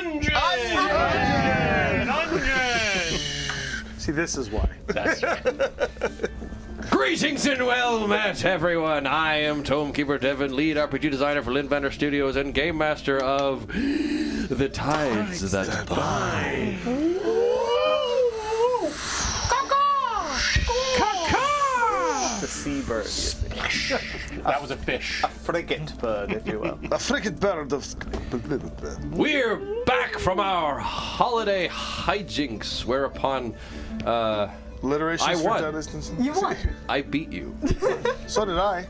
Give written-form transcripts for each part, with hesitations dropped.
Onion! See, this is why. That's right. Greetings and well met, everyone. I am Tomekeeper Devin, lead RPG designer for Lindbender Studios and game master of The Tides That Bind. The seabird. That was a fish. A frigate bird, if you will. A frigate bird of... We're back from our holiday hijinks, whereupon Literations I for won. Dennis. You won. I beat you. So did I.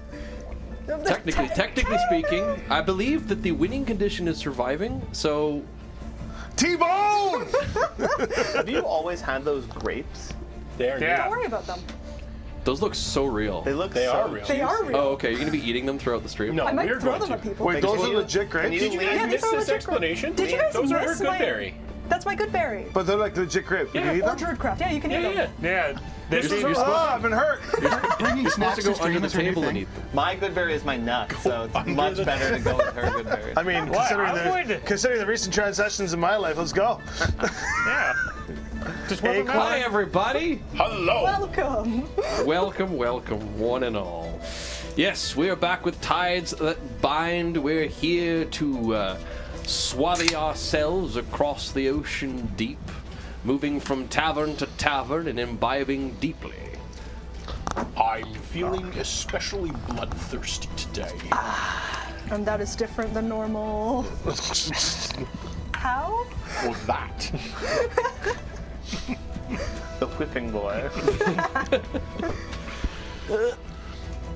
Technically speaking, I believe that the winning condition is surviving, so... T-Bone! Have you always had those grapes? There, Don't worry about them. Those look so real. They look They so are real. They are real. Oh, okay. You're going to be eating them throughout the stream? No, I might we're throw going them to. at people. Wait, those Can are you- legit grapes? can you Did you guys Yeah, miss these are this legit explanation? Did you guys Those are her miss good my- berry. That's my good berry. But they're like legit grapes. You can eat Or them? Druidcraft. Yeah, you can eat them. Yeah. This is I've been hurt. Bringing You're supposed snacks to go to under the stream is her new table and thing. eat them. My good berry is my nut, so it's much better to go with her good berry. I mean, considering the recent transactions in my life, let's go. Yeah. Just Hey, welcome Hi, back. everybody. Hello. Welcome. Welcome, one and all. Yes, we're back with Tides That Bind. We're here to swaddle ourselves across the ocean deep, moving from tavern to tavern and imbibing deeply. I'm feeling especially bloodthirsty today. And that is different than normal. How? Or that. The whipping boy.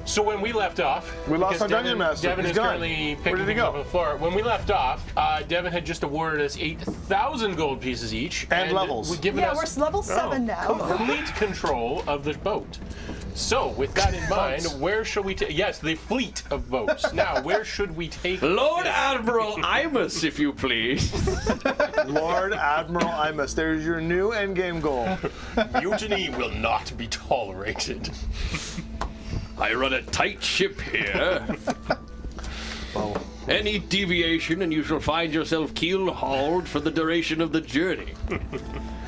So when we left off, We lost because our dungeon master. Devin He's is gone. currently Where picking did he things go? up on the floor. When we left off, Devin had just awarded us 8,000 gold pieces each, And levels. We'd given Yeah, us we're level 7 now. complete control of the boat. So with that in mind, where shall we take? Yes, the fleet of boats. Now, where should we take? Lord Admiral Imus, if you please. Lord Admiral Imus, there's your new endgame goal. Mutiny will not be tolerated. I run a tight ship here. Any deviation and you shall find yourself keel-hauled for the duration of the journey.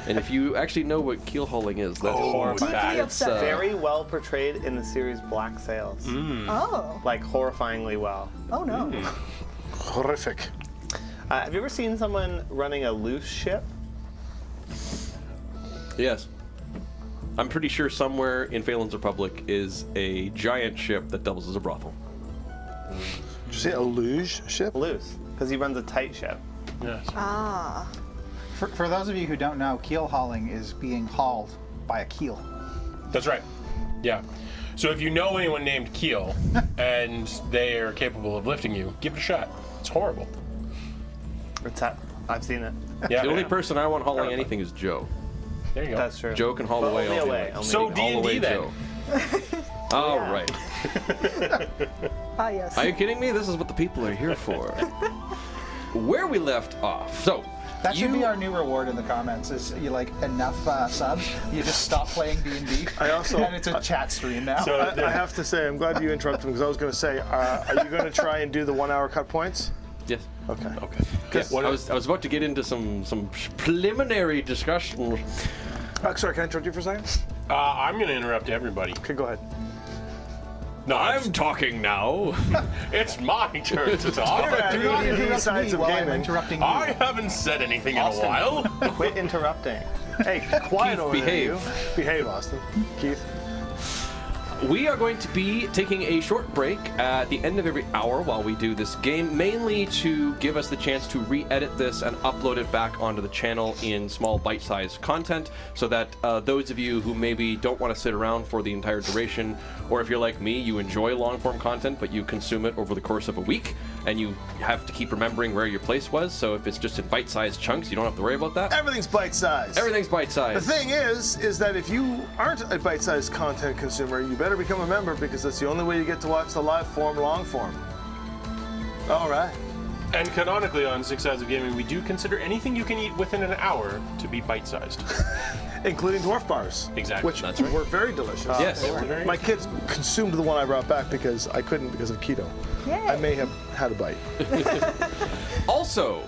And if you actually know what keel-hauling is, that's Deeply that upset. Very well portrayed in the series Black Sails. Oh. Like, horrifyingly well. Oh no. Horrific. Have you ever seen someone running a loose ship? Yes. I'm pretty sure somewhere in Phaelen's Republic is a giant ship that doubles as a brothel. Did you say a luge ship? Loose. Because he runs a tight ship. Yes. Ah. For those of you who don't know, keel hauling is being hauled by a keel. That's right. Yeah. So if you know anyone named Keel and they are capable of lifting you, give it a shot. It's horrible. It's that. I've seen it. Yeah. The only person I want hauling anything is Joe. There you go. That's true. Joe can haul But away only all day. away. long. Only So away. Haul away D&D then. Joe. All right. Ah, yes. Are you kidding me? This is what the people are here for. Where we left off. So, That should be our new reward in the comments. Is you like enough subs, you just stop playing D&D. I also- and it's a chat stream now. So I have to say, I'm glad you interrupted me because I was going to say, are you going to try and do the 1 hour cut points? yes. Okay. okay. Yes, I was about to get into some preliminary discussion. Sorry, can I interrupt you for a second? I'm going to interrupt everybody. Okay, go ahead. No, I'm talking now. it's my turn to talk. Yeah, Do not D&D interrupt sides me of while I'm gaming. interrupting you. I haven't said anything in a Austin. while. Quit interrupting. Hey, quiet Keith, over behave. there, you. Behave, Austin. Keith. We are going to be taking a short break at the end of every hour while we do this game, mainly to give us the chance to re-edit this and upload it back onto the channel in small bite-sized content, so that those of you who maybe don't want to sit around for the entire duration, or if you're like me, you enjoy long-form content, but you consume it over the course of a week, and you have to keep remembering where your place was, so if it's just in bite-sized chunks, you don't have to worry about that. Everything's bite-sized. Everything's The bite-sized. thing is that if you aren't a bite-sized content consumer, you better become a member because that's the only way you get to watch the live form, long form. All right. And canonically on 6 Sides of Gaming, we do consider anything you can eat within an hour to be bite-sized. Including dwarf bars. Exactly. Which That's right. were very delicious. Yes. They were very- My kids consumed the one I brought back because I couldn't because of keto. Yay. I may have had a bite. Also,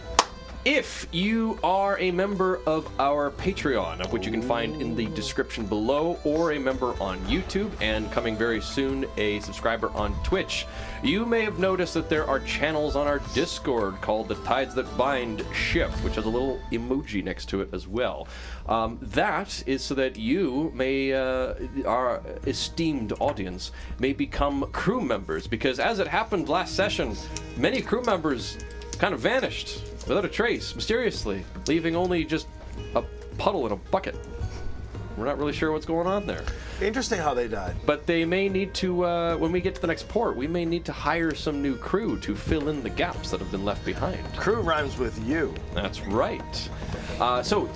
If you are a member of our Patreon, of which you can find in the description below, or a member on YouTube, and coming very soon, a subscriber on Twitch, you may have noticed that there are channels on our Discord called the Tides That Bind Ship, which has a little emoji next to it as well. That is so that you may, our esteemed audience, may become crew members, because as it happened last session, many crew members kind of vanished without a trace, mysteriously, leaving only just a puddle in a bucket. We're not really sure what's going on there. Interesting how they died. But they may need to, when we get to the next port, we may need to hire some new crew to fill in the gaps that have been left behind. Crew rhymes with you. That's right. So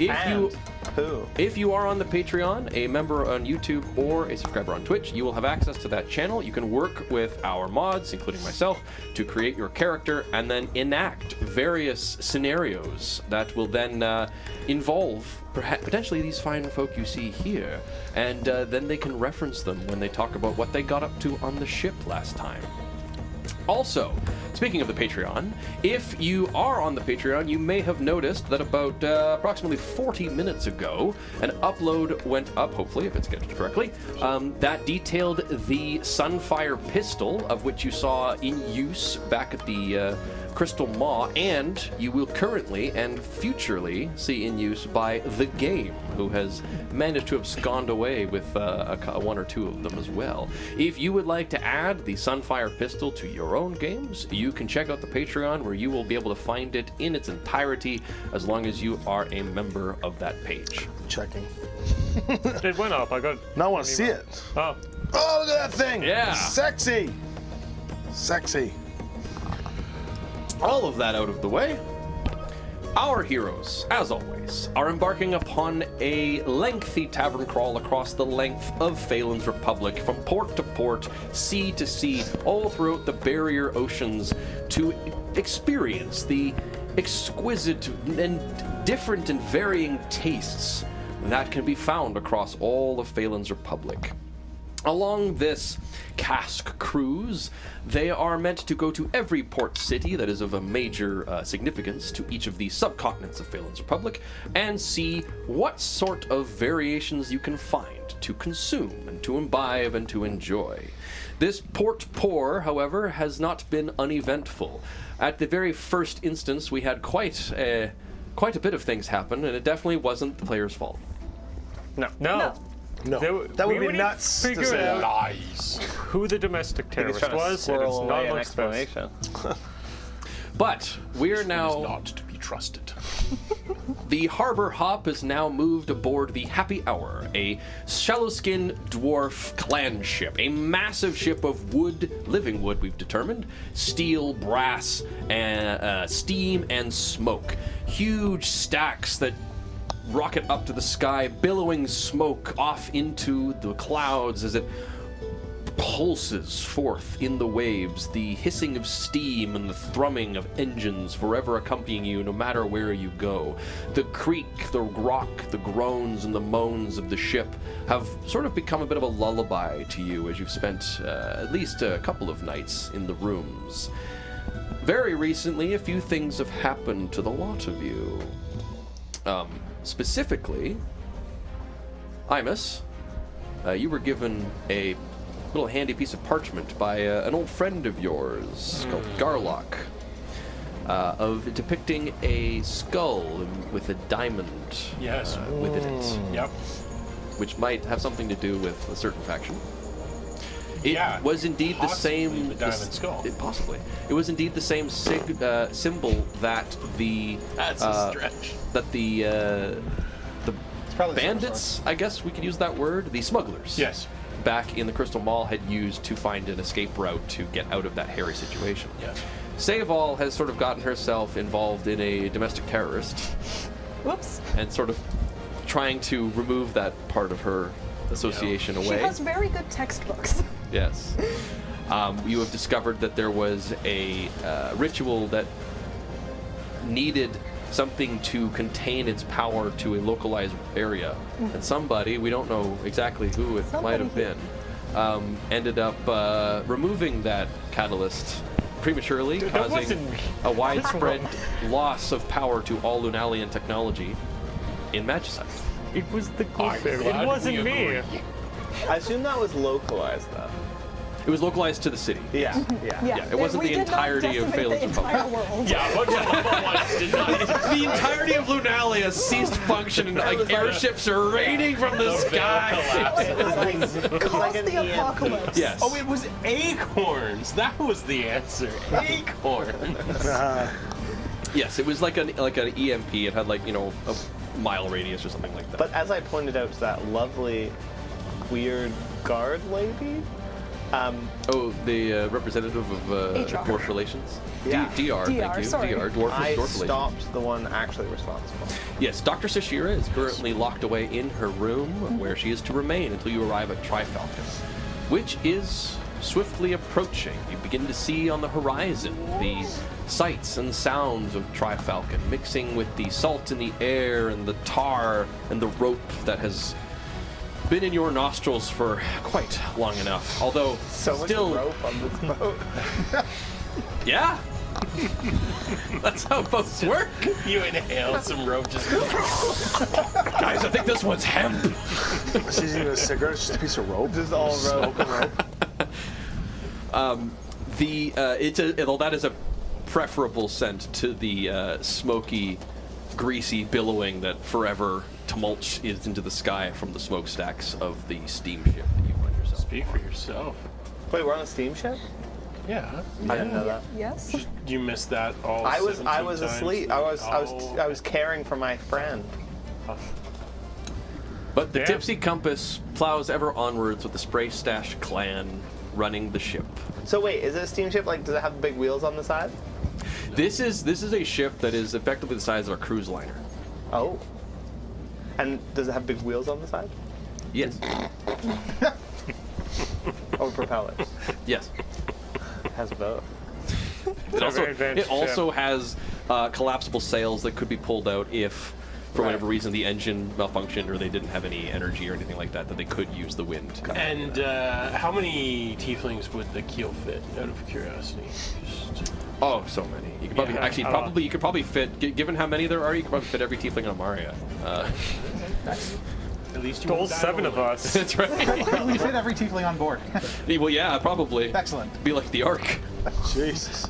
if you are on the Patreon, a member on YouTube, or a subscriber on Twitch, you will have access to that channel. You can work with our mods, including myself, to create your character and then enact various scenarios that will then involve potentially these fine folk you see here, and then they can reference them when they talk about what they got up to on the ship last time. Also, speaking of the Patreon, if you are on the Patreon, you may have noticed that about approximately 40 minutes ago, an upload went up, hopefully, if it's scheduled correctly, that detailed the Sunfire pistol, of which you saw in use back at the Crystal Maw, and you will currently and futurely see in use by The Game, who has managed to abscond away with one or two of them as well. If you would like to add the Sunfire pistol to your own games, you can check out the Patreon, where you will be able to find it in its entirety as long as you are a member of that page. Checking. It went up. I got. Now I want to see it. Oh, Oh, look at that thing. Yeah. Sexy. Sexy. All of that out of the way, our heroes, as always, are embarking upon a lengthy tavern crawl across the length of Phaelen's Republic, from port to port, sea to sea, all throughout the barrier oceans, to experience the exquisite and different and varying tastes that can be found across all of Phaelen's Republic. Along this cask cruise, they are meant to go to every port city that is of a major significance to each of the subcontinents of Phaelen's Republic, and see what sort of variations you can find to consume and to imbibe and to enjoy. This port pour, however, has not been uneventful. At the very first instance, we had quite a bit of things happen, and it definitely wasn't the player's fault. no. No, that would be nuts to Figure say out that. Lies. who the domestic terrorist was, and it's Squirrel not away an amongst us. explanation. But we're Is now... not to be trusted. The Harbor Hop is now moved aboard the Happy Hour, a shallow-skin dwarf clan ship, a massive ship of wood, living wood we've determined, steel, brass, and steam and smoke. Huge stacks that rocket up to the sky, billowing smoke off into the clouds as it pulses forth in the waves, the hissing of steam and the thrumming of engines forever accompanying you no matter where you go. The creak, the rock, the groans and the moans of the ship have sort of become a bit of a lullaby to you as you've spent at least a couple of nights in the rooms. Very recently, a few things have happened to the lot of you. Specifically, Imus, you were given a little handy piece of parchment by an old friend of yours called Garlock, of depicting a skull with a diamond Yes. within it, Yep. which might have something to do with a certain faction. It Yeah, was indeed the possibly same. the diamond skull. Possibly, it was indeed the same symbol that the That's a stretch. that the Probably the same bandits, I guess we could use that word, the smugglers. Yes. Back in the Crystal Mall had used to find an escape route to get out of that hairy situation. Yes. Seyval has sort of gotten herself involved in a domestic terrorist Whoops. and sort of trying to remove that part of her association She away. has very good textbooks. Yes. You have discovered that there was a ritual that needed something to contain its power to a localized area. And somebody, we don't know exactly who it might have been, ended up removing that catalyst prematurely, That causing wasn't me. a widespread loss of power to all Lunalian technology in Magicite. It was the I'm Goofy. glad It wasn't we me. agree. I assume that was localized though. It was localized to the city. Yeah. Yeah, it wasn't we the did not entirety of decimate Phaelen's the Republic. entire world. Yeah, a bunch of level ones did not. The entirety of Lunalia ceased function, and like airships are raining from the sky. It was like Caused an the EMP. apocalypse. Yes. Oh, it was acorns. That was the answer. Acorns. Yes, it was like an EMP. It had like a mile radius or something like that. But as I pointed out to that lovely, weird guard lady, the representative of HR. dwarf relations. Yeah. DR, thank DR, you. sorry. DR, dwarf I relations. stopped the one actually responsible. Yes, Dr. Sashira is currently locked away in her room, where she is to remain until you arrive at Trifalcon, which is swiftly approaching. You begin to see on the horizon the sights and sounds of Trifalcon, mixing with the salt in the air and the tar and the rope that has been in your nostrils for quite long enough. Although So still, much rope on this boat. yeah, that's how boats work. You inhale some rope, just Guys, I think this one's hemp. She's using a cigarette, it's just a piece of rope. Just all rope. Although that is a preferable scent to the smoky, greasy billowing that forever tumults into the sky from the smokestacks of the steamship that you find yourself. speak for yourself. Wait, we're on a steamship? Yeah. I didn't know that. Yes. You missed that all. I was 17 asleep. times? I was caring for my friend. But the Damn. Tipsy Compass plows ever onwards with the Spray Stash clan running the ship. So wait, is it a steamship? Like, does it have big wheels on the side? This is a ship that is effectively the size of a cruise liner. Oh. And does it have big wheels on the side? Yes. Or propellers? Yes. It has both. It also has collapsible sails that could be pulled out if, for whatever reason, the engine malfunctioned or they didn't have any energy or anything like that, that they could use the wind. And how many tieflings would the keel fit? Out of curiosity. Just- Oh, so many. You could probably Yeah, you could probably fit. Given how many there are, you could probably fit every tiefling on Imaria. At least you All won't die 7 of lonely. us. That's right. We fit every tiefling on board. Well, yeah, probably. Excellent. Be like the Ark. Jesus.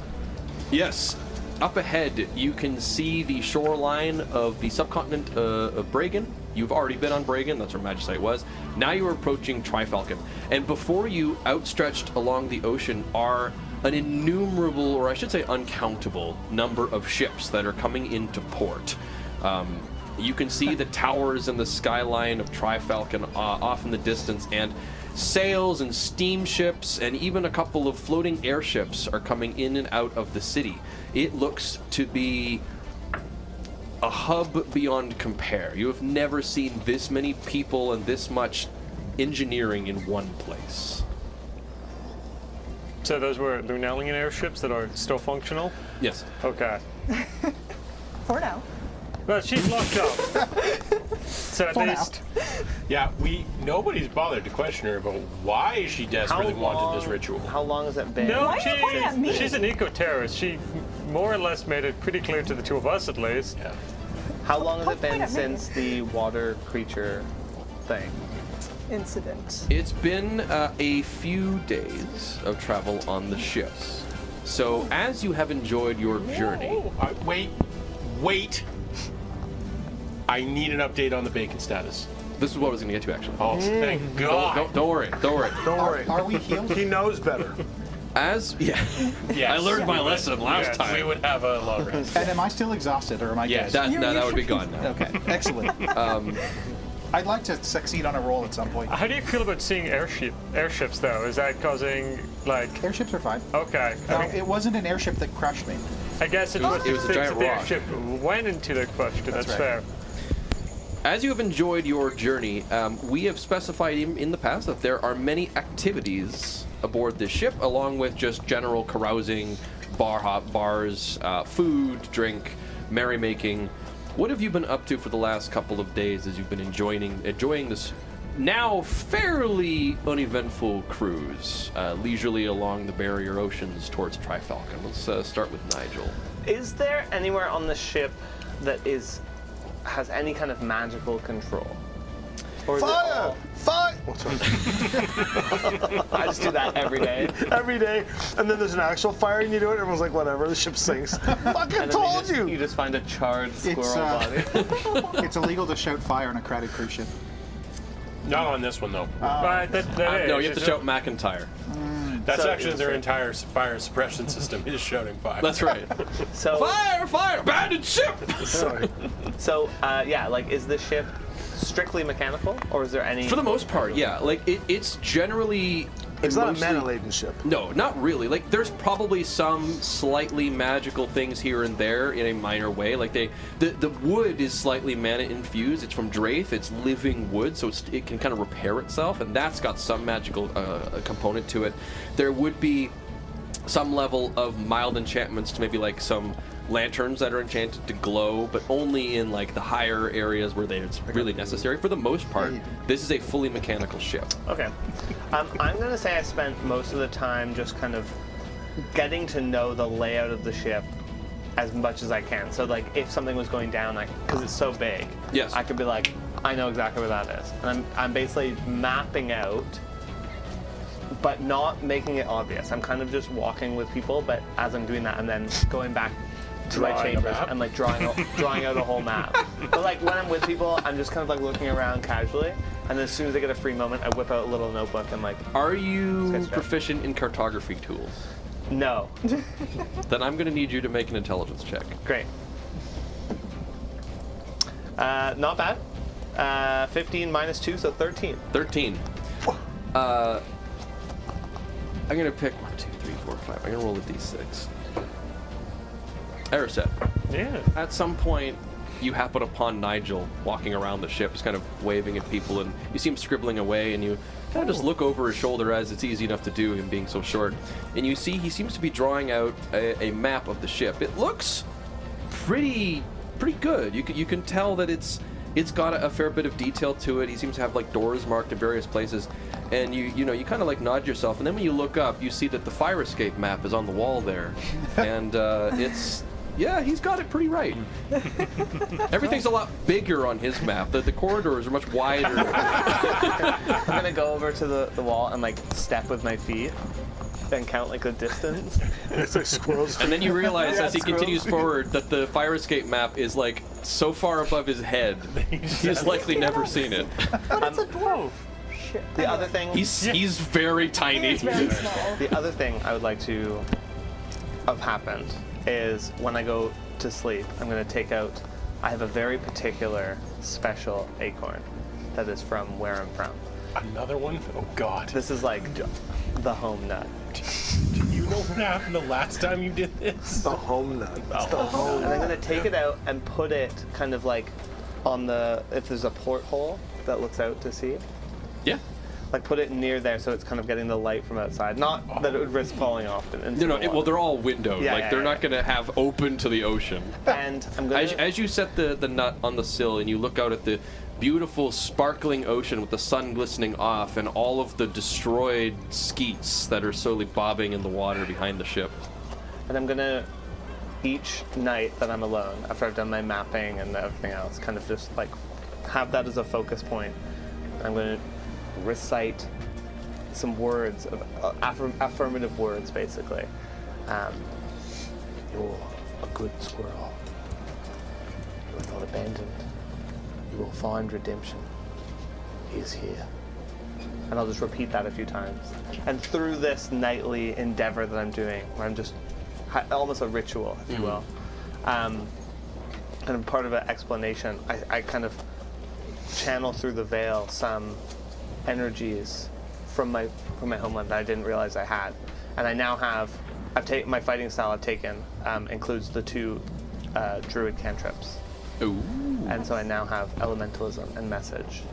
Yes. Up ahead, you can see the shoreline of the subcontinent of Bragan. You've already been on Bragan, that's where Magicite was. Now you're approaching Trifalcon. And before you, outstretched along the ocean, are an innumerable, or I should say uncountable, number of ships that are coming into port. You can see the towers and the skyline of Trifalcon off in the distance, and sails and steamships and even a couple of floating airships are coming in and out of the city. It looks to be a hub beyond compare. You have never seen this many people and this much engineering in one place. So those were Lunalian airships that are still functional? Yes. Okay. For now. Well, she's locked up. So at For now. least... Yeah, nobody's bothered to question her about why she desperately wanted this ritual. How long has it been? No, Why are you pointing at me? she's an eco-terrorist. She more or less made it pretty clear to the two of us, at least. Yeah. How long has it Don't point been at me. since the water creature thing? Incident. It's been a few days of travel on the ship. So as you have enjoyed your journey, Wait. I need an update on the bacon status. this is what I was going to get to actually. Oh, thank God. Don't worry. Don't worry. Are we healed? He knows better. Yes. I learned my lesson last Yes, time. we would have a long rest. And am I still exhausted, or am I Yes. dead? That would be gone now. Okay, excellent. I'd like to succeed on a roll at some point. How do you feel about seeing airships, though? Is that causing, like... Airships are fine. Okay. No, I mean, it wasn't an airship that crushed me. I guess it was it was a the giant the rock. airship went into the question. That's right. fair. As you have enjoyed your journey, we have specified in the past that there are many activities aboard this ship, along with just general carousing, bars, food, drink, merrymaking. What have you been up to for the last couple of days as you've been enjoying this now fairly uneventful cruise, leisurely along the barrier oceans towards Trifalcon. Let's start with Nigel. Is there anywhere on the ship that has any kind of magical control? Or is it Fire! all- Fire! Oh, sorry. I just do that every day. Every day, and then there's an actual fire and you do it, everyone's like, whatever, the ship sinks. Fucking And then told you you! just find a charred squirrel body. It's illegal to shout fire on a crowded cruise ship. Not on this one though. But that is, No, you have to it's shout McIntyre. That's So actually it's their like- entire fire suppression system is shouting fire. That's right. So, Fire! Fire! Abandoned ship! Sorry. yeah, like, is the ship strictly mechanical, or is there any? For the most part, yeah. Like, it's generally... It's not a mostly- mana-laden ship. No, not really. Like, there's probably some slightly magical things here and there in a minor way. Like, the wood is slightly mana infused. It's from Draith. It's living wood, so it can kind of repair itself, and that's got some magical component to it. There would be some level of mild enchantments to maybe like some lanterns that are enchanted to glow, but only in like the higher areas where it's really necessary. For the most part, this is a fully mechanical ship. Okay. I'm going to say I spent most of the time just kind of getting to know the layout of the ship as much as I can. So, like, if something was going down, because it's so big, Yes. I could be like, I know exactly where that is. And I'm basically mapping out, but not making it obvious. I'm kind of just walking with people, but as I'm doing that, I'm then going back to my Drawing a chambers map? and like drawing out a whole map. But like when I'm with people, I'm just kind of like looking around casually, and then as soon as I get a free moment, I whip out a little notebook and like, Are you Sketch draft. proficient in cartography tools? no. Then I'm going to need you to make an intelligence check. Great. Not bad. 15 minus 2, so 13. 13. I'm going to pick 1, 2, 3, 4, 5. I'm going to roll a d6. Erised, yeah. at some point, you happen upon Nigel walking around the ship, just kind of waving at people, and you see him scribbling away, and you kind of just look over his shoulder, as it's easy enough to do, him being so short, and you see he seems to be drawing out a map of the ship. It looks pretty good. You can tell that it's got a fair bit of detail to it. He seems to have like doors marked in various places, and you kind of like nod yourself, and then when you look up, you see that the fire escape map is on the wall there, and yeah, he's got it pretty right. Everything's a lot bigger on his map. The corridors are much wider. I'm gonna go over to the wall and like step with my feet and count like the distance. It's like squirrels. And then you realize Yeah, as he squirrels. continues forward that the fire escape map is like so far above his head, he's likely never seen it. But it's a dwarf. Shit. The other thing, He's very tiny. It's very small. the other thing I would like to have happened is when I go to sleep, I'm gonna take out. I have a very particular special acorn that is from where I'm from. Another one? Oh God. This is like the home nut. Do you know what happened the last time you did this? The home nut. It's the home And I'm gonna take it out and put it kind of like on if there's a porthole that looks out to sea, Yeah. like put it near there so it's kind of getting the light from outside. Not that it would risk falling off into the Well, water. they're all windowed. Yeah, like yeah, they're yeah. not going to have open to the ocean. And I'm gonna. As you set the nut on the sill and you look out at the beautiful sparkling ocean with the sun glistening off and all of the destroyed skeets that are slowly bobbing in the water behind the ship. And I'm gonna, each night that I'm alone, after I've done my mapping and everything else, kind of just like have that as a focus point. I'm gonna recite some words of affirmative words, basically. You're a good squirrel. You are not abandoned. You will find redemption. He is here. And I'll just repeat that a few times. And through this nightly endeavor that I'm doing, where I'm just almost a ritual, if you will, kind of part of an explanation, I kind of channel through the veil some energies from my homeland that I didn't realize I had. And I now have, my fighting style I've taken includes the 2 druid cantrips. Ooh. And so I now have elementalism and message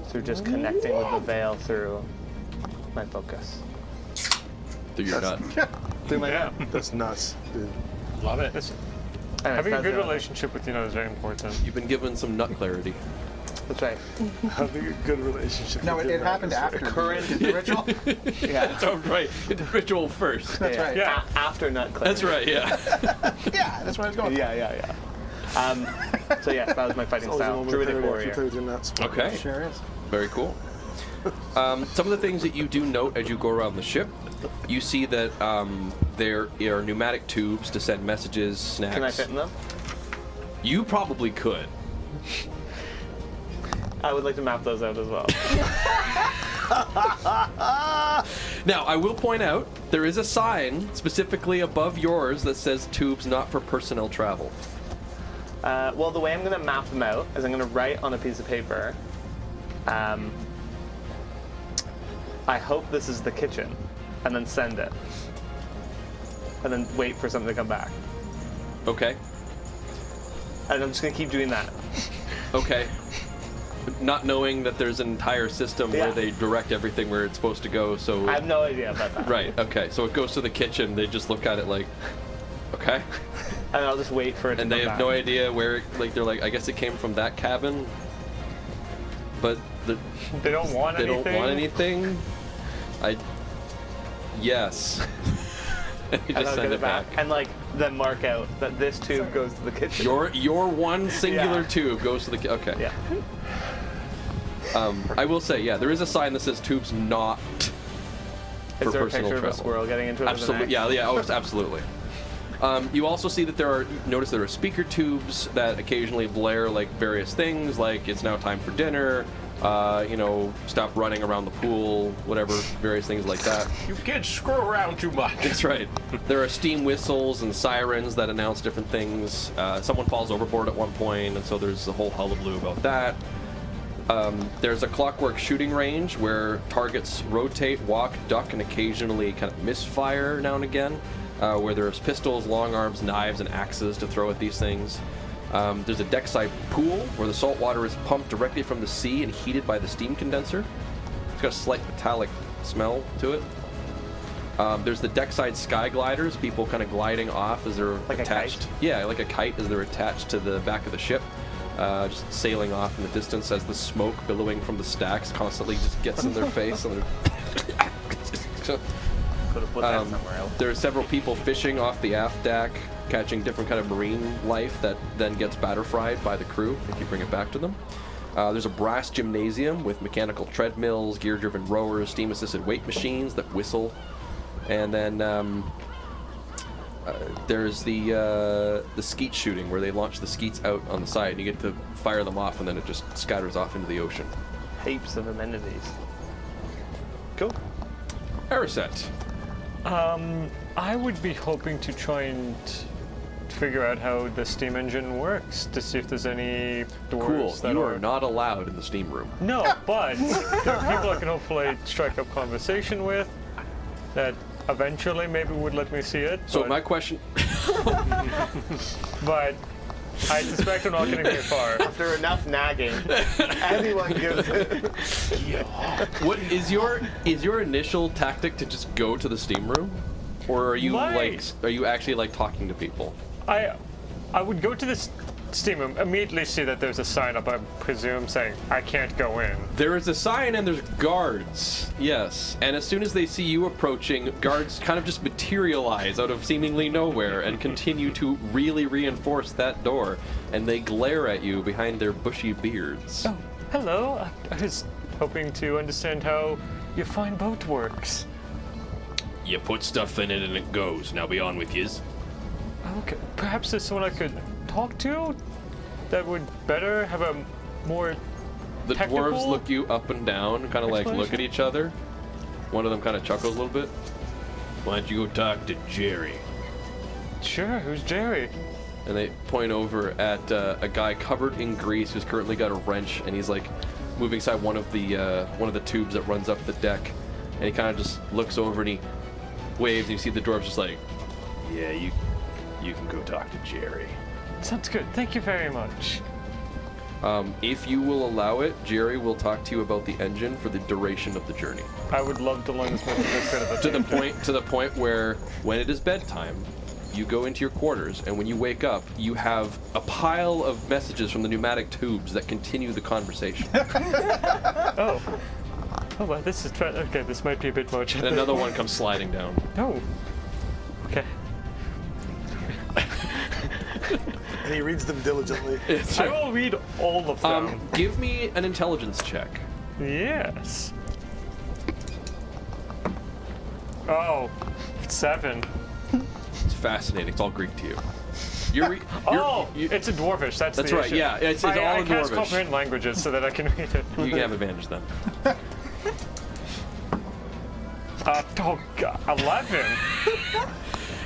through just connecting with the veil through my focus. Through your nut. Through my Yeah. That's nuts, dude. Love it. Anyways, Having a that's good the other thing. relationship with is very important. You've been given some nut clarity. That's right. Having a good relationship. No, with it your happened manners, after right? Current- the ritual. Yeah. Oh, right. The ritual first. That's right. Yeah. After nut clearing. That's right, yeah. Yeah, that's where I was going. Yeah. So yeah, that was my fighting Always a style. moment of Druidic clarity warrior. after third in that spot. Okay. Sure is. Very cool. Some of the things that you do note as you go around the ship, you see that there are pneumatic tubes to send messages, snacks. Can I fit in them? You probably could. I would like to map those out as well. Now, I will point out, there is a sign specifically above yours that says tubes not for personnel travel. Well, the way I'm going to map them out is I'm going to write on a piece of paper. I hope this is the kitchen, and then send it, and then wait for something to come back. Okay. And I'm just going to keep doing that. Okay. Not knowing that there's an entire system where Yeah. they direct everything where it's supposed to go, so... I have no idea about that. Right, okay. So it goes to the kitchen, they just look at it like, okay. And I'll just wait for it to And come they back. have no idea where, like, they're like, I guess it came from that cabin, but They don't want they anything. don't want anything. Yes. And you And just I'll send get it back. And like then mark out that this tube goes to the kitchen. Your one singular Yeah. tube goes to the okay. Yeah. I will say, yeah, there is a sign that says tubes not for Is there a personal picture travel. of a squirrel getting into it? with an Absolutely, axe? yeah, oh, absolutely. You also see that notice there are speaker tubes that occasionally blare like various things, like it's now time for dinner, stop running around the pool, whatever, various things like that. You kids screw around too much. That's right. There are steam whistles and sirens that announce different things. Someone falls overboard at one point, and so there's a whole hullabaloo about that. There's a clockwork shooting range where targets rotate, walk, duck, and occasionally kind of misfire now and again, where there's pistols, long arms, knives, and axes to throw at these things. There's a deckside pool where the salt water is pumped directly from the sea and heated by the steam condenser. It's got a slight metallic smell to it. There's the deckside sky gliders, people kind of gliding off as they're Like a attached. kite? Yeah, like a kite as they're attached to the back of the ship. Just sailing off in the distance as the smoke billowing from the stacks constantly just gets in their face. And Could have put that somewhere else. there are several people fishing off the aft deck, catching different kind of marine life that then gets batter fried by the crew if you bring it back to them. There's a brass gymnasium with mechanical treadmills, gear-driven rowers, steam-assisted weight machines that whistle, and then there's the skeet shooting where they launch the skeets out on the side and you get to fire them off and then it just scatters off into the ocean. Heaps of amenities. Cool. Ariset. I would be hoping to try and figure out how the steam engine works to see if there's any doors Cool. that You are not allowed in the steam room. No, but there are people I can hopefully strike up conversation with that eventually maybe would let me see it. So but, my question... but I suspect I'm not getting very far. After enough nagging, anyone gives it. What is your initial tactic to just go to the steam room, or are you Right. are you actually like talking to people? I would go to this steam room, immediately see that there's a sign up, I presume, saying I can't go in. There is a sign and there's guards. Yes, and as soon as they see you approaching, guards kind of just materialize out of seemingly nowhere and continue to really reinforce that door, and they glare at you behind their bushy beards. Oh, hello. I was hoping to understand how your fine boat works. You put stuff in it and it goes. Now be on with yous. Okay, perhaps there's someone I could talk to that would better have a more The technical dwarves look you up and down, kind of like look at each other. One of them kind of chuckles a little bit. Why don't you go talk to Jerry? Sure, who's Jerry? And they point over at a guy covered in grease who's currently got a wrench, and he's like moving aside one of the tubes that runs up the deck, and he kind of just looks over and he waves, and you see the dwarves just like, Yeah, you can go talk to Jerry. Sounds good. Thank you very much. if you will allow it, Jerry will talk to you about the engine for the duration of the journey. I would love to learn as much as I could about To the point where when it is bedtime, you go into your quarters, and when you wake up, you have a pile of messages from the pneumatic tubes that continue the conversation. Oh. Oh, well, this is... Okay, this might be a bit much. And another one comes sliding down. Oh. Okay. And he reads them diligently. I will read all of them. Give me an intelligence check. Yes. Oh, 7. It's fascinating. It's all Greek to you. It's a dwarfish. That's the right. issue. Yeah, it's all I in can't dwarvish. comprehend languages so that I can read it. You can have advantage then. Oh God, 11.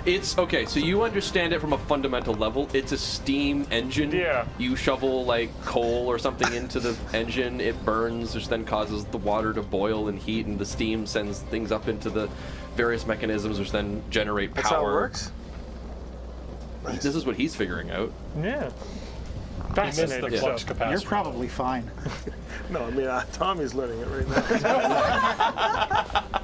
It's okay, so you understand it from a fundamental level. It's a steam engine. Yeah. You shovel like coal or something into the engine, it burns, which then causes the water to boil and heat, and the steam sends things up into the various mechanisms, which then generate power. That's how it works? This is what he's figuring out. Yeah. He missed the Fascinating flux stuff. capacitor. You're probably fine. No, I mean, Tommy's learning it right now.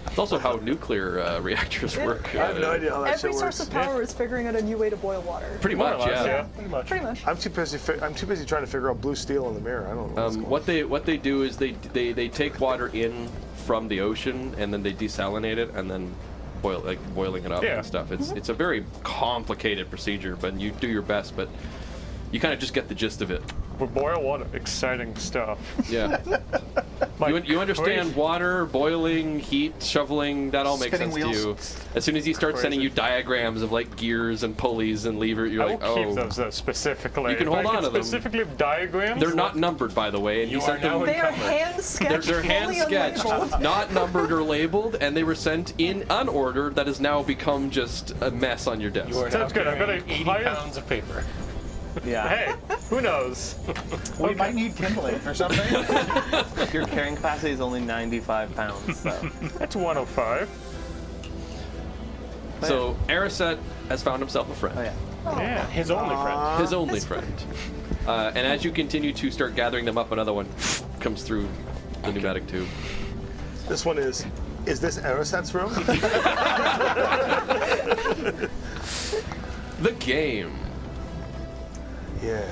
It's also how nuclear reactors work. I have no idea how that shit Every source works. of power is figuring out a new way to boil water. Pretty More or much, less, yeah. Pretty much. Pretty much. I'm too busy trying to figure out blue steel in the mirror. I don't know. What they do is they take water in from the ocean and then they desalinate it and then boiling it up Yeah. and stuff. It's a very complicated procedure, but you do your best, but you kind of just get the gist of it. But boil water, exciting stuff. Yeah. You understand crazy. water, boiling, heat, shoveling, that all makes Spinning sense to you. As soon as he starts sending you diagrams of like gears and pulleys and levers, you're I like, will oh. keep those though, specifically. You can If I hold on to them. specifically have diagrams. They're not numbered, by the way, and You he are sent them. now They are encumbered. hand sketched. They're hand fully sketched, unlabeled. not numbered or labeled, and they were sent in unordered. That has now become just a mess on your desk. You are Sounds now good. I've got carrying a 80 higher- pounds of paper. Yeah. Hey, who knows? We might need kindling or something. Your carrying capacity is only 95 pounds, so. That's 105. So Ariset has found himself a friend, Oh, yeah. Yeah. His only friend. his only friend. And as you continue to start gathering them up, another one comes through the pneumatic tube. This one is this Ariset's room? The game. Yeah.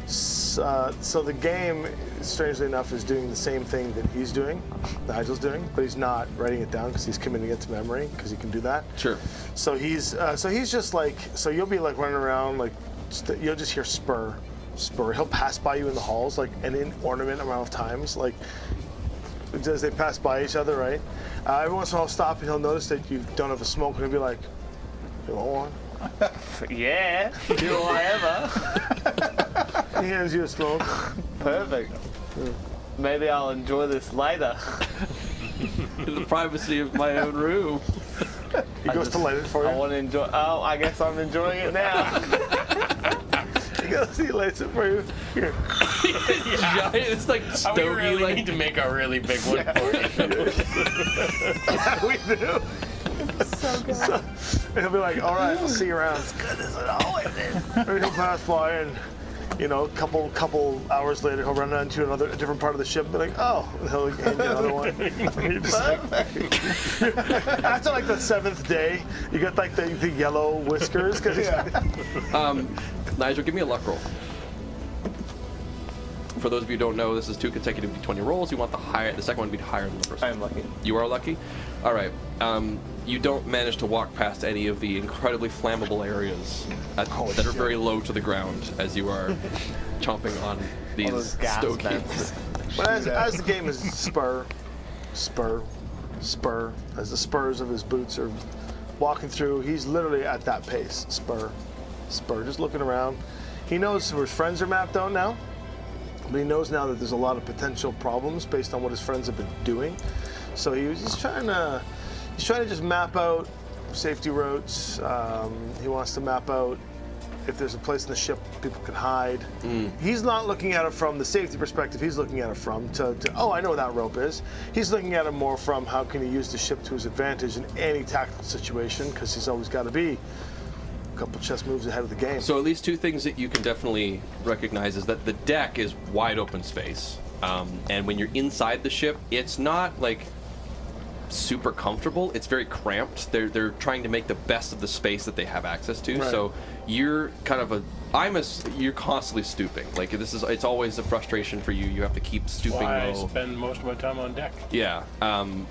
So the game, strangely enough, is doing the same thing that he's doing, Nigel's doing, but he's not writing it down because he's committing it to memory because he can do that. Sure. So he's just like, so you'll be like running around like, you'll just hear spur. He'll pass by you in the halls like an inordinate amount of times, like as they pass by each other, right? Every once in a while, he'll stop and he'll notice that you don't have a smoke, and he'll be like, "You want one?" Yeah. Do I ever? He hands you a smoke. Perfect. Maybe I'll enjoy this later. In the privacy of my own room. He goes to light it for I you. want to enjoy. Oh, I guess I'm enjoying it now. He goes, he lights it for you. Here. Giant, it's like We stogie, really like need to make a really big one for you. We do. So good. And he'll be like, "All right, I'll see you around." It's good as it always is. Or he'll pass by and, you know, a couple hours later, he'll run into a different part of the ship and be like, "Oh," and he'll hand you another one. And you're just like, after like the 7th day, you get like the yellow whiskers. Cause Nigel, give me a luck roll. For those of you who don't know, this is 2 consecutive d20 rolls. You want the second one to be higher than the first one. I'm lucky. You are lucky? All right. You don't manage to walk past any of the incredibly flammable areas that are very low to the ground as you are chomping on these those gas stogies. vents. But as the game is spur, as the spurs of his boots are walking through, he's literally at that pace. Spur, just looking around. He knows where his friends are mapped out now, but he knows now that there's a lot of potential problems based on what his friends have been doing. So he's trying to just map out safety routes. He wants to map out if there's a place in the ship people can hide. He's not looking at it from the safety perspective. He's looking at it from oh, I know where that rope is. He's looking at it more from how can he use the ship to his advantage in any tactical situation, because he's always got to be a couple chess moves ahead of the game. So at least 2 things that you can definitely recognize is that the deck is wide open space. And when you're inside the ship, it's not like super comfortable. It's very cramped. They're trying to make the best of the space that they have access to. Right. So you're kind of you're constantly stooping. Like it's always a frustration for you. You have to keep stooping Why I low. spend most of my time on deck. Yeah.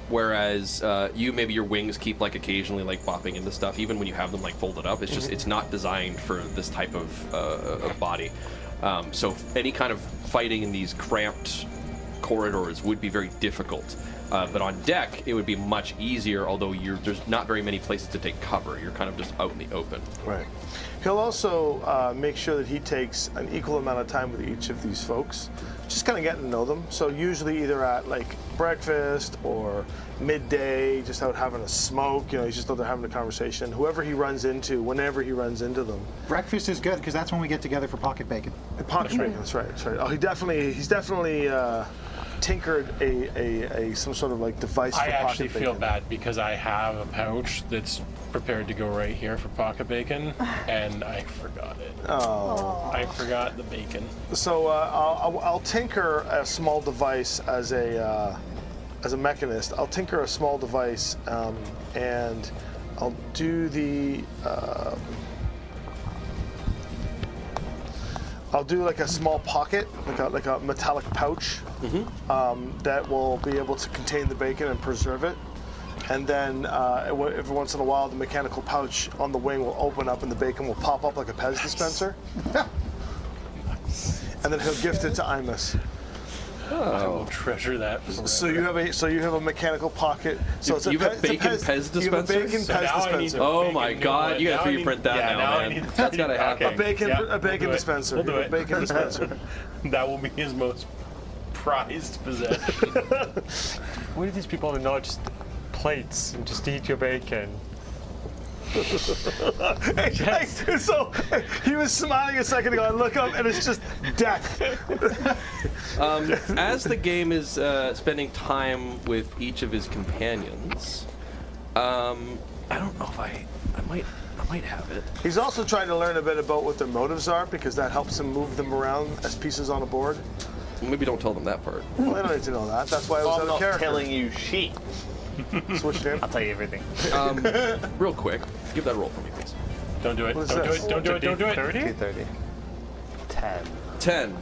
Whereas maybe your wings keep like occasionally like bopping into stuff, even when you have them like folded up. It's just it's not designed for this type of body. So any kind of fighting in these cramped corridors would be very difficult. But on deck, it would be much easier, although there's not very many places to take cover. You're kind of just out in the open. Right. He'll also make sure that he takes an equal amount of time with each of these folks, just kind of getting to know them. So usually either at like breakfast or midday, just out having a smoke. He's just out there having a conversation. Whoever he runs into, whenever he runs into them. Breakfast is good because that's when we get together for pocket bacon. Pocket bacon. That's right. That's right. Oh, he's definitely tinkered some sort of like device I for actually pocket feel bacon. bad because I have a pouch that's prepared to go right here for pocket bacon, and I forgot it. Oh. I forgot the bacon. So I'll tinker a small device as a mechanist. I'll tinker a small device, and I'll do the. I'll do like a small pocket, like a metallic pouch, that will be able to contain the bacon and preserve it. And then every once in a while, the mechanical pouch on the wing will open up, and the bacon will pop up like a Pez dispenser. And then he'll gift it to Imus. I will treasure that. So you have a mechanical pocket. So it's You have a bacon Pez Pez You have a bacon dispenser? So Pez now I need dispenser. to- Oh Bacon my new God! one. You Now gotta I 3D need- print that yeah, now, now I man. need- That's gotta happen. A bacon Yeah, a bacon we'll do it. dispenser. We'll do You have it. a bacon dispenser. That will be his most prized possession. Why do these people not just plates and just eat your bacon? So he was smiling a second ago. I look up and it's just death. As the game is spending time with each of his companions, I don't know if I might have it. He's also trying to learn a bit about what their motives are because that helps him move them around as pieces on a board. Maybe don't tell them that part. Well, they don't need to know that. That's why I was I'm out of not character. telling you shit. Switch it in. I'll tell you everything. Real quick, give that a roll for me, please. Don't do it. What is Don't do this? it. Don't do it. Don't do it. 30? 230. 10. 10.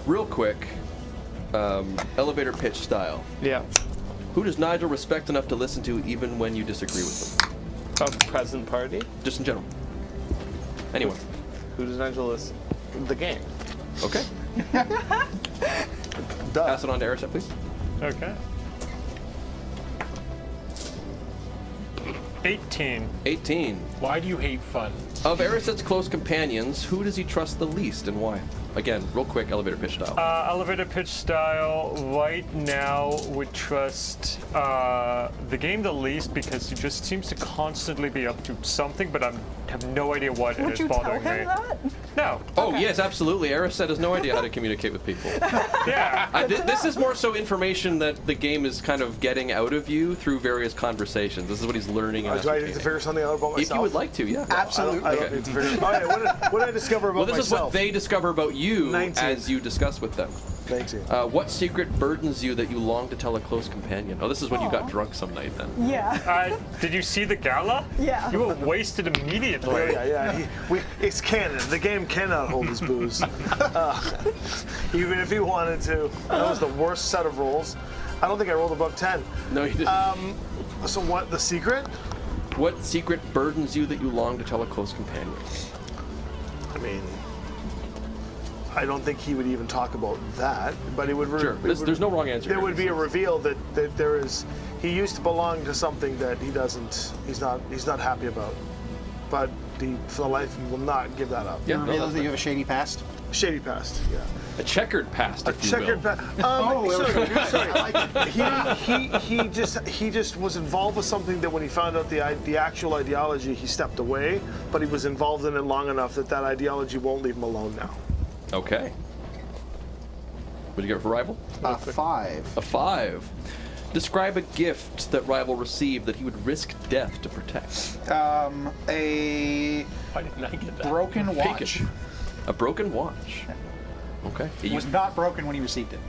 Real quick, elevator pitch style. Yeah. Who does Nigel respect enough to listen to even when you disagree with them? Of present party? Just in general. Anyone. Who does Nigel listen? The game. Okay. Pass it on to Arisa, please. Okay. 18. 18. Why do you hate fun? Of Ariset's close companions, who does he trust the least and why? Again, real quick, elevator pitch style. Elevator pitch style, right now would trust the game the least because he just seems to constantly be up to something, but I have no idea what Would is you tell bothering him eh? me. that? No. Oh, yes, absolutely. Ariset has no idea how to communicate with people. Yeah. This is more so information that the game is kind of getting out of you through various conversations. This is what he's learning and Do I need to ascertaining. figure something out about myself? If you would like to, yeah. Absolutely. I don't Okay. need to figure. All right, what did I discover about Well, this myself? is what they discover about you 19. as you discuss with them. 19. What secret burdens you that you long to tell a close companion? Oh, this is when you got drunk some night then. Yeah. Did you see the gala? Yeah. You were wasted immediately. Yeah. It's canon. The game cannot hold his booze. Even if he wanted to. That was the worst set of rolls. I don't think I rolled above 10. No, you didn't. So what, the secret? What secret burdens you that you long to tell a close companion? I mean, I don't think he would even talk about that, but it would. Sure, there's no wrong answer There here. would be a reveal that there is. He used to belong to something that he doesn't. He's not happy about. But for the life, he will not give that up. Yeah, no, Realize that's that you have a shady past. Shady past. Yeah. a checkered past, if you Checkered will. past. Sorry. He just was involved with something that when he found out the actual ideology, he stepped away. But he was involved in it long enough that ideology won't leave him alone now. Okay. What did you get for Rival? 5. A 5. Describe a gift that Rival received that he would risk death to protect. A Why didn't I get that? broken watch. Bacon. A broken watch. Okay. It was not broken when he received it.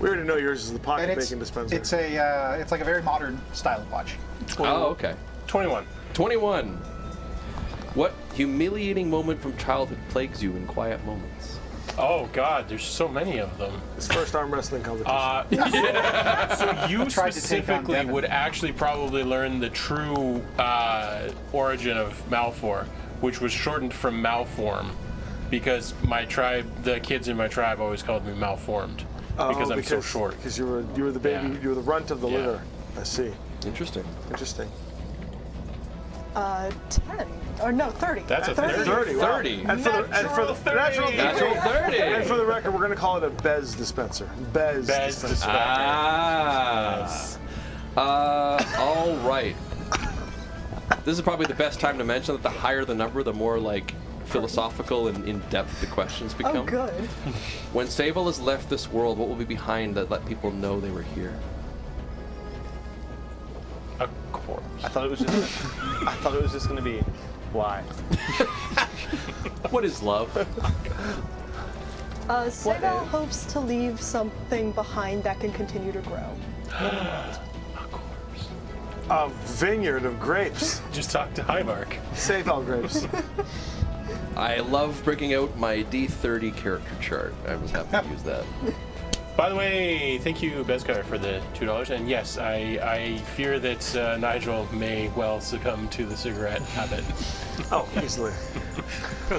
We already know yours is the And pocket-making dispenser. it's like a very modern style of watch. Oh, okay. 21. 21. What humiliating moment from childhood plagues you in quiet moments? Oh God, there's so many of them. His first arm wrestling competition. So you Tried to take on specifically Devin. would actually probably learn the true origin of Malfor, which was shortened from malform, because my tribe, the kids in my tribe, always called me malformed because I'm so short. Because you were the baby, Yeah. you were the runt of the Yeah. litter. I see. Interesting. Interesting. 10. Or no, 30. That's a 30. 30. Wow. 30. And for the natural 30. Natural 30. And for the record, we're going to call it a Bez dispenser. Bez dispenser. dispenser. All right. This is probably the best time to mention that the higher the number, the more like philosophical and in-depth the questions become. Oh, good. When Seyval has left this world, what will be behind that let people know they were here? A corpse. I thought it was just gonna be why. What is love? Seyval hopes to leave something behind that can continue to grow. A vineyard of grapes. Just talk to Highmark. Seyval grapes. I love bringing out my D30 character chart. I was happy to use that. By the way, thank you, Bezgar, for the $2. And yes, I fear that Nigel may well succumb to the cigarette habit. Oh, easily.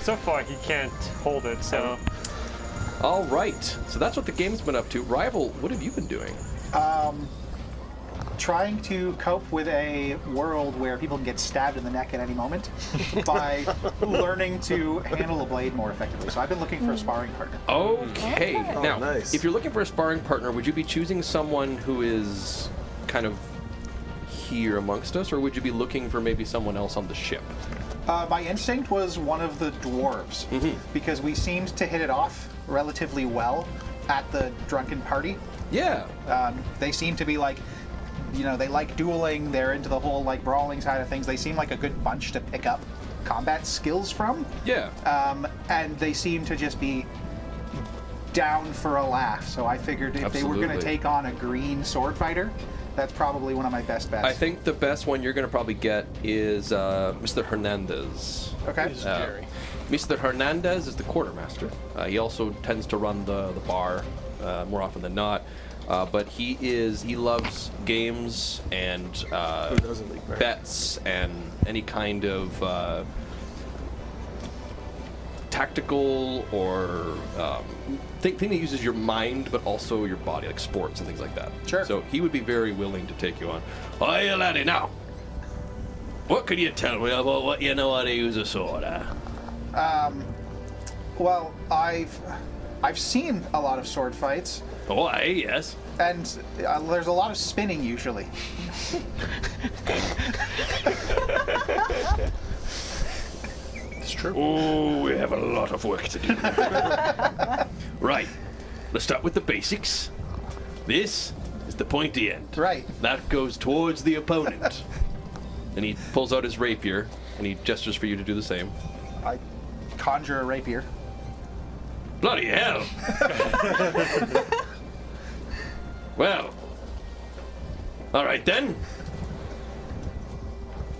So far, he can't hold it, so. All right. So that's what the game's been up to. Rival, what have you been doing? Trying to cope with a world where people can get stabbed in the neck at any moment by learning to handle a blade more effectively. So I've been looking for a sparring partner. Okay. Okay. Now, nice. if you're looking for a sparring partner, would you be choosing someone who is kind of here amongst us, or would you be looking for maybe someone else on the ship? My instinct was one of the dwarves because we seemed to hit it off relatively well at the drunken party. Yeah. They seem to be like, you know, they like dueling. They're into the whole like brawling side of things. They seem like a good bunch to pick up combat skills from. Yeah. And they seem to just be down for a laugh. So I figured if they were going to Absolutely. take on a green sword fighter, that's probably one of my best bets. I think the best one you're going to probably get is Mr. Hernandez. Okay. Jerry. Mr. Hernandez is the quartermaster. He also tends to run the bar more often than not. But he loves games and doesn't leak bear? bets and any kind of tactical or thing that uses your mind but also your body, like sports and things like that. Sure. So he would be very willing to take you on. Hiya, laddie, now. What could you tell me about what you know how to use a sword? Well, I've seen a lot of sword fights, Oh, aye, yes. and there's a lot of spinning usually. It's true. Oh, we have a lot of work to do. Right. Let's start with the basics. This is the pointy end. Right. That goes towards the opponent. And he pulls out his rapier, and he gestures for you to do the same. I conjure a rapier. Bloody hell! Well. All right, then.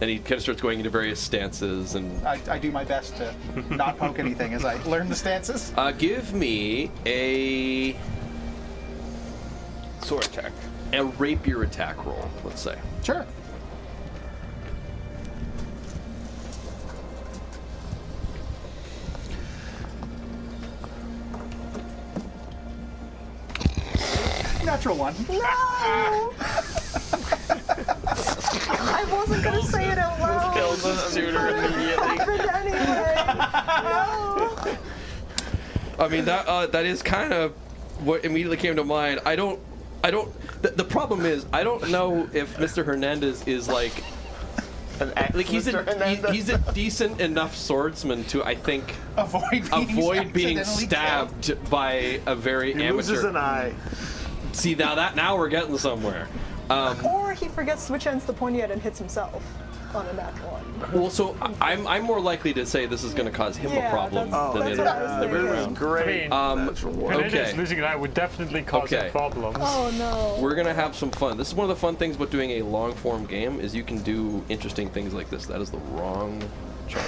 And he kind of starts going into various stances, and I do my best to not poke anything as I learn the stances. give me a Sword attack. rapier attack roll, let's say. Sure. Natural one. No! I wasn't gonna say it out loud. Kills the shooter immediately. Happened anyway. No. I mean that is kind of what immediately came to mind. The problem is I don't know if Mr. Hernandez is like he's a decent enough swordsman to, I think, Avoid being accidentally stabbed by a very He loses an amateur. eye. See, now we're getting somewhere. Or he forgets which end's the pointy end and hits himself. on a nat 1. Well, so I'm more likely to say this is going to cause him a Yeah, problem that's- than that's the what I was other way thinking. around. Great. natural one. Okay. Hernandez losing an eye would definitely cause Okay. him problems. Oh no. We're gonna have some fun. This is one of the fun things about doing a long form game is you can do interesting things like this. That is the wrong chart.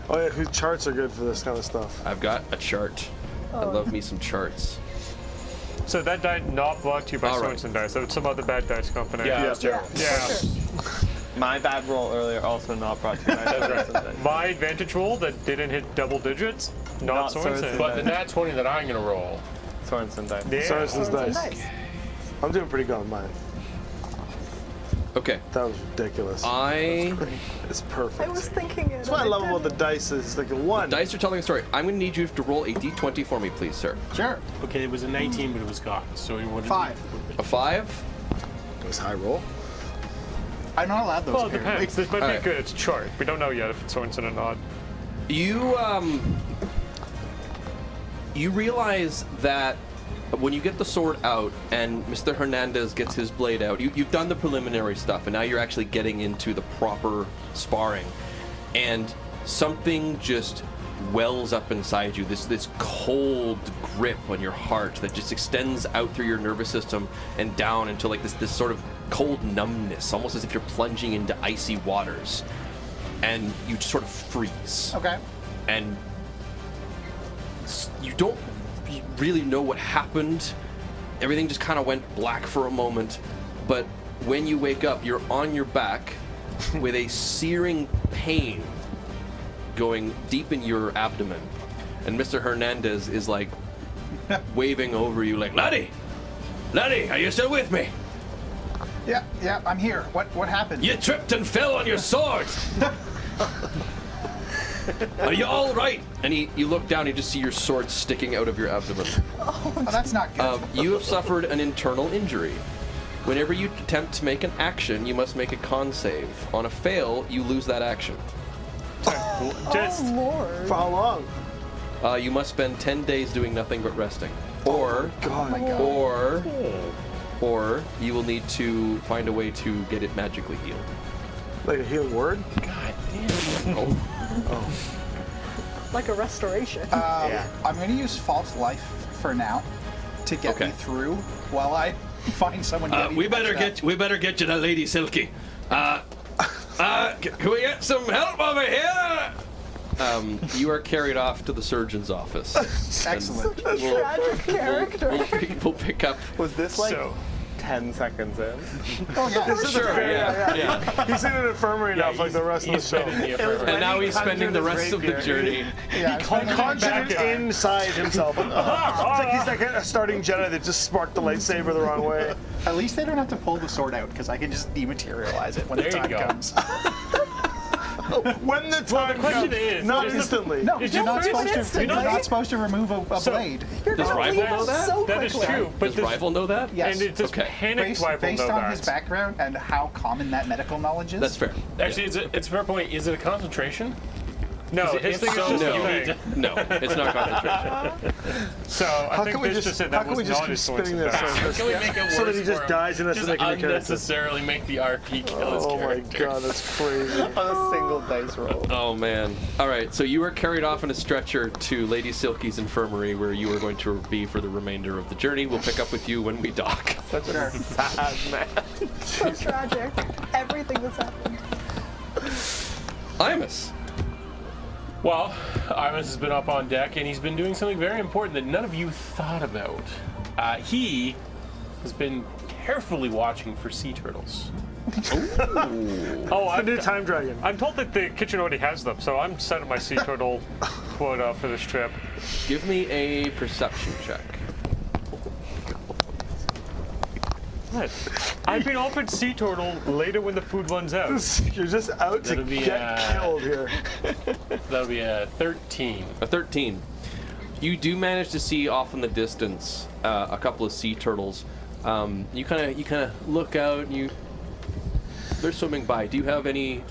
Oh yeah, whose charts are good for this kind of stuff? I've got a chart. I love me some charts. So that die not brought to you by All right. Sorensen Dice. So it's some other bad dice company. Yeah, Yeah. that's terrible. Yeah. For sure. My bad roll earlier also not brought to you by Sorensen. My advantage roll that didn't hit double digits, not Not Sorensen. Sorensen. But the nat 20 that I'm going to roll. Sorensen dice. Yeah. Sorensen's Sorensen dice. dice. I'm doing pretty good on mine. Okay. That was ridiculous. It's perfect. I was thinking it. That's what I love about the dice is like a one. Dice are telling a story. I'm gonna need you to roll a d20 for me, please, sir. Sure. Okay, it was a 19, but it was gone. So he would 5. A 5. It high roll. I'm not allowed those. Well, it apparently. depends. This might be Alright. good. It's a chart. We don't know yet if it's Sorensen or not. You realize that when you get the sword out and Mr. Hernandez gets his blade out, you've done the preliminary stuff, and now you're actually getting into the proper sparring, and something just wells up inside you, this cold grip on your heart that just extends out through your nervous system and down into like this sort of cold numbness, almost as if you're plunging into icy waters, and you just sort of freeze. Okay. And you don't really know what happened. Everything just kind of went black for a moment, but when you wake up, you're on your back with a searing pain going deep in your abdomen, and Mr. Hernandez is like waving over you like, laddie, are you still with me? Yeah, I'm here. What happened? You tripped and fell on your sword. Are you all right? And you look down and you just see your sword sticking out of your abdomen. Oh, that's not good. You have suffered an internal injury. Whenever you attempt to make an action, you must make a con save. On a fail, you lose that action. Just Oh Lord. For how long? You must spend 10 days doing nothing but resting. Or, God. Oh my God. or you will need to find a way to get it magically healed. Like a healing word? Like a restoration. I'm going to use false life for now to get Okay. me through while I find someone. getting We better patched up. we better get you to Lady Silky. Can we get some help over here? You are carried off to the surgeon's office. Excellent. Tragic character. We'll pick up. Was this like so. 10 seconds in? Oh yeah. Sure, yeah. He's in an infirmary now for like the rest of the He's show. been in the infirmary. And now he's spending the rest of the journey. Yeah. Conjured it inside himself. It's like he's like a starting Jedi that just sparked the lightsaber the wrong way. At least they don't have to pull the sword out because I can just dematerialize it when There the you time go. comes. When the time question comes, is, not is the- instantly. No, Did you're you not do it supposed to. You're instantly? not supposed to remove a So- blade. You're Does gonna Rival leave know that? so That is quickly. true. But Does this, Rival know that? Yes. and does Okay. Panic Based, Rival based know on that? his background and how common that medical knowledge is. That's fair. Actually, it's a fair point. Is it a concentration? No, Is it- his if thing is so, just no. a You thing. need to- No, it's not concentration. So I How think can we this just just said how that can we was just not keep his spinning Sorensen this back. How can we make it worse so that he just for him? dies and has to Just make a new character? unnecessarily make the RP kill his Oh my character. God, that's crazy. On a single dice roll. Oh man. All right, so you are carried off in a stretcher to Lady Silky's infirmary, where you are going to be for the remainder of the journey. We'll pick up with you when we dock. Such a sad man. So tragic. Everything that's happened. Imus. Well, Imus has been up on deck, and he's been doing something very important that none of you thought about. He has been carefully watching for sea turtles. Oh, The new time dragon. I'm told that the kitchen already has them, so I'm setting my sea turtle quota for this trip. Give me a perception check. What? I've been offered sea turtle later when the food runs out. You're just out to That'll be, get killed here. That'll be a 13. A 13. You do manage to see off in the distance a couple of sea turtles. You kind of look out and they're swimming by. Do you have anything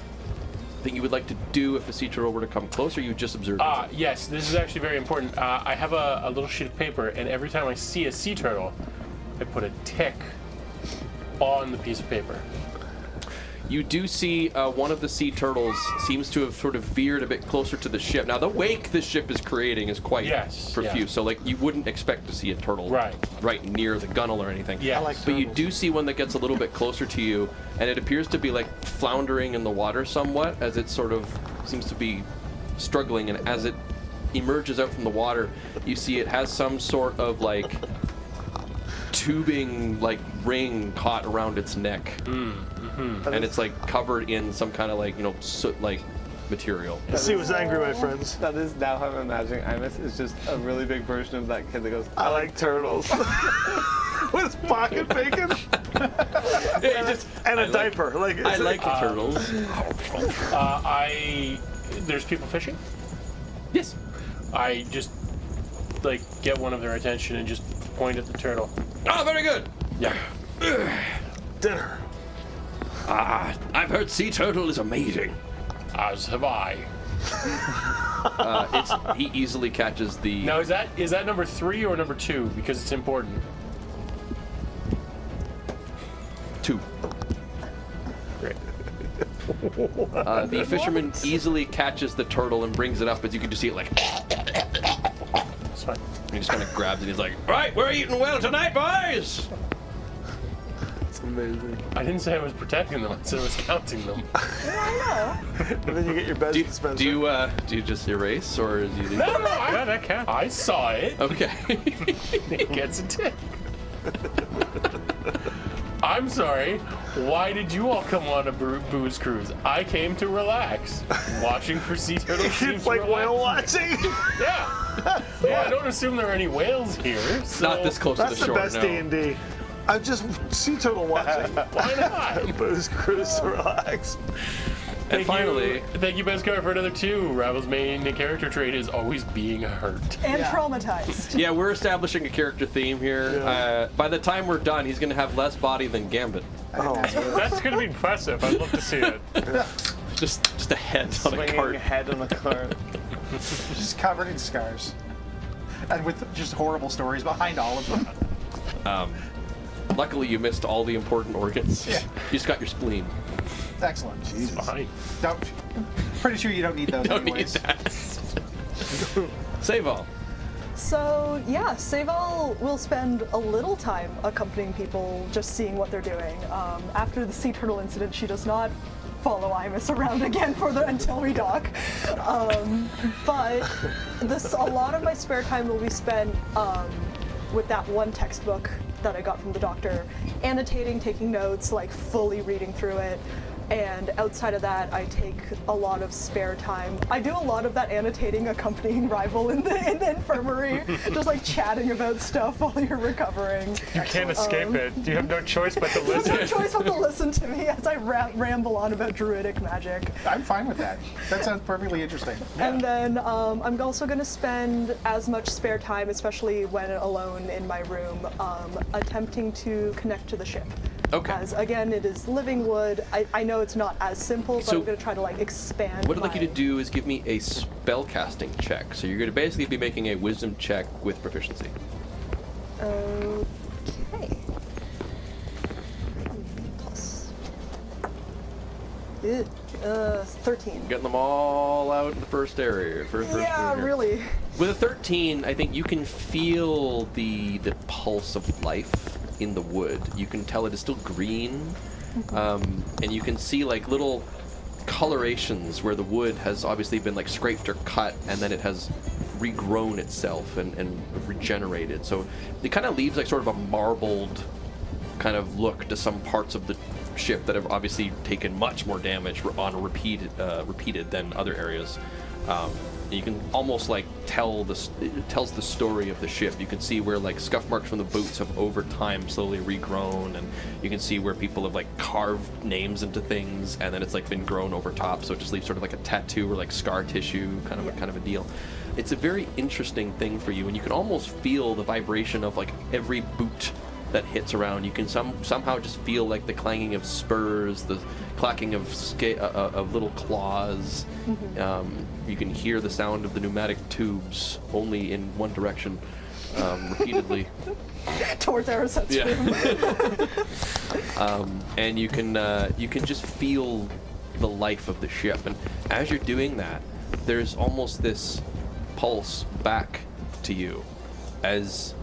you would like to do if a sea turtle were to come close, or you just observe them? Yes, this is actually very important. I have a little sheet of paper, and every time I see a sea turtle, I put a tick on the piece of paper. You do see one of the sea turtles seems to have sort of veered a bit closer to the ship. Now, the wake this ship is creating is quite profuse, so like you wouldn't expect to see a turtle right near the gunnel or anything. Yeah. But you do see one that gets a little bit closer to you, and it appears to be like floundering in the water somewhat, as it sort of seems to be struggling, and as it emerges out from the water, you see it has some sort of like tubing like ring caught around its neck, and it's like covered in some kind of like soot like material. The sea was angry, my friends. That is now how I'm imagining Imus is just a really big version of that kid that goes, I like turtles. With his pocket bacon and a diaper. I like the turtles. There's people fishing? Yes. I just like get one of their attention and just point at the turtle. Oh, very good. Yeah. Dinner. I've heard sea turtle is amazing. As have I. He easily catches the. Now is that number 3 or number 2? Because it's important. 2. Great. The fisherman easily catches the turtle and brings it up, as you can just see it like. It's fine. He just kind of grabs it. He's like, "Right, we're eating well tonight, boys." It's amazing. I didn't say I was protecting them. I said I was counting them. And then you get your best dispenser. Do you just erase, or do you? No, Yeah, that counts. I saw it. Okay. It gets a tick. I'm sorry. Why did you all come on a booze cruise? I came to relax. Watching for sea turtles seems It's like relaxing. whale watching. Yeah. Well, I don't assume there are any whales here. So Not this close to That's the the shore. best no. D&D. I'm just sea turtle watching. Why not? Booze cruise to relax. And finally, thank you, Beskar, for another 2. Ravel's main character trait is always being hurt. And traumatized. yeah, we're establishing a character theme here. Yeah. By the time we're done, he's going to have less body than Gambit. Oh, That's going to be impressive. I'd love to see it. Just a head on a swinging cart. head on a cart. Just covered in scars. And with just horrible stories behind all of them. Luckily, you missed all the important organs. Yeah. You just got your spleen. Excellent. Fine. Pretty sure you don't need those Don't need anyways. that. Seyval. So yeah, Seyval will spend a little time accompanying people, just seeing what they're doing. After the sea turtle incident, she does not follow Imus around again until we dock. But a lot of my spare time will be spent with that one textbook that I got from the doctor, annotating, taking notes, like fully reading through it. And outside of that, I take a lot of spare time. I do a lot of that annotating, accompanying Rival in the infirmary, just like chatting about stuff while you're recovering. You can't escape it. You have no choice but to There's no listen. choice but to listen to me as I ramble on about druidic magic. I'm fine with that. That sounds perfectly interesting. And then I'm also going to spend as much spare time, especially when alone in my room, attempting to connect to the ship. Okay. As again, it is living wood. I know it's not as simple, but So- I'm going to try to like expand. What I'd like you my- to do is give me a spellcasting check. So you're going to basically be making a wisdom check with proficiency. Okay. Plus. 13. Getting them all out in the first area. First Yeah, room here. really. With a 13, I think you can feel the pulse of life in the wood. You can tell it is still green, and you can see like little colorations where the wood has obviously been like scraped or cut, and then it has regrown itself and regenerated. So it kind of leaves like sort of a marbled kind of look to some parts of the ship that have obviously taken much more damage on a repeated than other areas. You can almost like it tells the story of the ship. You can see where like scuff marks from the boots have over time slowly regrown, and you can see where people have like carved names into things, and then it's like been grown over top, so it just leaves sort of like a tattoo or like scar tissue kind of a deal. It's a very interesting thing for you, and you can almost feel the vibration of like every boot that hits around. You can somehow just feel like the clanging of spurs, the clacking of little claws. You can hear the sound of the pneumatic tubes only in one direction. repeatedly. Towards Ariset's room. And you can just feel the life of the ship. And as you're doing that, there's almost this pulse back to you as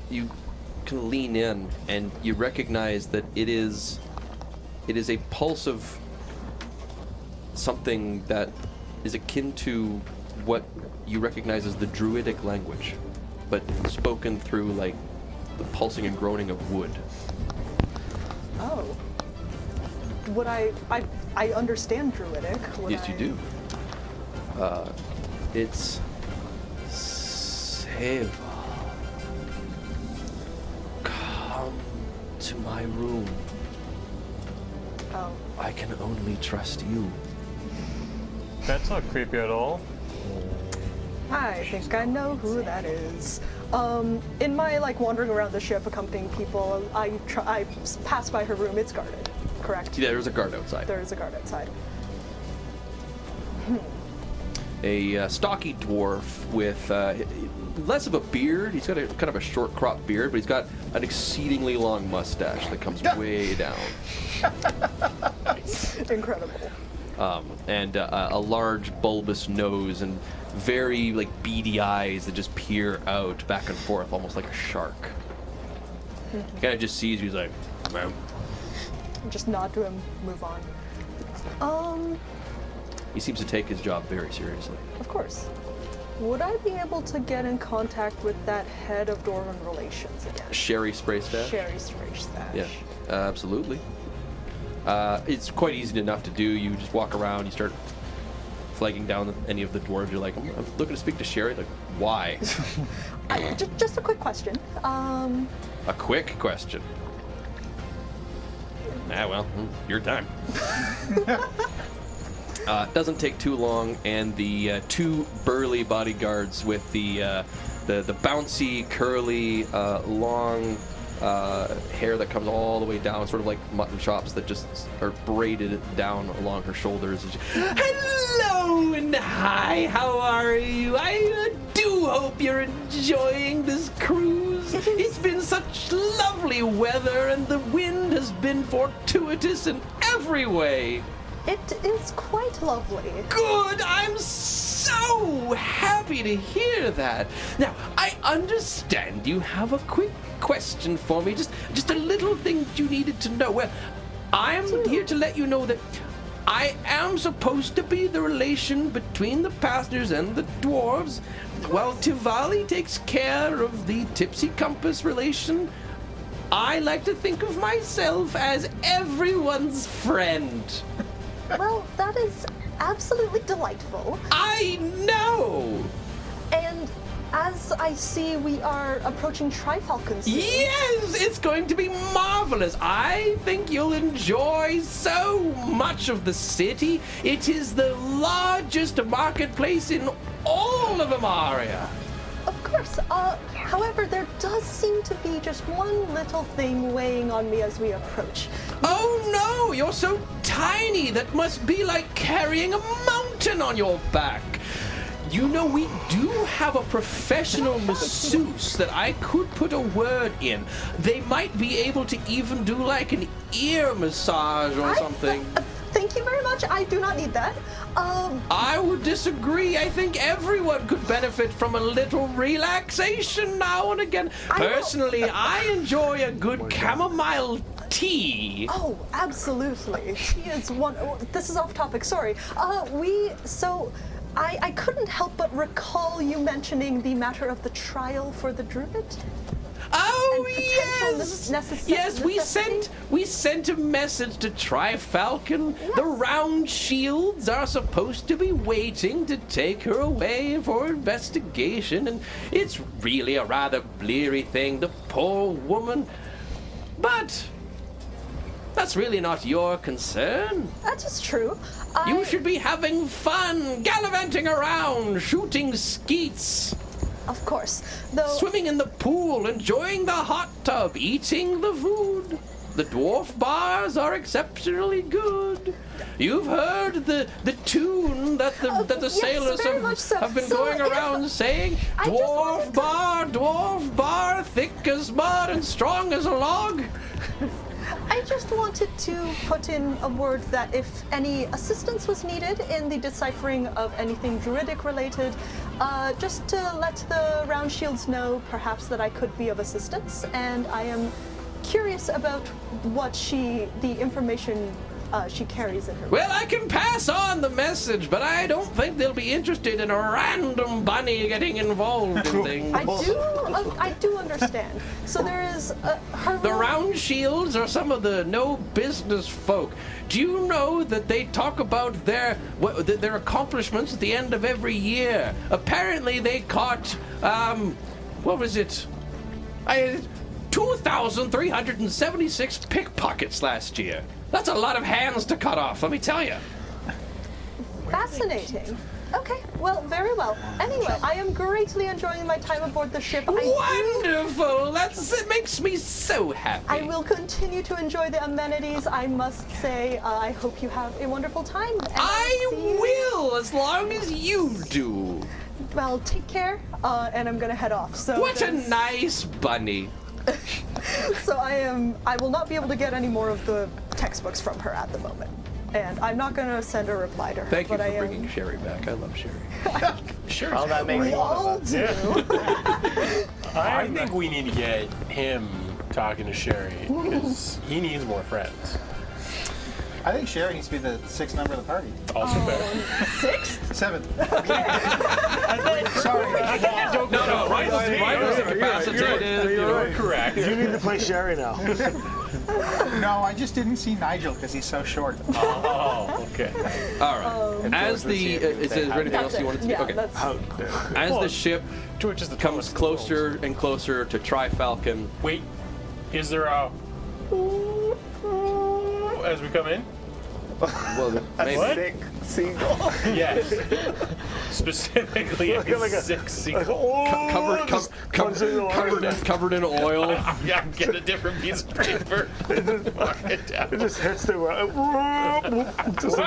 you can lean in and you recognize that it is a pulse of something that is akin to what you recognize as the druidic language, but spoken through like the pulsing and groaning of wood. Oh. Would I understand druidic. Yes, you do. It's Seyval. Come to my room. Oh. I can only trust you. That's not creepy at all. I think I know who that is. In my wandering around the ship, accompanying people, I pass by her room. It's guarded, correct? Yeah, there's a guard outside. There is a guard outside. A stocky dwarf with less of a beard. He's got a kind of a short cropped beard, but he's got an exceedingly long mustache that comes way down. Incredible. And a large bulbous nose and very beady eyes that just peer out back and forth, almost like a shark. He kind of just sees you. He's like, ma'am. Just nod to him, move on. He seems to take his job very seriously. Of course. Would I be able to get in contact with that head of Dwarven Relations again? Sherry Spray Stash? Sherry Spray Stash. Yeah, absolutely. It's quite easy enough to do. You just walk around, you start flagging down any of the dwarves. You're like, I'm looking to speak to Sherry. Like, why? Just a quick question. A quick question. Well, your time. Doesn't take too long, and the two burly bodyguards with the bouncy, curly, long hair that comes all the way down, sort of like mutton chops that just are braided down along her shoulders. Hello and hi, how are you? I do hope you're enjoying this cruise. It's been such lovely weather, and the wind has been fortuitous in every way. It is quite lovely. Good! I'm so happy to hear that. Now, I understand you have a quick question for me. Just a little thing you needed to know. Well, I'm here to let you know that I am supposed to be the relation between the passengers and the dwarves, while Tivali takes care of the Tipsy Compass relation. I like to think of myself as everyone's friend. Well, that is absolutely delightful. I know! And as I see, we are approaching Trifalcon soon. Yes, it's going to be marvelous. I think you'll enjoy so much of the city. It is the largest marketplace in all of Imaria. Of course. However, there does seem to be just one little thing weighing on me as we approach. Oh no, you're so tiny. That must be like carrying a mountain on your back. You know, we do have a professional masseuse that I could put a word in. They might be able to even do like an ear massage or something. Thank you very much. I do not need that. I would disagree. I think everyone could benefit from a little relaxation now and again. Personally, I enjoy a good chamomile tea. Oh, absolutely. She is one. This is off topic. Sorry. I couldn't help but recall you mentioning the matter of the trial for the druid. Oh yes! Yes, we sent a message to Trifalcon. Yes. The round shields are supposed to be waiting to take her away for investigation, and it's really a rather bleary thing, the poor woman. But that's really not your concern. That is true. You should be having fun, gallivanting around, shooting skeets. Of course. Though Swimming in the pool, enjoying the hot tub, eating the food. The dwarf bars are exceptionally good. You've heard the tune that the yes, sailors very much so. have been So going if- around saying, I just wanted dwarf bar, thick as mud and strong as a log. I just wanted to put in a word that if any assistance was needed in the deciphering of anything druidic related, just to let the round shields know perhaps that I could be of assistance, and I am curious about what the information she carries in her. Well, I can pass on the message, but I don't think they'll be interested in a random bunny getting involved in things. I do understand. So there is her. The round shields are some of the no business folk. Do you know that they talk about their accomplishments at the end of every year? Apparently, they caught what was it? 2,376 pickpockets last year. That's a lot of hands to cut off, let me tell you. Fascinating. Okay, well, very well. Anyway, I am greatly enjoying my time aboard the ship. Wonderful! It makes me so happy. I will continue to enjoy the amenities. I must say, I hope you have a wonderful time. And I I'll see you. will, as long as you do. Well, take care, and I'm gonna head off. So What a nice bunny. So I will not be able to get any more of the textbooks from her at the moment. And I'm not going to send a reply to her. Thank you but for bringing Sherry back. I love Sherry. Sure. Oh, that makes We all do. I think we need to get him talking to Sherry because he needs more friends. I think Sherry needs to be the sixth member of the party. Also fair. Sixth? Seventh. Sorry. No, Rivals incapacitated. You're Correct. You need to play Sherry now. No, I just didn't see Nigel because he's so short. Oh, okay. All right. As the is there anything else you wanted to do? Yeah, Okay. that's As the ship George is the comes tallest in the closer and closer to Tri-Falcon, Wait, is there a as we come in? well, maybe. What? Sick seagull. Yes. Specifically, Like a- six sequel. Covered in oil. Yeah, get a different piece of paper. Mark it down. It just hits the just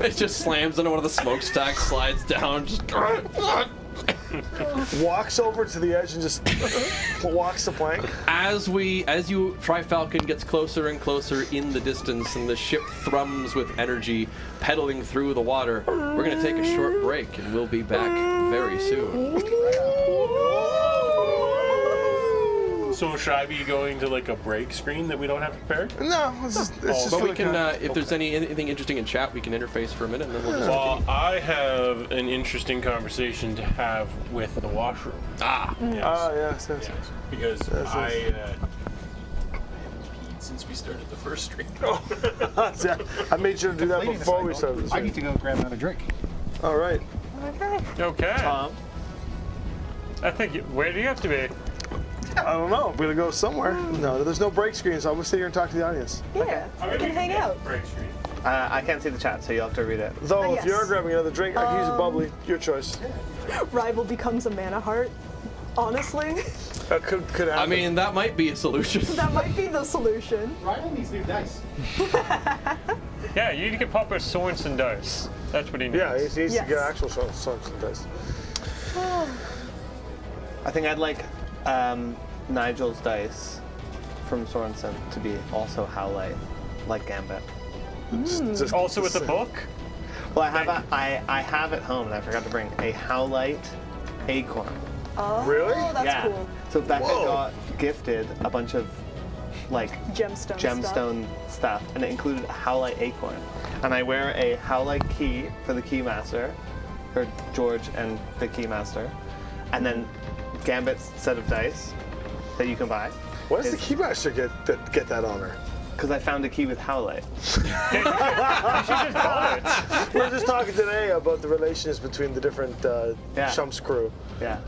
It just slams into one of the smokestacks, slides down, just walks over to the edge and just walks the plank. as you Tri-Falcon gets closer and closer in the distance and the ship thrums with energy pedaling through the water, we're going to take a short break and we'll be back very soon. So should I be going to like a break screen that we don't have prepared? No, it's just But for we the can, con- if there's anything interesting in chat, we can interface for a minute and then we'll just Well, I have an interesting conversation to have with the washroom. Ah, yes. Because since we started the first stream. I made sure to do that Leading before the we cycle. started. I need to go grab another drink. All right. okay. Okay. I think. Where do you have to be? I don't know. We're gonna go somewhere. No, there's no break screen, so I'm gonna sit here and talk to the audience. Yeah, we can hang out. Break screen. I can't see the chat, so you'll have to read it. Though, if yes. you're grabbing another drink, I can use a bubbly. Your choice. Rival becomes a mana heart. Honestly, That could happen. I mean, that might be a solution. that might be the solution. Rival needs new dice. Yeah, you need to get Papa Sorensen dice. That's what he needs. yeah, he needs Yes. to get actual songs and dice. I think I'd like Nigel's dice from Sorensen to be also Howlite, like Gambit. Just- Also with the book? Well, I have at home, and I forgot to bring a Howlite acorn. Oh, Really? that's cool. So Becca Whoa. got gifted a bunch of like Gemstone stuff, and it included a Howlite acorn. And I wear a Howlite key for the Keymaster, for George and the Keymaster, and then Gambit's set of dice that you can buy. Why does the Keymaster get that honor? Because I found a key with Howlite. We were just talking today about the relations between the different Shump's crew. Yeah.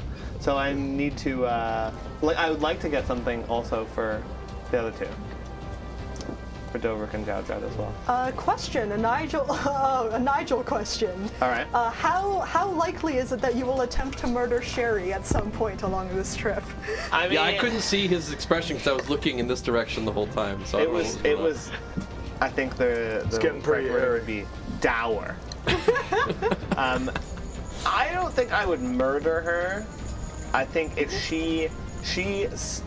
So I need to, I would like to get something also for the other two. for Doverick and Jow as well. Question, a Nigel question. All right. How likely is it that you will attempt to murder Sherry at some point along this trip? I mean, Yeah, I couldn't see his expression because I was looking in this direction the whole time. So I It don't know was. what It was was. I think the getting pretty correct word hairy. would be dour. I don't think I would murder her. I think if she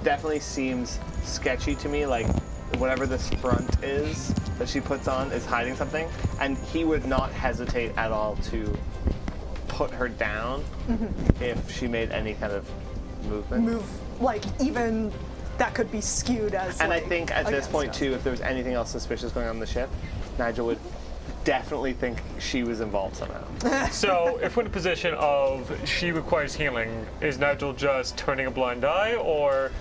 definitely seems sketchy to me, like whatever this front is that she puts on is hiding something, and he would not hesitate at all to put her down if she made any kind of movement. Like even that could be skewed as. And I like, think at this against point us. too, if there was anything else suspicious going on the ship, Nigel would definitely think she was involved somehow. So, if we're in a position of she requires healing, is Nigel just turning a blind eye, or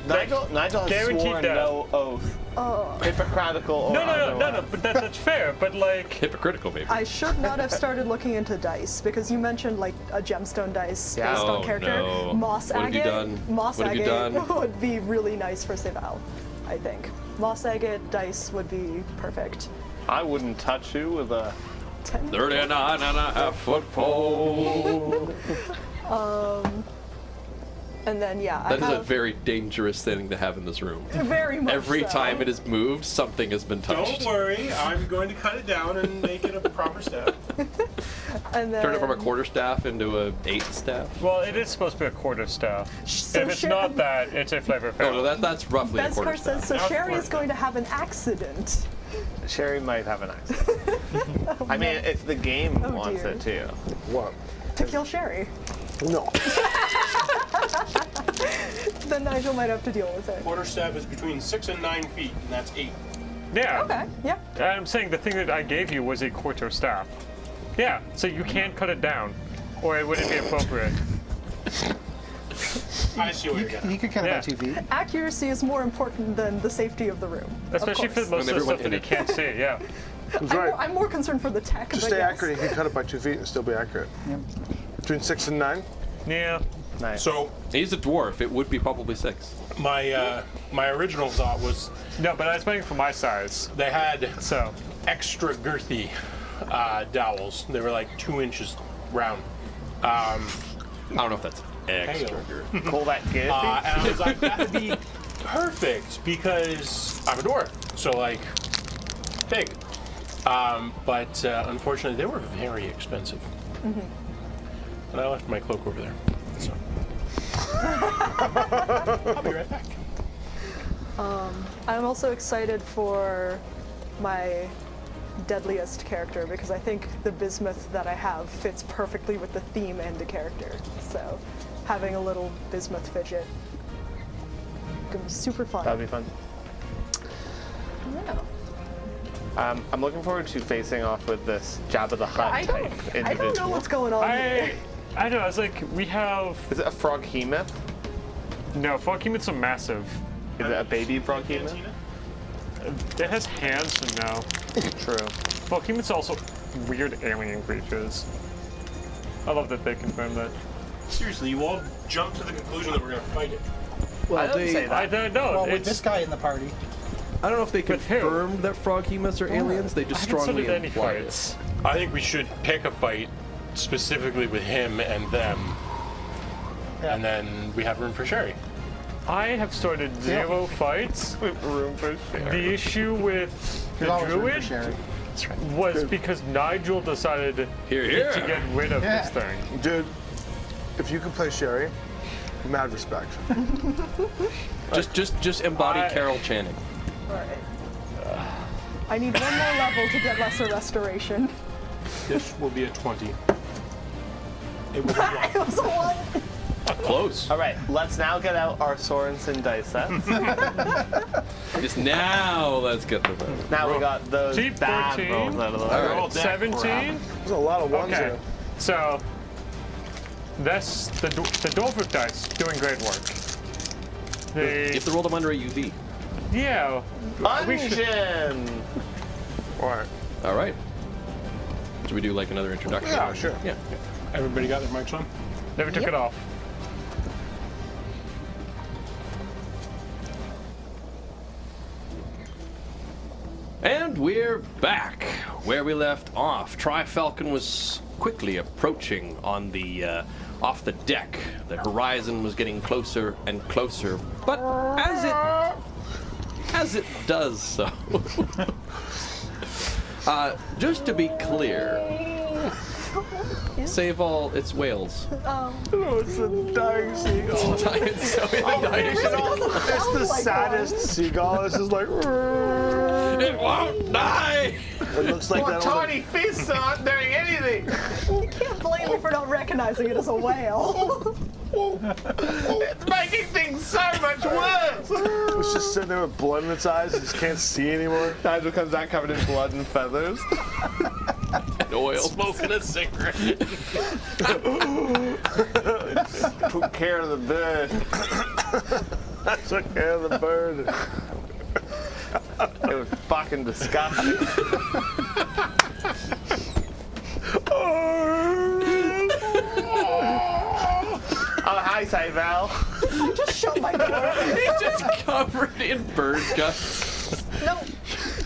Nigel has guaranteed sworn death. no oath, hypocritical or No, otherwise. but that's fair. But like, hypocritical, maybe. I should not have started looking into dice because you mentioned like a gemstone dice Yeah. based Oh, on character. no. Moss What have you agate. done? Moss What have you agate done? would be really nice for Seyval, I think. Moss agate dice would be perfect. I wouldn't touch you with a 10. 39 and a half foot pole. And then yeah, That I is a have very dangerous thing to have in this room. very much Every so. time it is moved, something has been touched. Don't worry, I'm going to cut it down and make it a proper step. And then Turn it from a quarter staff into a 8 staff. well, it is supposed to be a quarter staff. So If it's Sher- not that, it's a flavor Oh, no, fail. that's roughly a Best quarter person, staff. so Sherry is going to have an accident. Sherry might have an accident. I mean, if the game Oh, wants dear. it too. What? To kill Sherry. No. Then Nigel might have to deal with it. Quarterstaff is between 6 and 9 feet, and that's 8. Yeah. Okay, yeah. I'm saying the thing that I gave you was a quarter staff. Yeah, so you can't cut it down, or it wouldn't be appropriate. I see what you're getting. He could cut it Yeah. by 2 feet. Accuracy is more important than the safety of the room. of Especially for course. most of the everyone stuff that he hit it. can't see, yeah. That's right. I'm more concerned for the tech. To but stay yes. accurate, you can cut it by 2 feet and still be accurate. Between 6 and 9. Yeah. Nice. So He's a dwarf. It would be probably 6. my original thought was No, but I was waiting for my size, they had so. extra girthy dowels. They were like 2 inches round. I don't know if that's extra. Hail. Call that good. And I was like, that'd be perfect because I'm a dwarf, so like big. But unfortunately, they were very expensive. And I left my cloak over there. So I'll be right back. I'm also excited for my deadliest character because I think the bismuth that I have fits perfectly with the theme and the character. So having a little bismuth fidget gonna be super fun. That'd be fun. Yeah. I'm looking forward to facing off with this Jabba the Hutt I type don't individual. know what's going on here. I know, I was like, we have. Is it a froghemoth? No, Froghemoths are massive. Is it a baby froghemoth? It has hands and no. True. Froghemoths are also weird alien creatures. I love that they confirmed that. Seriously, you all jumped to the conclusion that we're gonna fight it. I didn't say I that. don't know. Well, with it's, this guy in the party, I don't know if they With who? confirmed that froghemoths are aliens. They just I haven't strongly started any imply fights. it. I think we should pick a fight specifically with him and them, and then we have room for Sherry. I have started 0 fights. With room for Sherry. The issue with there's the always room for druid Sherry. was because Nigel decided Here, to here. get rid of Yeah. this thing. Dude, if you can play Sherry, mad respect. Just embody I- Carol Channing. All right. I need one more level to get lesser restoration. This will be a 20. It will be one. It was a 1. Close. All right, let's now get out our Sorensen dice sets. Just now, let's get the vote. Now we got those Cheap bad 14. rolls out of the way. All right. All that 17. There's a lot of ones Okay, here. so that's the Dwarvic dice doing great work. You They, have to roll them under a UV. yeah, we should. Ungin! Or, All right. Should we do like another introduction? Yeah, sure. Yeah. Everybody got their mics on? never took it off. And we're back where we left off. Tri-Falcon was quickly approaching on the off the deck. The horizon was getting closer and closer, but as it does so, just to be clear, Seyval, it's whales. Oh, it's a dying seagull. It's It's the saddest seagull. It's just like. It won't die. It looks like that. Tiny fists aren't doing anything. You can't blame me for not recognizing it as a whale. It's making things so much worse. It's just sitting there with blood in its eyes. It just can't see anymore. Nigel comes out covered in blood and feathers. And oil. Smoking a cigarette. Took care of the bird. I took care of the bird. It was fucking disgusting. Oh, hi, Seyval. I just shut my door. It's just covered in bird guts. No,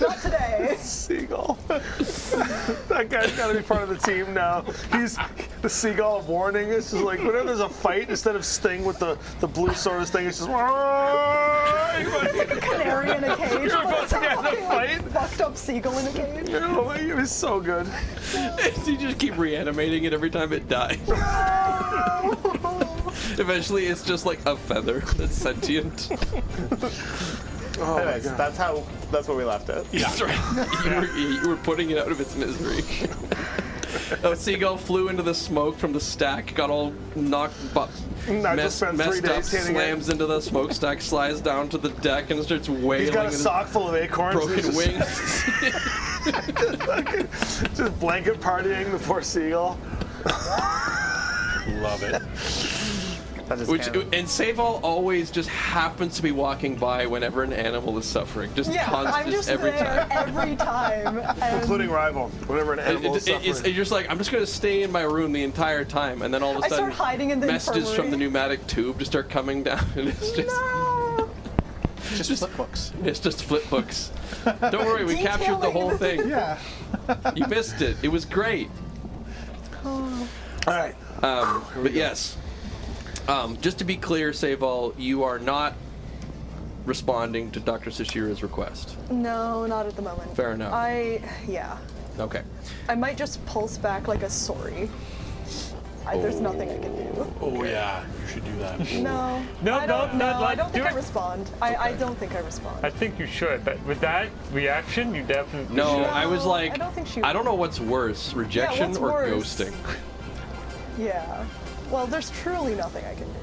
not today. Seagull. That guy's got to be part of the team now. He's the seagull of warning. It's just like whenever there's a fight, instead of Sting with the blue sword thing, it's just. It's like a canary in a cage. You're about to get in a Fucking, fight. Fucked up seagull in a cage. Oh, it was so good. You just keep reanimating it every time it dies. Eventually, it's just like a feather that's sentient. Oh my Anyways, God. that's where we left it. That's right. You were putting it out of its misery. A seagull flew into the smoke from the stack, got all messed spent 3 up, days hitting it. slams into the smokestack, slides down to the deck, and starts wailing. He's got a with sock full of acorns. broken He's wings. just blanket partying the poor seagull. Love it. And Seyval always just happens to be walking by whenever an animal is suffering. Just Yeah, constant, I'm just every there time. every time. And Including rival. Whenever an animal is suffering. It's just like, I'm just going to stay in my room the entire time, and then all of a I sudden, start hiding in the messages from the infirmary. pneumatic tube just start coming down, and it's just No. Just flip books. it's just flip books. Don't worry, we captured the whole thing. Yeah. You missed it. It was great. All right. But yes, just to be clear, Seyval, you are not responding to Dr. Sashira's request. No, not at the moment. Fair enough. Yeah. Okay. I might just pulse back like a sorry. There's nothing I can do. Oh yeah, you should do that. No. No, I don't, no, I don't think do I it. respond. I don't think I respond. I think you should, but with that reaction, you definitely No, should. I was like, I don't think she I don't know what's worse, rejection what's or worse? ghosting. Yeah. Well, there's truly nothing I can do.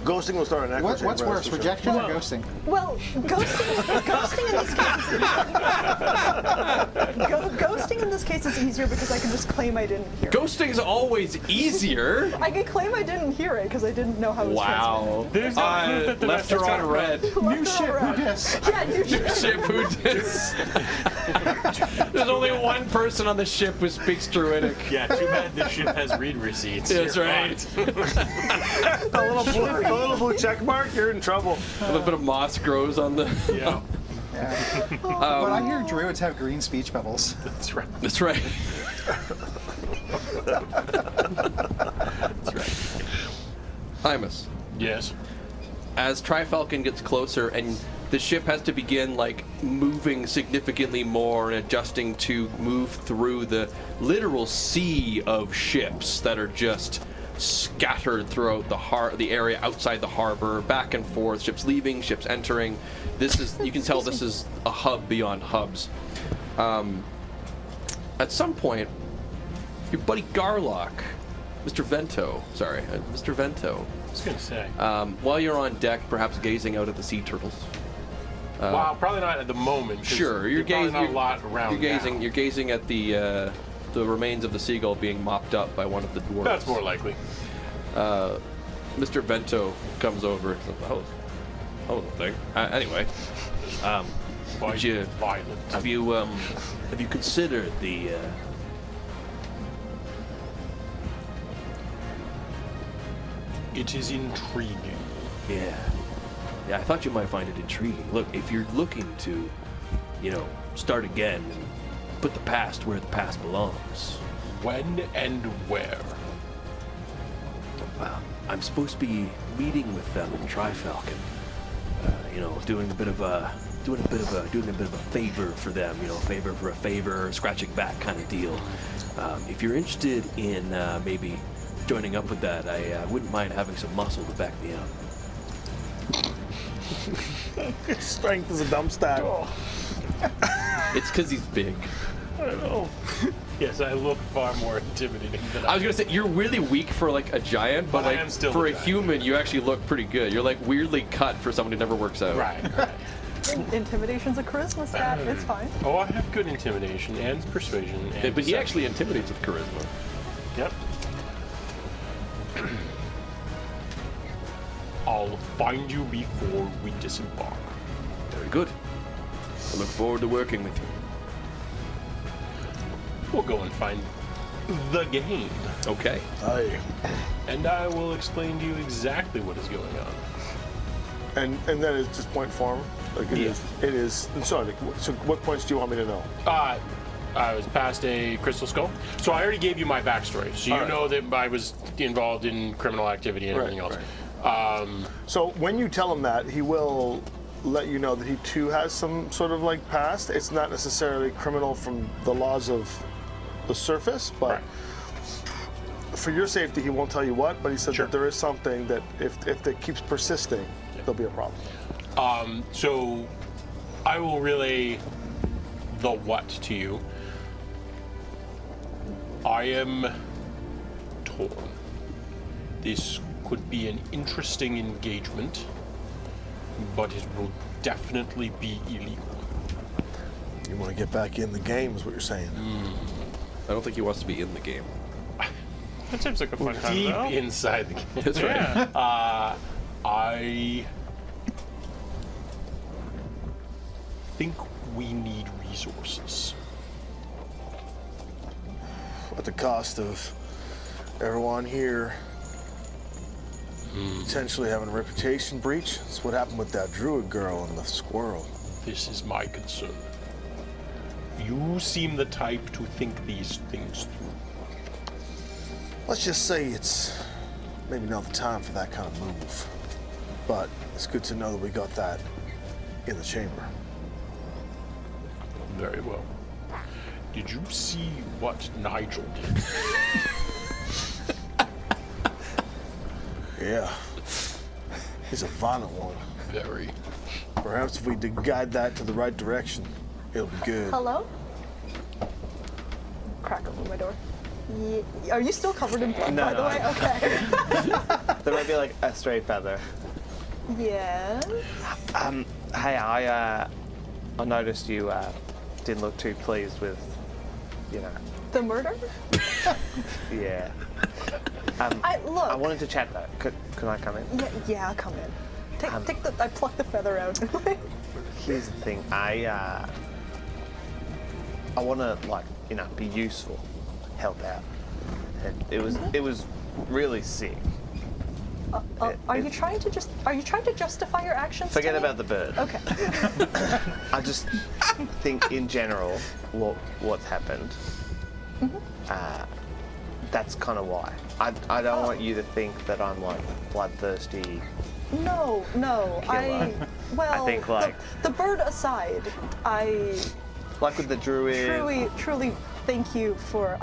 Ghosting will start an echo What's chamber, worse, that's for sure. rejection or ghosting? Well, ghosting in this case ghosting in this case is easier because I can just claim I didn't hear it. Ghosting's always easier. I can claim I didn't hear it because I didn't know how it was Wow. There's no proof that the Left her message on got red. transmitted. New ship, who dis? Yeah, new ship. Ship who dis. There's only one person on the ship who speaks Druidic. Yeah, too bad this ship has read receipts. That's You're right. fucked. A little blue check mark, you're in trouble. A little bit of moss grows on the. Yeah, But I hear druids have green speech bubbles. that's right. That's right. That's right. Imus, Yes. as Tri-Falcon gets closer and the ship has to begin like moving significantly more and adjusting to move through the literal sea of ships that are just scattered throughout the area outside the harbor, back and forth, ships leaving, ships entering. This is, you can tell this is a hub beyond hubs. At some point, your buddy Garlock, Mr. Vento, Mr. Vento, I was gonna say. while you're on deck, perhaps gazing out at the sea turtles. Wow, probably not at the moment. 'cause Sure, you're probably gazing. not a lot around. You're gazing at the remains of the seagull being mopped up by one of the dwarves. That's more likely. Mr. Vento comes over. And says, oh, the thing. Anyway, would you Violent. have you considered the? It is intriguing. Yeah, I thought you might find it intriguing. Look, if you're looking to start again and put the past where the past belongs. When and where? Well, I'm supposed to be meeting with them in Trifalcon. Doing a bit of a favor for them. Favor for a favor, scratching back kind of deal. If you're interested in maybe joining up with that, I wouldn't mind having some muscle to back me up. Strength is a dumb stat. It's because he's big. I don't know. Yes, I look far more intimidating than I was gonna say you're really weak for like a giant, but I like am still for a a giant. human, you actually look pretty good. You're like weirdly cut for someone who never works out. Right. Intimidation's a charisma stat. It's fine. Oh, I have good intimidation and persuasion. And But he deception. actually intimidates with charisma. Yep. I'll find you before we disembark. Very good. I look forward to working with you. We'll go and find the game, Okay. Aye. and I will explain to you exactly what is going on. And then it's just point form. Like it Yeah. is. It is. And so what points do you want me to know? I was past a crystal skull, so I already gave you my backstory, so you Alright. know that I was involved in criminal activity and Right, everything else. So when you tell him that, he will let you know that he too has some sort of like past. It's not necessarily criminal from the laws of the surface, but Right. for your safety, he won't tell you what. But he said Sure. that there is something that if it keeps persisting, there'll be a problem. So I will relay the what to you. I am torn. This could be an interesting engagement, but it will definitely be illegal. You want to get back in the game, is what you're saying. I don't think he wants to be in the game. That seems like a fun time, Deep though. inside the game. That's right. Yeah. I think we need resources. At the cost of everyone here potentially having a reputation breach. That's what happened with that druid girl and the squirrel. This is my concern. You seem the type to think these things through. Let's just say it's maybe not the time for that kind of move. But it's good to know that we got that in the chamber. Very well. Did you see what Nigel did? Yeah. He's a violent one. Very. Perhaps if we did guide that to the right direction, it'll be good. Hello? Crack open my door. Are you still covered in blood, No, by the no, way? Okay. There might be like a stray feather. Yes. Hey, I noticed you didn't look too pleased with, The murder? yeah. Look. I wanted to chat though. Could I come in? Yeah, come in. I pluck the feather out. Here's the thing. I want to be useful, help out. And it was really sick. Are you trying to justify your actions? Forget to me? about the bird. Okay. I just think in general what's happened. That's kind of why. I don't want you to think that I'm like bloodthirsty. No. I think, like- the bird aside, I Like with the druid. truly thank you for.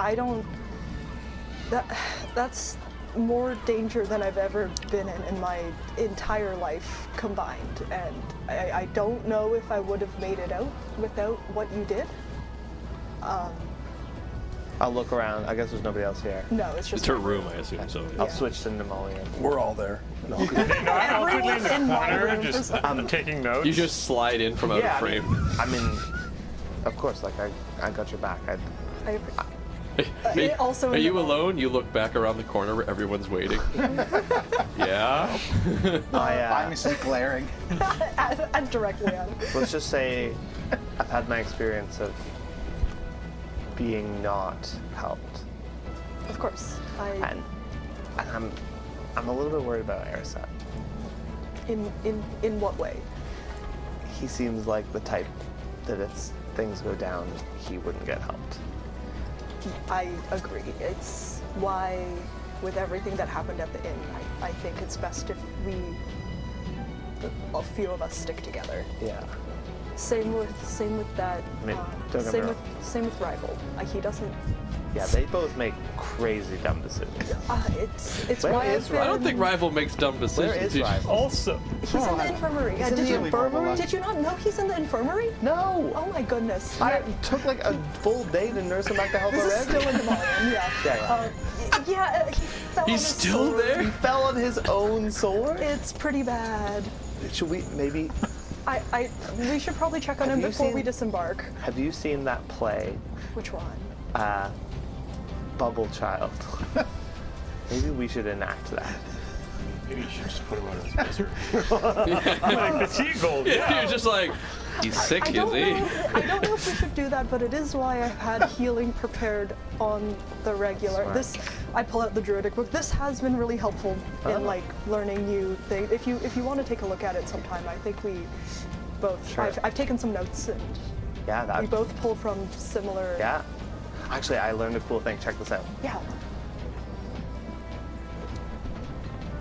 That's more danger than I've ever been in my entire life combined, and I don't know if I would have made it out without what you did. I'll look around. I guess there's nobody else here. No, it's just It's her room, I assume. So I'll Yeah. switch to Nemolian. We're all there. No. They not awkwardly in Everyone's the in my corner, room just for taking notes. you just slide in from out of frame. I mean, of course, like I got your back. Also Are in you the- alone? You look back around the corner where everyone's waiting. Yeah. I'm just glaring. and directly at him. Let's just say I've had my experience of being not helped, Of course, and I'm a little bit worried about Arasat. in what way? He seems like the type that if things go down, he wouldn't get helped. I agree. It's why, with everything that happened at the inn, I think it's best if a few of us stick together. Yeah. Same with that. I mean, don't get me wrong. Same with Rival. He doesn't. Yeah, they both make crazy dumb decisions. It's Where why is I've been, I don't think Rival makes dumb decisions. Where is Did you- Rival? Also, He's in the infirmary. He's in Did the you infirmary? Did you not know he's in the infirmary? No! Oh my goodness. I took like a full day to nurse him back to health This is already. still in Imaria, yeah. Yeah, He fell on He's his still sword. there? He fell on his own sword? It's pretty bad. Should we maybe... We should probably check on Have him you before we seen- disembark. Have you seen that play, Which one? Bubble Child? Maybe we should enact that. Maybe you should just put him on his misery. like the seagull. You're just like, he's sick, I is don't he? know. I don't know if we should do that, but it is why I've had healing prepared on the regular. Smart. I pull out the druidic book. This has been really helpful in like learning new things. If you want to take a look at it sometime, I think we both. Sure. I've taken some notes and Yeah, that... we both pull from similar. Yeah. Actually, I learned a cool thing. Check this out. Yeah.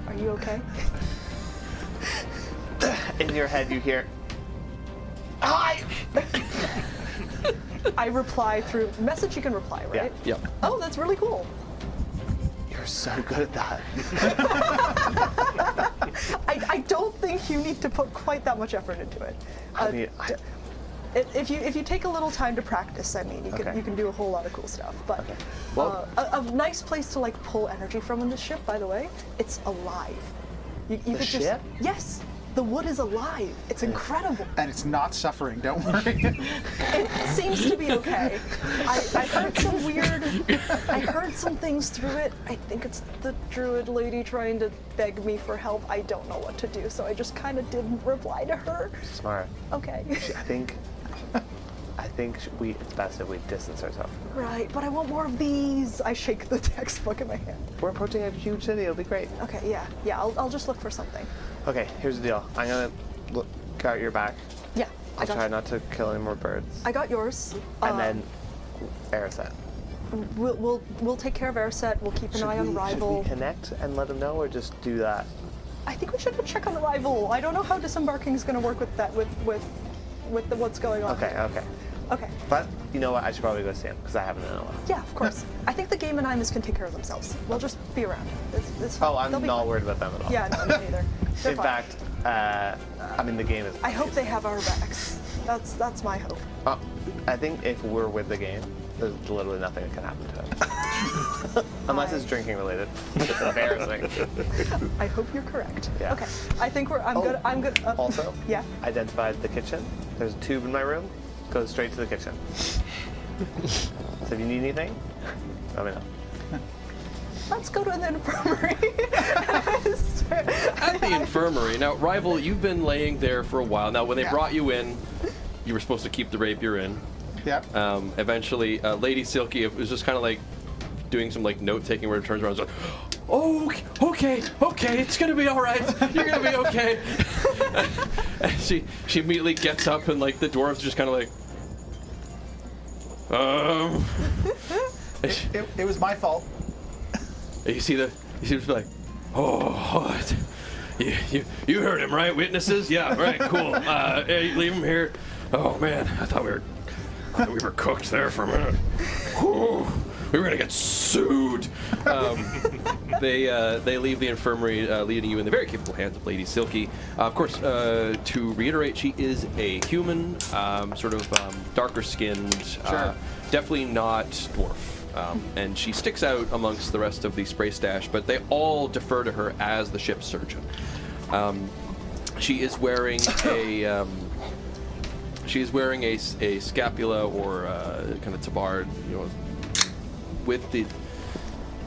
Are you okay? In your head, you hear... Hi! I reply through message. You can reply, right? Yep. Oh, that's really cool. You're so good at that. I don't think you need to put quite that much effort into it. I mean, If you take a little time to practice, I mean, Okay. you can do a whole lot of cool stuff. But Well- a nice place to like pull energy from in this ship, by the way, it's alive. You The could ship? Yes, the wood is alive. It's incredible. And it's not suffering, don't worry. It seems to be okay. I heard some weird. I heard some things through it. I think it's the druid lady trying to beg me for help. I don't know what to do, so I just kind of didn't reply to her. Smart. Okay. I think it's best if we distance ourselves. Right, but I want more of these. I shake the textbook in my hand. We're approaching a huge city. It'll be great. Okay, yeah. I'll just look for something. Okay, here's the deal. I'm gonna look out your back. Yeah, I'll try not to kill any more birds. I got yours. And then Eriseth. We'll take care of Airset. We'll keep an eye on Rival. Should we connect and let them know, or just do that? I think we should go check on the Rival. I don't know how disembarking is going to work with that. With what's going on. Okay, okay. Okay. But you know what? I should probably go see him because I haven't in a while. Yeah, of course. I think the game and Imus can take care of themselves. We'll just be around. It's fine. Oh, I'm They'll be not fine. worried about them at all. Yeah, no, me neither. They're In fine. fact, I mean the game is. I hope they have our backs. That's my hope. I think if we're with the game, there's literally nothing that can happen to us. Unless it's drinking related. It's embarrassing. I hope you're correct. Yeah. Okay. I think I'm good. I'm good. Also, Yeah. identified the kitchen. There's a tube in my room. Goes straight to the kitchen. So if you need anything, let me know. Let's go to the infirmary. At the infirmary. Now, Rival, you've been laying there for a while. Now, when they Yeah. brought you in, you were supposed to keep the rapier in. Yep. Eventually, Lady Silky was just kind of like doing some like note taking where it turns around and is like, oh, okay, it's gonna be all right. You're gonna be okay. And she immediately gets up and like the dwarves just kind of like, It was my fault. and you see her like, you heard him, right? Witnesses? Yeah, right, cool. Hey, leave him here. Oh man, I thought we were cooked there for a minute. Whew, we were gonna get sued. They leave the infirmary, leading you in the very capable hands of Lady Silky. Of course, to reiterate, she is a human, darker skinned, definitely not dwarf. And she sticks out amongst the rest of the spray stash, but they all defer to her as the ship's surgeon. She is wearing a scapula or kind of tabard, with the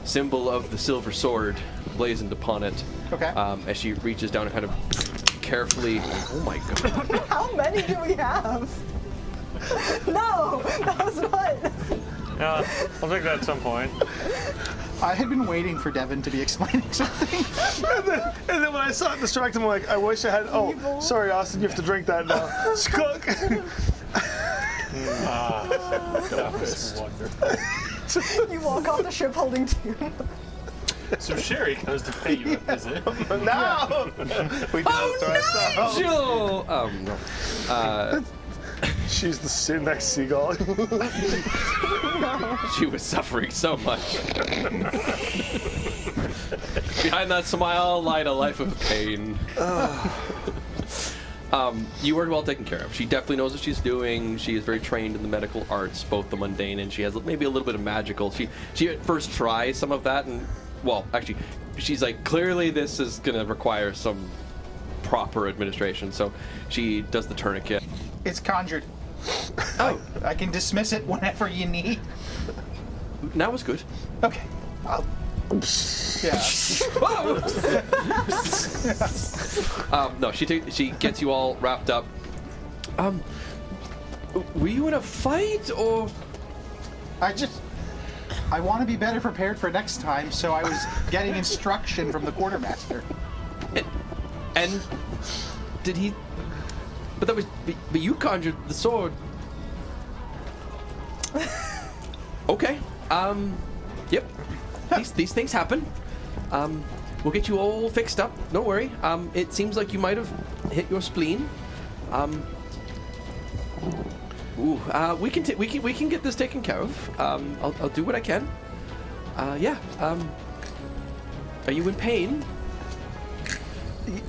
symbol of the silver sword blazoned upon it. Okay. As she reaches down and kind of carefully. Oh my god! How many do we have? No, that was not. I'll take that at some point. I had been waiting for Devin to be explaining something. And then when I saw it distract him, I'm like, I wish I had. Oh, sorry, Austin, you have to drink that now. Skunk. That was wonderful. You walk off the ship holding two. So Sherry comes to pay you a visit. No! We do this to ourselves. Sure. No. She's the next seagull. She was suffering so much. Behind that smile lied a life of pain. You were well taken care of. She definitely knows what she's doing. She is very trained in the medical arts, both the mundane and she has maybe a little bit of magical. She at first tries some of that, and well, actually, she's like, clearly this is going to require some proper administration. So she does the tourniquet. It's conjured. Oh, I can dismiss it whenever you need. now it's good. Okay. Yeah. No, she gets you all wrapped up. Were you in a fight or? I want to be better prepared for next time, so I was getting instruction from the quartermaster. And did he? But that was. But you conjured the sword. Okay. Yep. These things happen. We'll get you all fixed up. Don't worry. It seems like you might have hit your spleen. We can get this taken care of. I'll do what I can. Yeah. Are you in pain?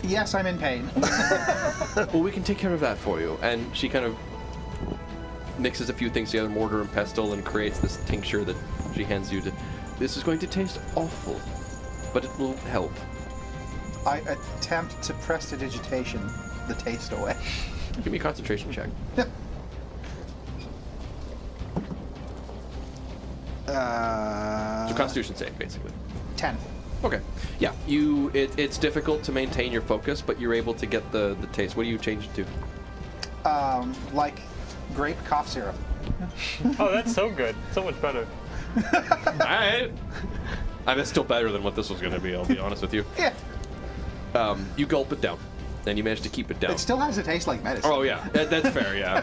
Yes, I'm in pain. Well, we can take care of that for you. And she kind of mixes a few things together, mortar and pestle, and creates this tincture that she hands you. This is going to taste awful, but it will help. I attempt to prestidigitation the taste away. Give me a concentration check. Yep. It's a Constitution save, basically. 10. Okay. Yeah. It's difficult to maintain your focus, but you're able to get the taste. What do you change it to? Like grape cough syrup. Oh, that's so good. So much better. Alright. It's still better than what this was going to be, I'll be honest with you. Yeah. You gulp it down, and you manage to keep it down. It still has a taste like medicine. Oh, yeah. That's fair, yeah.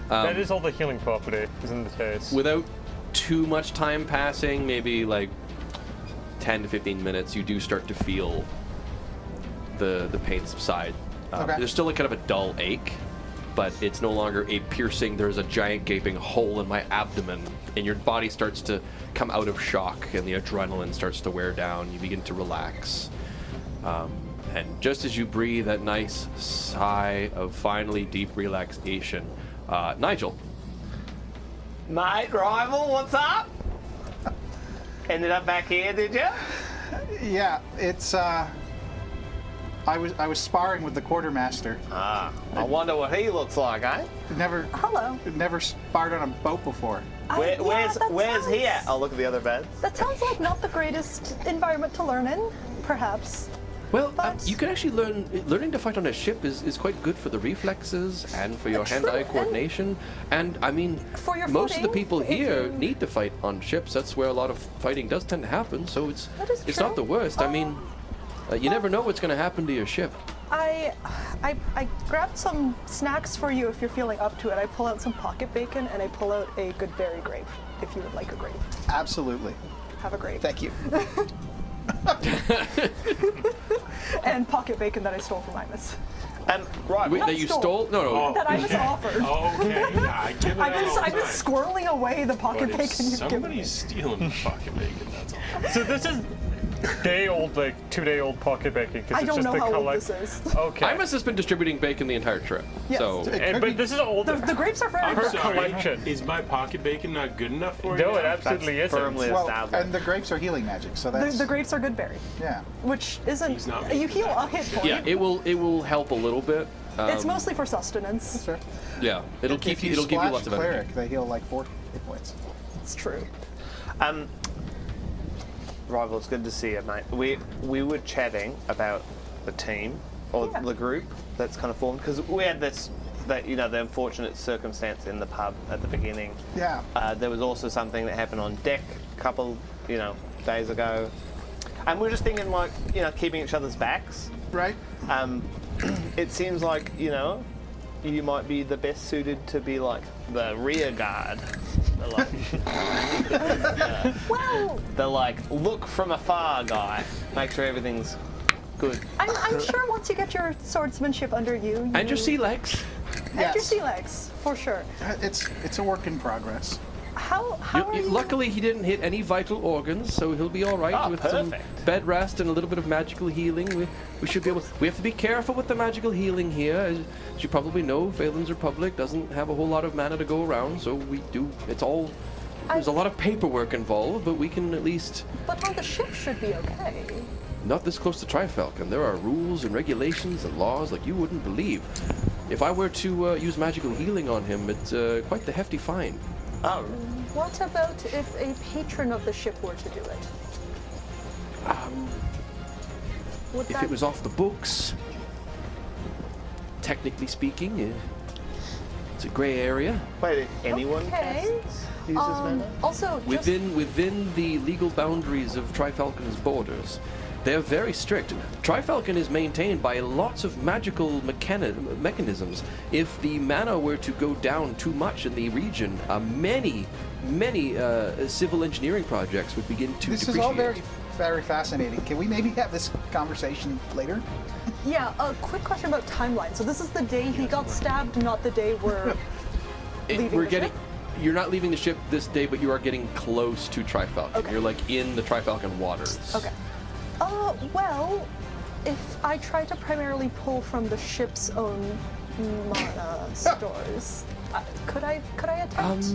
That is all the healing property is in the taste. Without too much time passing, maybe like 10 to 15 minutes, you do start to feel the pain subside. Okay. There's still a kind of a dull ache, but it's no longer a piercing, there's a giant gaping hole in my abdomen, and your body starts to come out of shock, and the adrenaline starts to wear down. You begin to relax. And just as you breathe that nice sigh of finally deep relaxation, Nigel. Mate, rival, what's up? Ended up back here, did you? Yeah, it's I was sparring with the quartermaster. I wonder what he looks like, eh? Hello. Never sparred on a boat before. Where's he at? I'll look at the other bed. That sounds like not the greatest environment to learn in, perhaps. Well, But- you can actually learning to fight on a ship is quite good for the reflexes and for your True, hand-eye and- coordination. And I mean, For your most of the footing, people if here you- need to fight on ships. That's where a lot of fighting does tend to happen. So it's That is not the true. worst. I mean, you never know what's going to happen to your ship. I grabbed some snacks for you if you're feeling up to it. I pull out some pocket bacon and I pull out a good berry grape if you would like a grape. Absolutely. Have a grape. Thank you. And pocket bacon that I stole from Imus. Right. Wait, Not that you stole. stole? No. That I was offered. Okay, yeah, I give it I've out all the been time. squirreling away the pocket But if bacon you've given me. somebody's stealing the pocket bacon, that's all. So this is day-old, like 2-day-old pocket bacon. 'Cause I it's don't just know the how old collect- this is. Okay. Imus has been distributing bacon the entire trip. Yes. So But this is old. The grapes are very I'm good. sorry. collection. Is my pocket bacon not good enough for you? No, it now? absolutely isn't. firmly Well, established. and the grapes are healing magic, so that's The grapes are good berry, yeah. which isn't. He's not You making heal that a hit point. yeah, it will help a little bit. It's mostly for sustenance. Sure. Yeah, it'll If keep you it'll give you splash lots of cleric, energy. they heal like 4 hit points. It's true. Rival, it's good to see you, mate. We were chatting about the team or Yeah. the group that's kind of formed because we had the unfortunate circumstance in the pub at the beginning. Yeah. There was also something that happened on deck a couple, days ago, and we were just thinking like, keeping each other's backs. Right. It seems like you might be the best suited to be like the rear guard. The like, Well, the like look from afar guy. Make sure everything's good. I'm sure once you get your swordsmanship under you, And your sea legs. and your Yes. sea legs, for sure. It's a work in progress. How are you? Luckily, he didn't hit any vital organs, so he'll be all right Ah, with some perfect. bed rest and a little bit of magical healing. We should be able. We have to be careful with the magical healing here. As you probably know, Phaelen's Republic doesn't have a whole lot of mana to go around, so we do. It's all. There's a lot of paperwork involved, but we can at least. But on the ship should be okay. Not this close to Trifalcon. There are rules and regulations and laws like you wouldn't believe. If I were to use magical healing on him, it's quite the hefty fine. Oh, What about if a patron of the ship were to do it? Would If that it was off the books, technically speaking, it's a gray area. wait, if anyone Okay. uses mana? Also, just Within the legal boundaries of Trifalcon's borders, they're very strict. Trifalcon is maintained by lots of magical mechanisms. If the mana were to go down too much in the region, many civil engineering projects would begin to This depreciate. is all very, very fascinating. Can we maybe have this conversation later? yeah. A quick question about timeline. So this is the day he got stabbed, not the day we're leaving We're the getting. ship? You're not leaving the ship this day, but you are getting close to Trifalcon. Okay. You're like in the Trifalcon waters. Okay. Well, if I try to primarily pull from the ship's own mana stores, could I attempt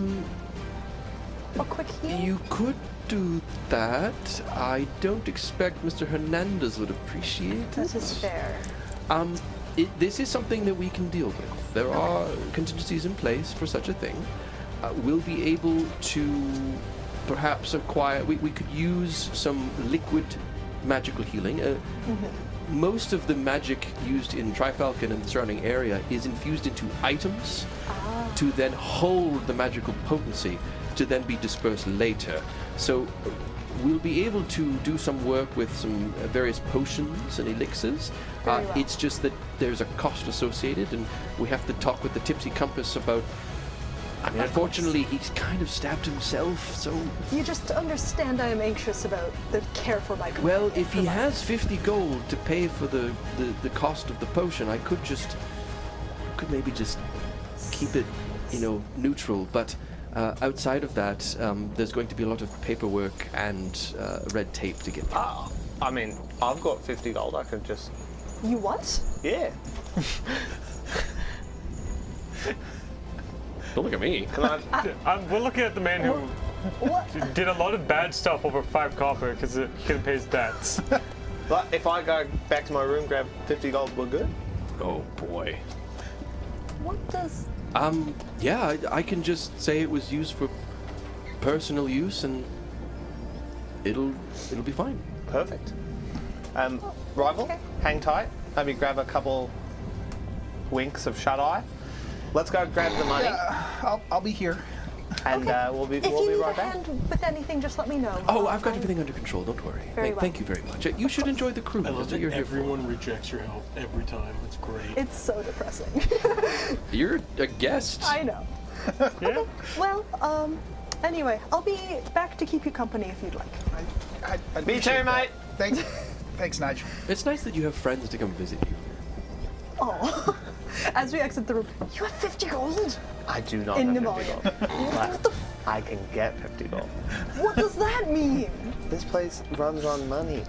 a quick heal? You could do that. I don't expect Mr. Hernandez would appreciate it. That is fair. This is something that we can deal with. There are contingencies in place for such a thing. We'll be able to perhaps acquire. We could use some liquid magical healing. Most of the magic used in Trifalcon and the surrounding area is infused into items to then hold the magical potency to then be dispersed later. So we'll be able to do some work with some various potions and elixirs. Very well. It's just that there's a cost associated, and we have to talk with the Tipsy Compass about. I mean, unfortunately, he's kind of stabbed himself, so. You just understand I am anxious about the care for my companion. Well, if he for my- has 50 gold to pay for the cost of the potion, I could maybe just keep it, neutral. But outside of that, there's going to be a lot of paperwork and red tape to get through. I mean, I've got 50 gold. I could just. You what? Yeah. Don't look at me. Can I? We're looking at the man who What? did a lot of bad stuff over 5 copper because he couldn't pay his debts. But if I go back to my room, grab 50 gold, we're good? Oh boy. What does? Yeah, I can just say it was used for personal use, and it'll be fine. Perfect. Rival, okay. hang tight. Maybe grab a couple winks of shut eye. Let's go grab the money, I'll be here. and we'll be If you need right a back. hand with anything, just let me know. Oh, I've got everything under control. Don't worry. Very well. Thank you very much. You should enjoy the cruise. I love That's what that you're here for. everyone rejects your help every time. It's great. It's so depressing. You're a guest. I know. Yeah? Well, anyway, I'll be back to keep you company if you'd like. I'd Me appreciate too, that. mate. Thanks, Nigel. It's nice that you have friends to come visit you. Oh. As we exit the room, you have 50 gold? I do not In have Imaria. 50 gold. But I can get 50 gold. What does that mean? This place runs on money.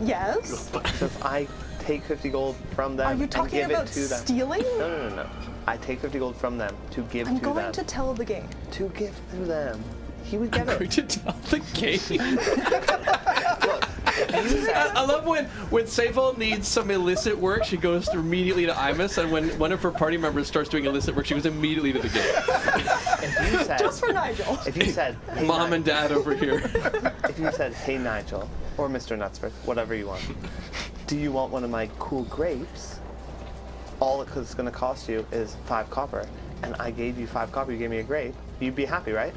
Yes? So if I take 50 gold from them Are you and talking give about it to them. stealing? No. I take 50 gold from them to give I'm to going them. to tell the game. To give to them. He would get Going it. to tell the game. Look, if you said, I love when Seyval needs some illicit work, she goes immediately to Imus, and when one of her party members starts doing illicit work, she goes immediately to the game. if you said, Just for Nigel. if you said, hey, Mom and Dad over here. if you said, hey Nigel, or Mr. Knutsford, whatever you want, do you want one of my cool grapes? All it's going to cost you is 5 copper, and I gave you 5 copper, you gave me a grape, you'd be happy, right?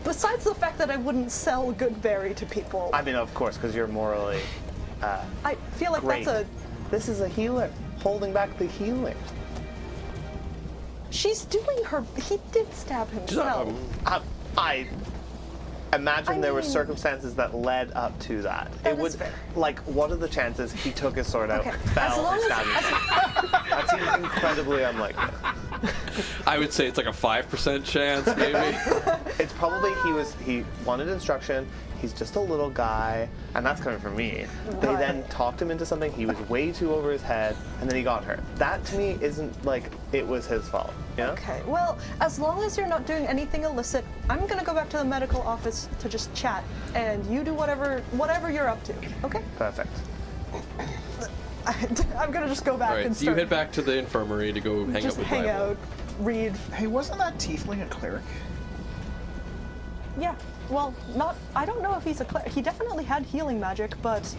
Besides the fact that I wouldn't sell good berry to people, I mean, of course, because you're morally. I feel like Great. that's This is a healer, holding back the healing. She's doing her. He did stab himself. I imagine there were mean- circumstances that led up to that. That It would, is fair. like, what are the chances he took his sword out, Okay, as fell, long and as- stabbed himself? That seems incredibly unlikely. I would say it's like a 5% chance, maybe. It's probably he wanted instruction. He's just a little guy, and that's coming from me. They Right. then talked him into something. He was way too over his head, and then he got hurt. That to me isn't like it was his fault. Yeah. Okay, well, as long as you're not doing anything illicit, I'm gonna go back to the medical office to just chat, and you do whatever you're up to. Okay? Perfect. I'm gonna just go back All right, and so you start. head back to the infirmary to go hang just out with hang Rival. out, read. Hey, wasn't that tiefling a cleric? Yeah. Well, not. I don't know if he's a cleric. He definitely had healing magic, but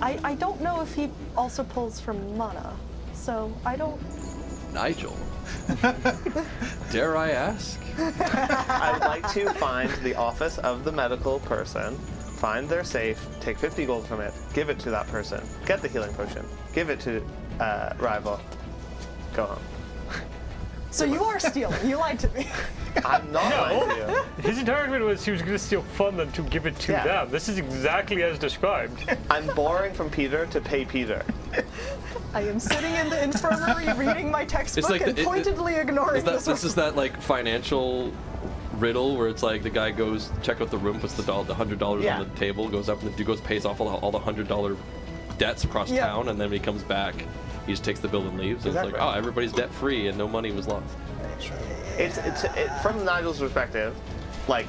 I don't know if he also pulls from mana. So I don't. Nigel. Dare I ask? I would like to find the office of the medical person, find their safe, take 50 gold from it, give it to that person, get the healing potion, give it to Rival, go home. So you are stealing. You lied to me. I'm not lying to you. His entire argument was he was going to steal from them to give it to Yeah. them. This is exactly as described. I'm borrowing from Peter to pay Peter. I am sitting in the infirmary reading my textbook like and pointedly ignoring This is that like financial riddle where it's like the guy goes check out the room, puts the $100 Yeah. on the table, goes up and the dude goes pays off all the $100 debts across Yeah. town, and then when he comes back, he just takes the bill and leaves. And Exactly. it's like, oh, everybody's debt free and no money was lost. It's from Nigel's perspective, like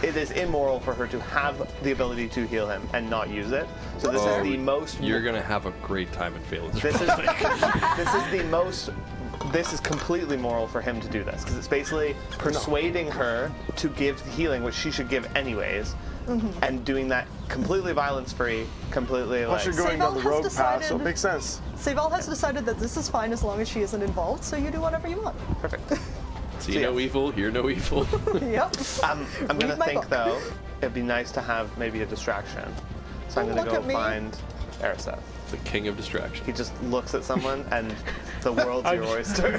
it is immoral for her to have the ability to heal him and not use it. So this is the most. You're gonna have a great time in Phaelen's. This is completely moral for him to do this because it's basically persuading her to give the healing, which she should give anyways, and doing that completely violence-free, completely Plus, like. you're going down Seyval the has rogue path, so it decided- makes sense. Seyval has decided that this is fine as long as she isn't involved, so you do whatever you want. Perfect. See no evil, hear no evil. Yep. I'm gonna Read my think book. though, it'd be nice to have maybe a distraction. So I'm Don't gonna look go at me. find Arisa. The king of distraction. He just looks at someone and the world's your oyster.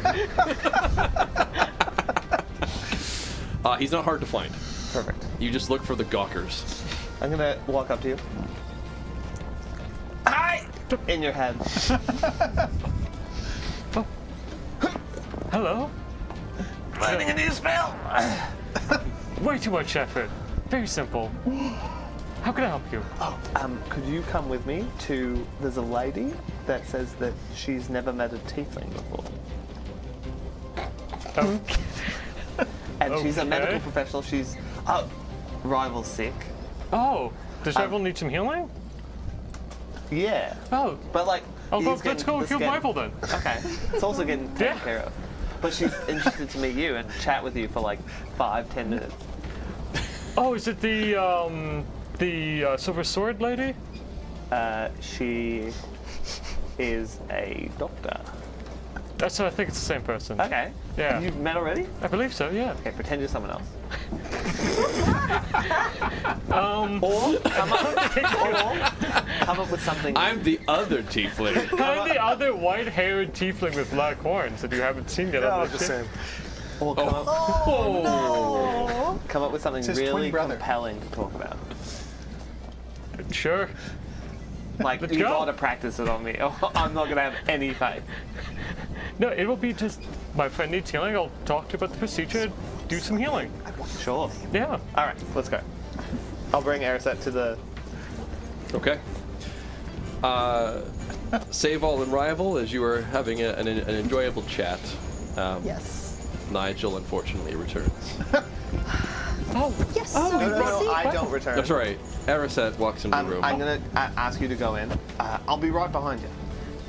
He's not hard to find. Perfect. You just look for the gawkers. I'm gonna walk up to you. Hi! In your head. Hello? Learning a new spell! Way too much effort. Very simple. How can I help you? Could you come with me to, there's a lady that says that she's never met a tiefling before. Oh, And she's a medical Okay. professional, she's, Rival's sick. oh, does Rival need some healing? Yeah. Oh, But like, oh, he's let's getting- go this heal getting- Rival then. Okay. It's also getting taken Yeah. care of. But she's interested to meet you and chat with you for like 5-10 minutes. Oh, is it the silver sword lady? She is a doctor. That's I think it's the same person. Okay. Yeah. You've met already? I believe so. Yeah. Okay, pretend you're someone else. Or Come up with something. I'm the other tiefling. kind of the other white-haired tiefling with black horns that you haven't seen yet. They're on all the the ship. same. Or come up, Oh, come up with something his really twin brother. compelling to talk about. Sure. Like, Let's you go. gotta practice it on me. Or I'm not gonna have any faith. No, it will be just my friend needs healing. I'll talk to you about the procedure. Do some healing. Sure. Yeah. All right, let's go. I'll bring Ariset to the. Okay. Seyval and Rival, as you are having an enjoyable chat, yes. Nigel unfortunately returns. Oh, yes. No, so no, see, I don't return. That's all right. Ariset walks into the room. I'm gonna ask you to go in. I'll be right behind you.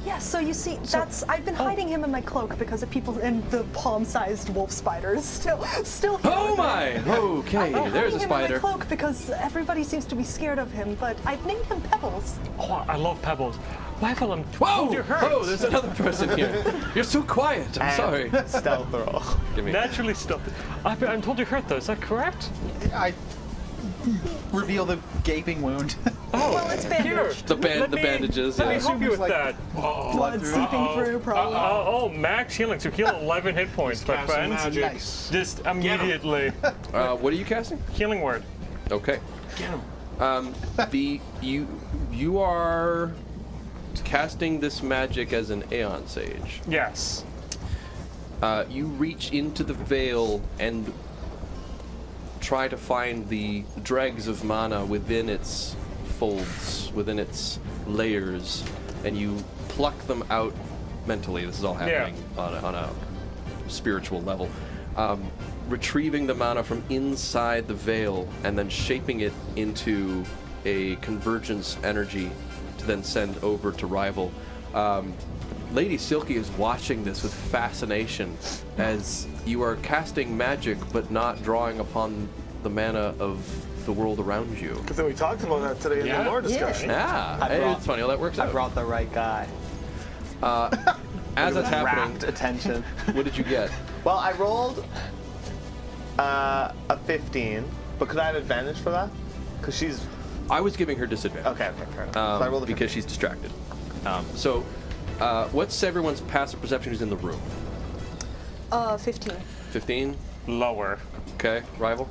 yes. So you see, that's I've been hiding him in my cloak because of people in the palm-sized wolf spiders still. Here Oh with me. my! Okay, I'm there's a hiding him in spider. my cloak because everybody seems to be scared of him, but I've named him Pebbles. Oh, I love pebbles. Rival, I'm Whoa! told you hurt. Oh, there's another person here. You're so quiet. I'm sorry. Stealth roll. Give me. Naturally stuffed. I'm told you hurt though. Is that correct? I reveal the gaping wound. Well, it's bandaged. The bandages. Let me Yeah. help you with Like- that. Blood seeping through, probably. Oh, max healing. So heal 11 hit points, my Casting friends. magic. Nice. Just immediately. What are you casting? Healing word. Okay. Get him. You are casting this magic as an Aeon Sage. Yes. You reach into the veil and try to find the dregs of mana within its folds, within its layers, and you pluck them out mentally. This is all happening on a spiritual level. Retrieving the mana from inside the veil and then shaping it into a convergence energy to then send over to Rival. Lady Silky is watching this with fascination as you are casting magic but not drawing upon the mana of the world around you. Good thing we talked about that today in the lore discussion. It's funny how that works I out. brought the right guy. As that's happening, Rapt attention. what did you get? Well, I rolled a 15, but could I have advantage for that? Because she's... I was giving her disadvantage. Okay, fair enough. So I rolled a 15. because she's distracted. What's everyone's passive perception who's in the room? 15. 15? Lower. Okay. Rival?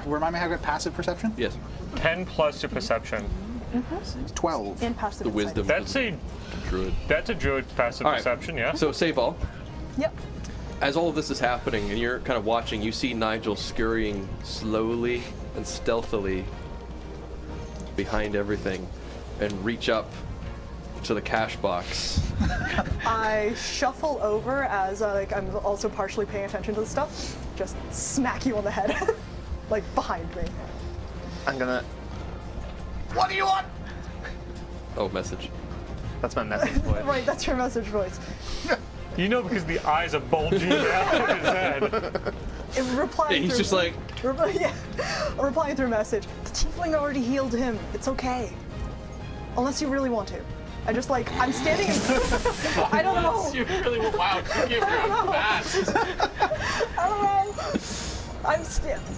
Remind me how to get passive perception? Yes. 10 plus your perception. 12. And passive The insight. wisdom. That's a Druid. druid passive All right. perception, yeah? So, Seyval, Yep. as all of this is happening and you're kind of watching, you see Nigel scurrying slowly and stealthily behind everything and reach up to the cash box. I shuffle over as I'm also partially paying attention to the stuff. Just smack you on the head, like behind me. I'm gonna... What do you want? Oh, message. That's my message voice. Right, that's your message voice. You know, because the eyes are bulging out of his head. Replying He's through, just like, replying through message. The tiefling already healed him. It's okay. Unless you really want to. I just I'm standing in... I don't know. You really wow. You give her a pass. I don't know. I'm standing.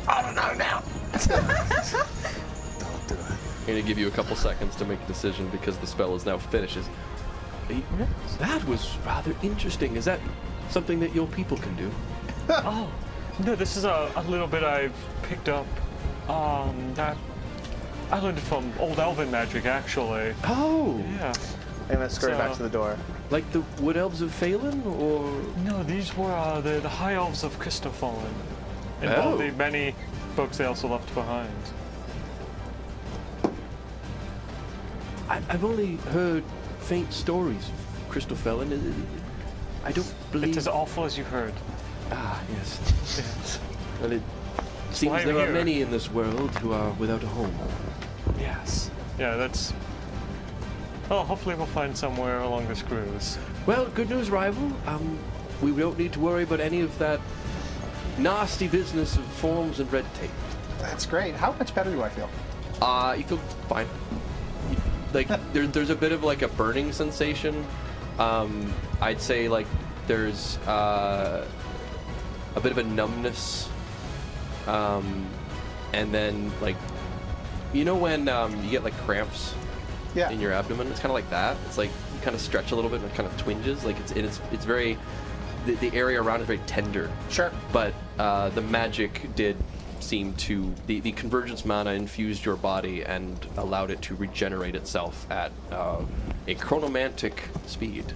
I don't know now. I'm going to give you a couple seconds to make a decision because the spell is now finished. That was rather interesting. Is that something that your people can do? Oh, no, this is a little bit I've picked up. That I learned it from old elven magic, actually. Oh, Yeah. I'm gonna scurry So- back to the door. like the wood elves of Phaelen, or No, these were the high elves of Phaelen, and all Oh. the many books they also left behind. I've only heard faint stories of Crystal Phaelen. I don't believe. It's as awful as you heard. Ah, yes. Yes. Well, it seems Why are there we are here? many in this world who are without a home. Yes. Yeah, that's. Oh, hopefully we'll find somewhere along this cruise. Well, good news, Rival. We don't need to worry about any of that nasty business of forms and red tape. That's great. How much better do I feel? You feel fine. Like there's a bit of like a burning sensation. I'd say like there's a bit of a numbness, and then like you know when you get like cramps Yeah. in your abdomen, it's kind of like that. It's like you kind of stretch a little bit and it kind of twinges. Like it's very the area around is very tender. Sure. But the magic did seem to the convergence mana infused your body and allowed it to regenerate itself at a chronomantic speed.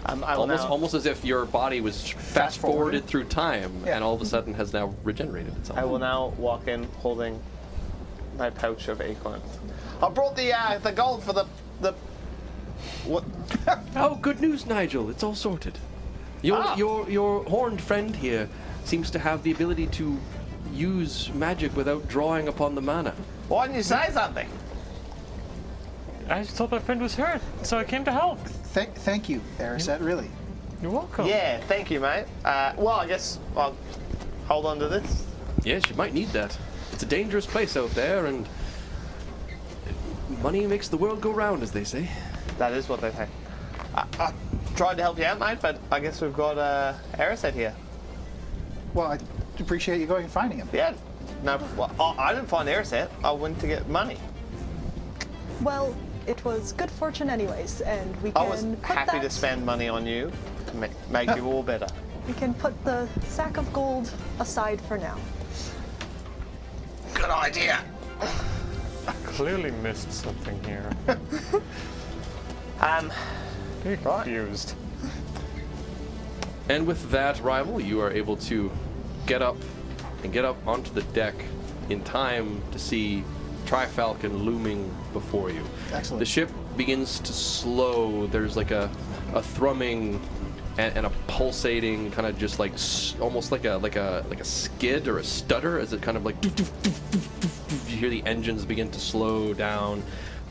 I will now- Almost as if your body was fast forwarded through time Yeah. and all of a sudden has now regenerated itself. I will now walk in holding my pouch of acorns. I brought the gold for the what? Oh, good news, Nigel! It's all sorted. Your horned friend here seems to have the ability to use magic without drawing upon the mana. Why didn't you say something? I just thought my friend was hurt, so I came to help. Thank you, Ariset, really. You're welcome. Yeah, thank you, mate. Well, I guess I'll hold on to this. Yes, you might need that. It's a dangerous place out there, and money makes the world go round, as they say. That is what they say. I tried to help you out, mate, but I guess we've got Ariset here. Well, I appreciate you going and finding him. Yeah, No, well, I didn't find the airset. I went to get money. Well, it was good fortune anyways, and we can I was put happy that, to spend money on you to make you all better. We can put the sack of gold aside for now. Good idea. Clearly missed something here. Very confused. And with that, Rival, you are able to get up onto the deck in time to see Tri-Falcon looming before you. Excellent. The ship begins to slow. There's like a thrumming and a pulsating, kind of just like almost like a skid or a stutter, as it kind of like you hear the engines begin to slow down,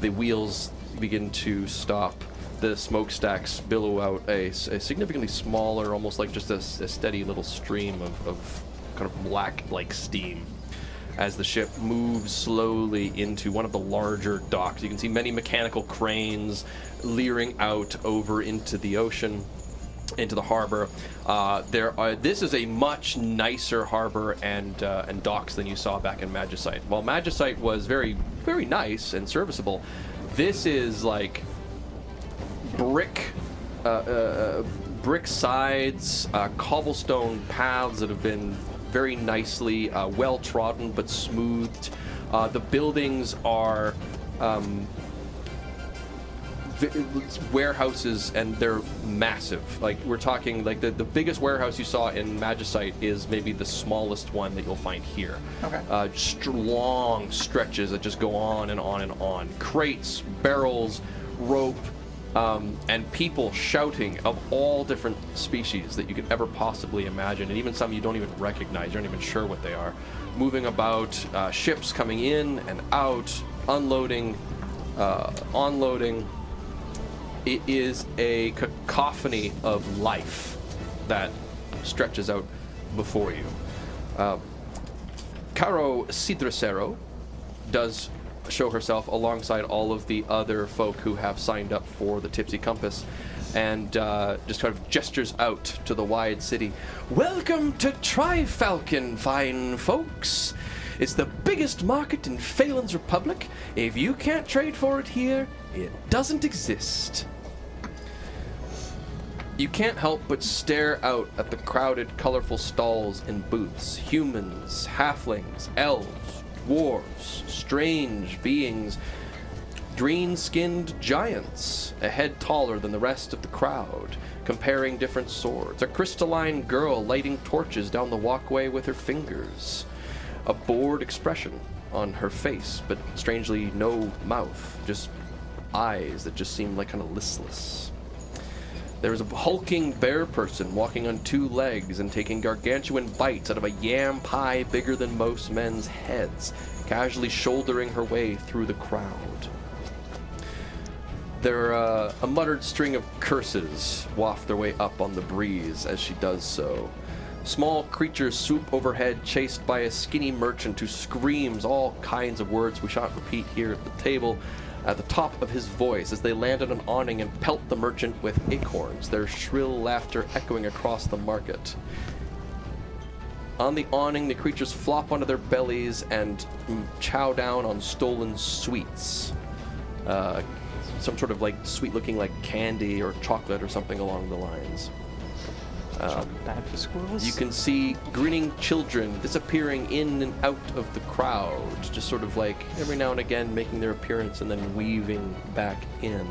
the wheels begin to stop, the smokestacks billow out a significantly smaller, almost like just a steady little stream of kind of black like steam as the ship moves slowly into one of the larger docks. You can see many mechanical cranes leering out over into the ocean, into the harbor. This is a much nicer harbor and docks than you saw back in Magicite. While Magicite was very, very nice and serviceable, this is like brick sides, cobblestone paths that have been very nicely well trodden but smoothed. The buildings are warehouses, and they're massive. Like, we're talking like the biggest warehouse you saw in Magicite is maybe the smallest one that you'll find here. Okay. Just long stretches that just go on and on and on. Crates, barrels, rope, and people shouting of all different species that you could ever possibly imagine, and even some you don't even recognize. You're not even sure what they are. Moving about, ships coming in and out, unloading, onloading. It is a cacophony of life that stretches out before you. Caro Cidracero does show herself alongside all of the other folk who have signed up for the Tipsy Compass, and just kind of gestures out to the wide city. Welcome to Tri-Falcon, fine folks. It's the biggest market in Phaelen's Republic. If you can't trade for it here, it doesn't exist. You can't help but stare out at the crowded, colorful stalls and booths. Humans, halflings, elves, dwarves, strange beings, green-skinned giants, a head taller than the rest of the crowd, comparing different swords, a crystalline girl lighting torches down the walkway with her fingers, a bored expression on her face, but strangely no mouth, just eyes that just seem like kind of listless. There is a hulking bear person walking on two legs and taking gargantuan bites out of a yam pie bigger than most men's heads, casually shouldering her way through the crowd. There are a muttered string of curses waft their way up on the breeze as she does so. Small creatures swoop overhead, chased by a skinny merchant who screams all kinds of words we shan't repeat here at the table at the top of his voice as they land on an awning and pelt the merchant with acorns, their shrill laughter echoing across the market. On the awning, the creatures flop onto their bellies and chow down on stolen sweets. Some sort of like sweet looking like candy or chocolate or something along the lines. Bad for squirrels? You can see grinning children disappearing in and out of the crowd, just sort of like every now and again making their appearance and then weaving back in.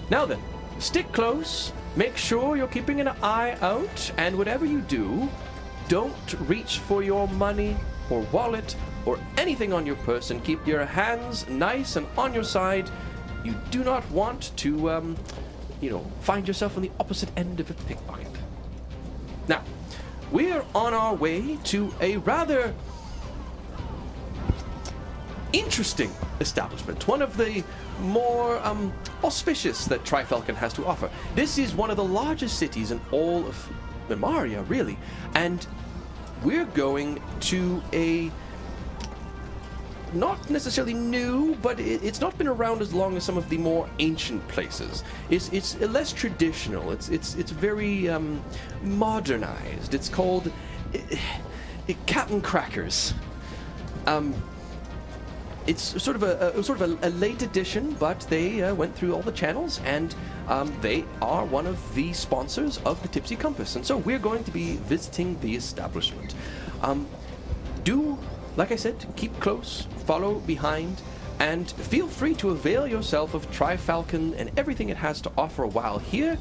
Now then, stick close, make sure you're keeping an eye out, and whatever you do, don't reach for your money or wallet or anything on your person. Keep your hands nice and on your side. You do not want to, find yourself on the opposite end of a pickpocket. Now, we're on our way to a rather interesting establishment, one of the more auspicious that Tri-Falcon has to offer. This is one of the largest cities in all of Imaria, really, and we're going to a not necessarily new, but it's not been around as long as some of the more ancient places. It's less traditional. It's very modernized. It's called Captain Crackers. It's sort of a late edition, but they went through all the channels, and they are one of the sponsors of the Tipsy Compass, and so we're going to be visiting the establishment. Do, like I said, keep close, follow behind, and feel free to avail yourself of Trifalcon and everything it has to offer while here.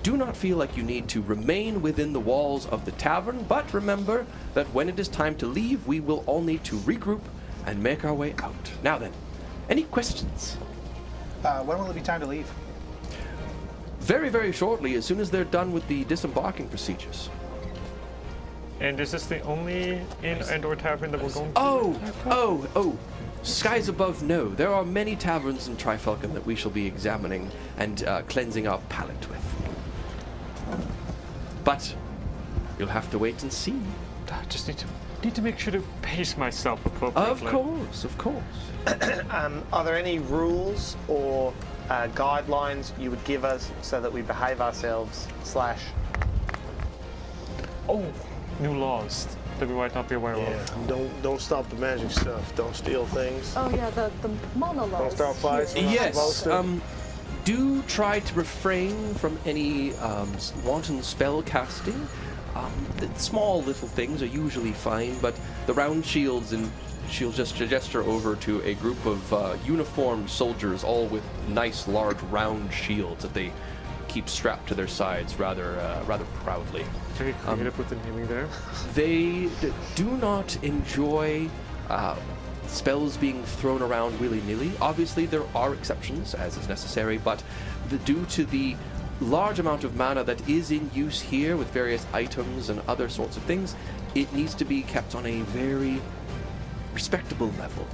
Do not feel like you need to remain within the walls of the tavern, but remember that when it is time to leave, we will all need to regroup and make our way out. Now then, any questions? When will it be time to leave? Very, very shortly, as soon as they're done with the disembarking procedures. And is this the only inn and/or tavern that we're going to? Oh! Skies above, no. There are many taverns in Trifalcon that we shall be examining and cleansing our palate with. But you'll have to wait and see. I just need to make sure to pace myself appropriately. Of course. Are there any rules or guidelines you would give us so that we behave ourselves / Oh, new laws that we might not be aware of. Don't stop the magic stuff. Don't steal things. Oh yeah, the monologues. Don't start fights. here. Yes. Do try to refrain from any wanton spell casting. The small little things are usually fine, but the round shields, and she'll just gesture over to a group of uniformed soldiers, all with nice large round shields that they keep strapped to their sides rather proudly. Very creative with the naming there. They do not enjoy spells being thrown around willy-nilly. Obviously, there are exceptions, as is necessary, but due to the large amount of mana that is in use here with various items and other sorts of things, it needs to be kept on a very respectable level.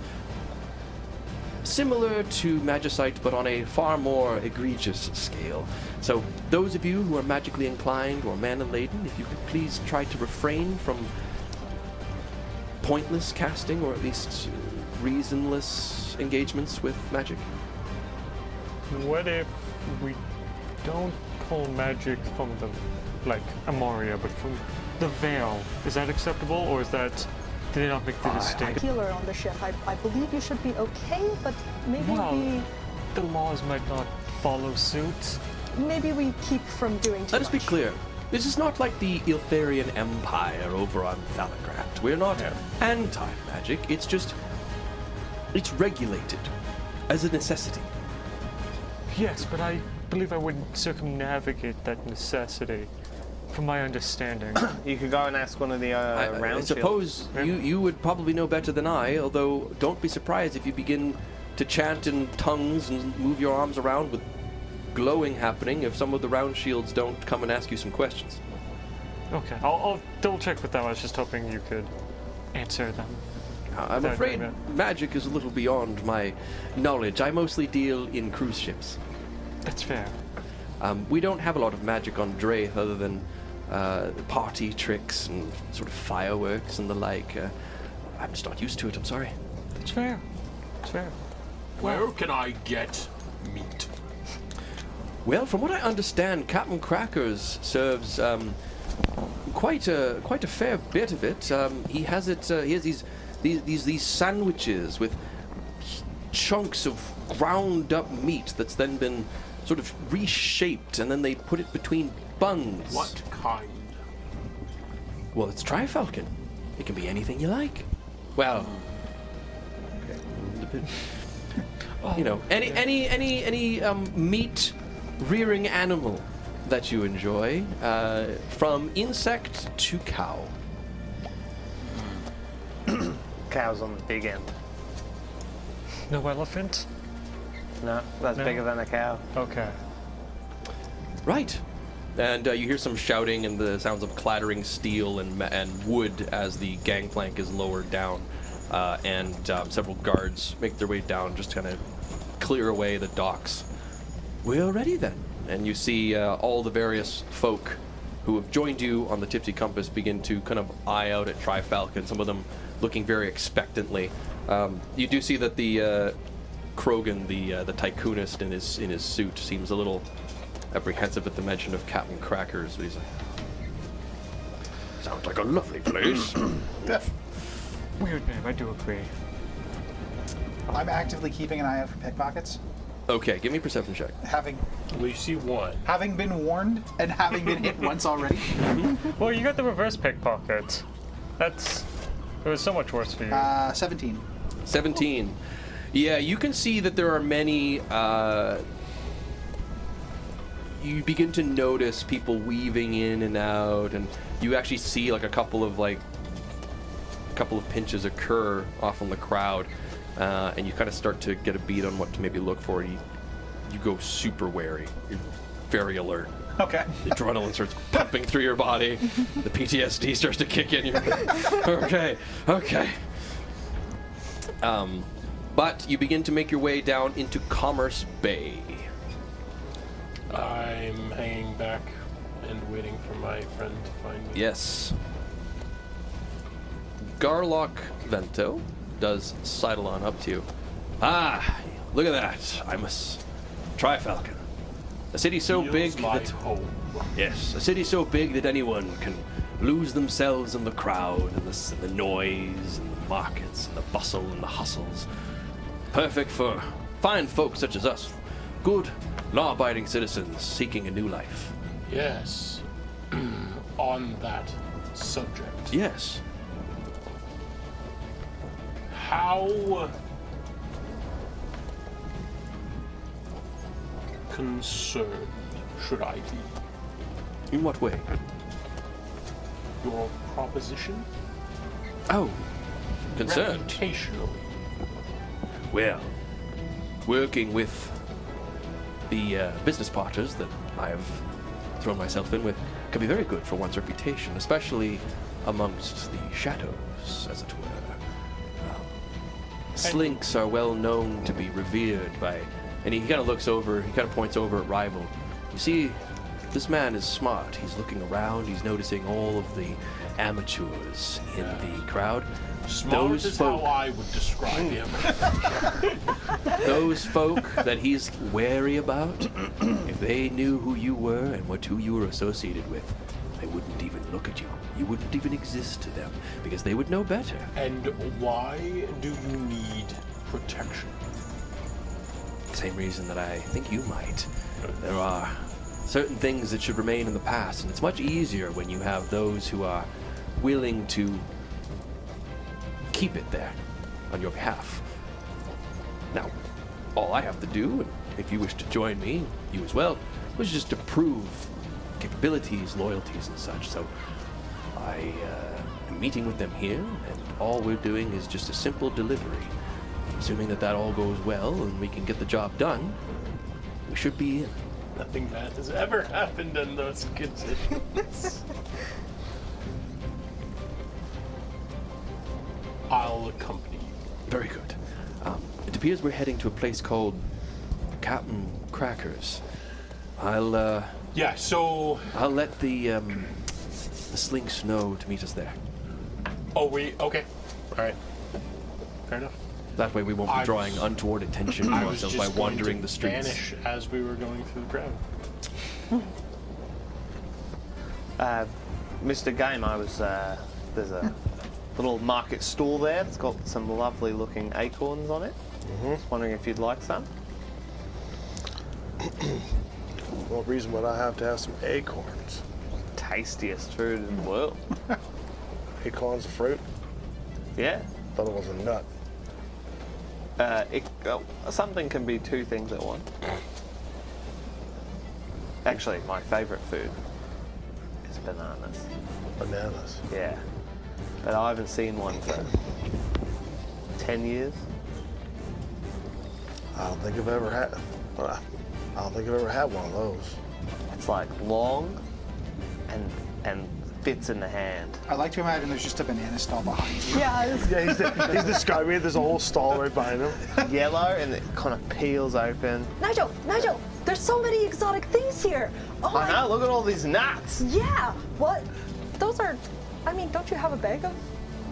Similar to Magicite, but on a far more egregious scale. So those of you who are magically inclined or mana-laden, if you could please try to refrain from pointless casting, or at least reasonless engagements with magic. What if we don't pull magic from the, like, Imaria, but from the Veil? Is that acceptable, or is that... Did they not make the distinction? Healer on the ship. I believe you should be okay, but maybe the laws might not follow suit. maybe we keep from doing too Let us be much. clear. This is not like the Iltharian Empire over on Thalagrat. We're not anti-magic. It's just... it's regulated as a necessity. Yes, but I believe I would circumnavigate that necessity, from my understanding. You could go and ask one of the round I suppose you would probably know better than I, although don't be surprised if you begin to chant in tongues and move your arms around with glowing happening if some of the round shields don't come and ask you some questions. Okay, I'll double check with them. I was just hoping you could answer them. I'm afraid magic is a little beyond my knowledge. I mostly deal in cruise ships. That's fair. We don't have a lot of magic on Draith other than party tricks and sort of fireworks and the like. I'm just not used to it, I'm sorry. That's fair. That's fair. Where can I get meat? Well, from what I understand, Captain Crackers serves quite a fair bit of it. He has it. He has these sandwiches with chunks of ground up meat that's then been sort of reshaped, and then they put it between buns. What kind? Well, it's Trifalcon. It can be anything you like. Well, you know, any meat rearing animal that you enjoy, from insect to cow. Cow's on the big end. No elephant? No, that's No. bigger than a cow. Okay. Right. And you hear some shouting and the sounds of clattering steel and wood as the gangplank is lowered down, and several guards make their way down just to kind of clear away the docks. We're ready then. And you see all the various folk who have joined you on the Tipsy Compass begin to kind of eye out at Trifalcon, some of them looking very expectantly. You do see that the Krogan, the tycoonist in his suit, seems a little apprehensive at the mention of Captain Crackers, but he's like, sounds like a lovely place. Weird name, I do agree. I'm actively keeping an eye out for pickpockets. Okay, give me a perception check. Having Well, you see one. been warned and having been hit once already. Well, you got the reverse pickpocket. It was so much worse for you. 17. 17. Yeah, you can see that there are many. You begin to notice people weaving in and out, and you actually see like a couple of pinches occur off in the crowd, and you kind of start to get a beat on what to maybe look for. You go super wary. You're very alert. Okay. The adrenaline starts pumping through your body. The PTSD starts to kick in. You're like, okay. But you begin to make your way down into Commerce Bay. I'm hanging back and waiting for my friend to find me. Yes. Garlock Vento does sidle on up to you. Ah, look at that. I must try Falcon. A city so Feels big like that... home. Yes, a city so big that anyone can lose themselves in the crowd and the noise and the markets and the bustle and the hustles. Perfect for fine folk such as us. Good, law-abiding citizens seeking a new life. Yes. On that subject. Yes. How concerned should I be? In what way? Your proposition? Oh, concerned. Reputationally. Well, working with the business partners that I have thrown myself in with can be very good for one's reputation, especially amongst the shadows, as it were. Slinks are well known to be revered by, and he kind of looks over, he kind of points over at Rival. You see, this man is smart. He's looking around, he's noticing all of the amateurs in the crowd. Smart is how I would describe him. Those folk that he's wary about, if they knew who you were and who you were associated with, they wouldn't even look at you. You wouldn't even exist to them, because they would know better. And why do you need protection? Same reason that I think you might. There are certain things that should remain in the past, and it's much easier when you have those who are willing to keep it there on your behalf. Now, all I have to do, and if you wish to join me, you as well, was just to prove capabilities, loyalties, and such. So I am meeting with them here, and all we're doing is just a simple delivery. Assuming that all goes well and we can get the job done, we should be in. Nothing bad has ever happened in those conditions. I'll accompany you. Very good. It appears we're heading to a place called Captain Crackers. I'll Yeah, so... I'll let the Slinks know to meet us there. Oh, okay. Alright. Fair enough. That way we won't be drawing untoward attention to I was ourselves just by wandering the streets. vanish as we were going through the crowd. Mr. Game, there's a little market stall there. It's got some lovely looking acorns on it. Just wondering if you'd like some. What reason would I have to have some acorns? Tastiest food in the world. Acorns a fruit? Yeah. Thought it was a nut. Something can be two things at once. Actually, my favourite food is bananas. Bananas. Yeah. But I haven't seen one for 10 years. I don't think I've ever had. I don't think I've ever had one of those. It's like long and fits in the hand. I like to imagine there's just a banana stall behind you. Yeah, He's describing it. There's a whole stall right behind him. Yellow and it kind of peels open. Nigel, there's so many exotic things here. Oh, I know, look at all these nuts. Yeah, what? Those are, don't you have a bag of?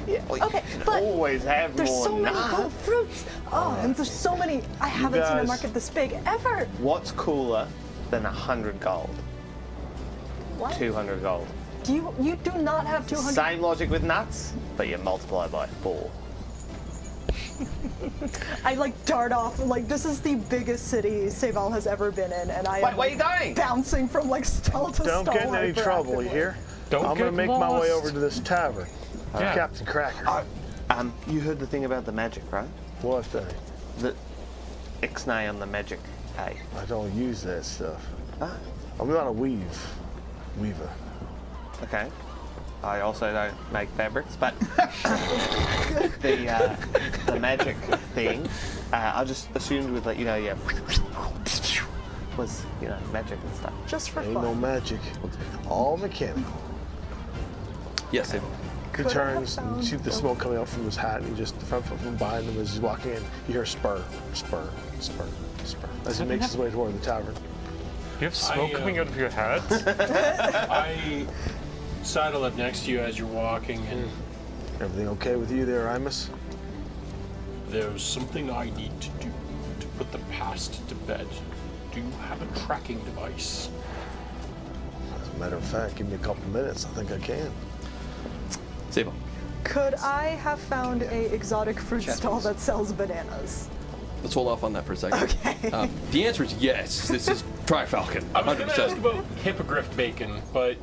Yeah, well, Okay, you can but always have There's more so many nuts. cool fruits. Oh, and there's so many. I haven't seen a guys- market this big ever. What's cooler than 100 gold? What? 200 gold. You do not have 200. Same logic with nuts, but you multiply by 4. I like dart off. Like, this is the biggest city Seyval has ever been in, and I am Where you going? bouncing from like stall to Don't stall. get in any trouble, you hear? Don't I'm get gonna make my way lost. over to this tavern. Yeah. Captain Cracker. You heard the thing about the magic, right? What thing? The ixnay on the magic. Hey. I don't use that stuff. Ah, I'm not a weaver. okay. I also don't make fabrics, but the magic thing, I just assumed with like was magic and stuff. Just for Ain't fun. no magic. All mechanical. Yes, He turns and you see the smoke coming out from his hat, and he just from behind him as he's walking in, you hear spur, spur, spur, spur as he makes his way toward the tavern. You have smoke coming out of your hat? I sidle up next to you as you're walking, and Everything okay with you there, Imus? there's something I need to do to put the past to bed. Do you have a tracking device? As a matter of fact, give me a couple minutes. I think I can. Seyval. Could I have found a exotic fruit stall that sells bananas? Let's hold off on that for a second. Okay. The answer is yes. This is Tri-Falcon, I was going to ask 100%. about hippogriff bacon, but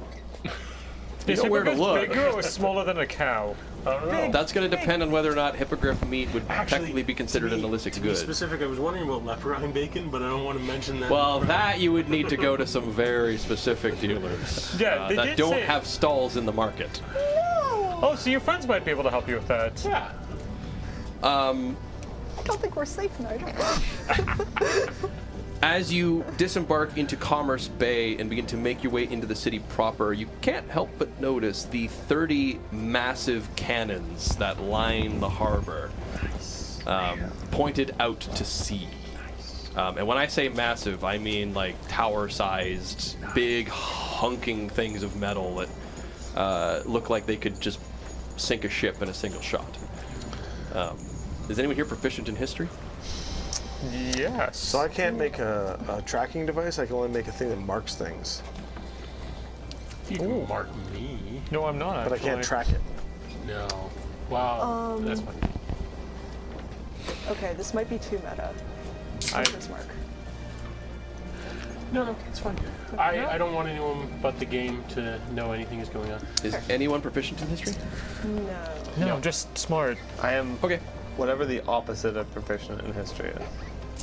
You know where to look. Bigger or smaller than a cow? I don't know. That's going to depend on whether or not hippogriff meat would Actually, technically be considered an illicit to be good. specific, I was wondering about leprechaun bacon, but I don't want to mention that. Well, that you would need to go to some very specific dealers Yeah, they that did don't say- have stalls in the market. Oh, so your friends might be able to help you with that. Yeah. I don't think we're safe, Nigel. As you disembark into Commerce Bay and begin to make your way into the city proper, you can't help but notice the 30 massive cannons that line the harbor, pointed out to sea. And when I say massive, I mean like tower-sized, big, hunking things of metal that look like they could just sink a ship in a single shot. Is anyone here proficient in history? Yes. So I can't make a tracking device. I can only make a thing that marks things, You can mark me. No, I'm not. but I can't track it. No. Wow. That's funny. Okay, this might be too meta. Hunter's mark. No, it's fine. I don't want anyone but the game to know anything is going on. Is anyone proficient in history? No. No, I'm just smart. I am Okay. whatever the opposite of proficient in history is.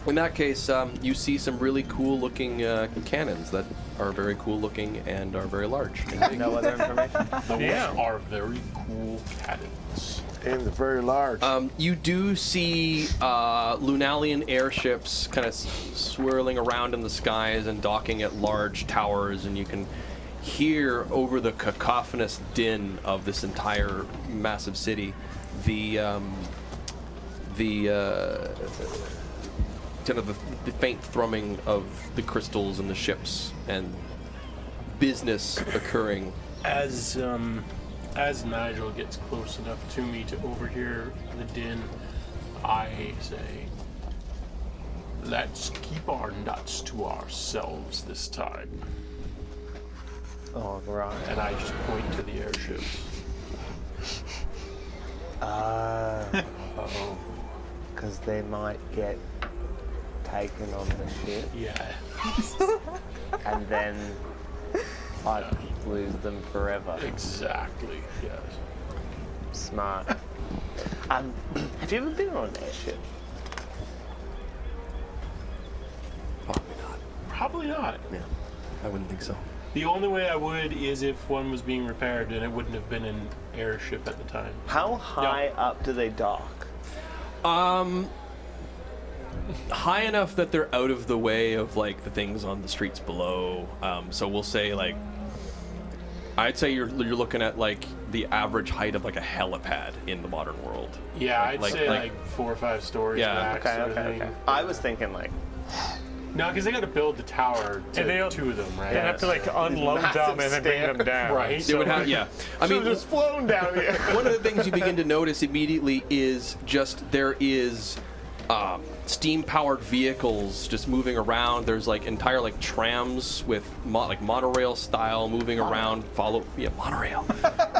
In that case, you see some really cool-looking cannons that are very cool-looking and are very large. No other information. Those Yeah. are very cool cannons. And they're very large. You do see Lunalian airships kind of swirling around in the skies and docking at large towers, and you can hear over the cacophonous din of this entire massive city the kind of the faint thrumming of the crystals and the ships and business occurring. As Nigel gets close enough to me to overhear the din, I say, let's keep our nuts to ourselves this time. Oh, right. And I just point to the airships. Because they might get taken on the ship, Yeah. and then I'd lose them forever. Exactly. Yes. Smart. Have you ever been on an airship? Probably not. Probably not. Yeah, I wouldn't think so. The only way I would is if one was being repaired and it wouldn't have been an airship at the time. How high up do they dock? High enough that they're out of the way of like the things on the streets below. So we'll say like, I'd say you're looking at like the average height of like a helipad in the modern world. Yeah, Like- I'd like- say like- like 4 or 5 stories Yeah. back. Okay, sort of okay, thing. okay. I was thinking like No, because they got to build the tower to they'll- them, right? They have to like unload them and then bring them down. Right. They would have, yeah. I mean, just flown down here. one of the things you begin to notice immediately is just there is steam-powered vehicles just moving around. There's like entire like trams with like monorail style moving around. Monorail,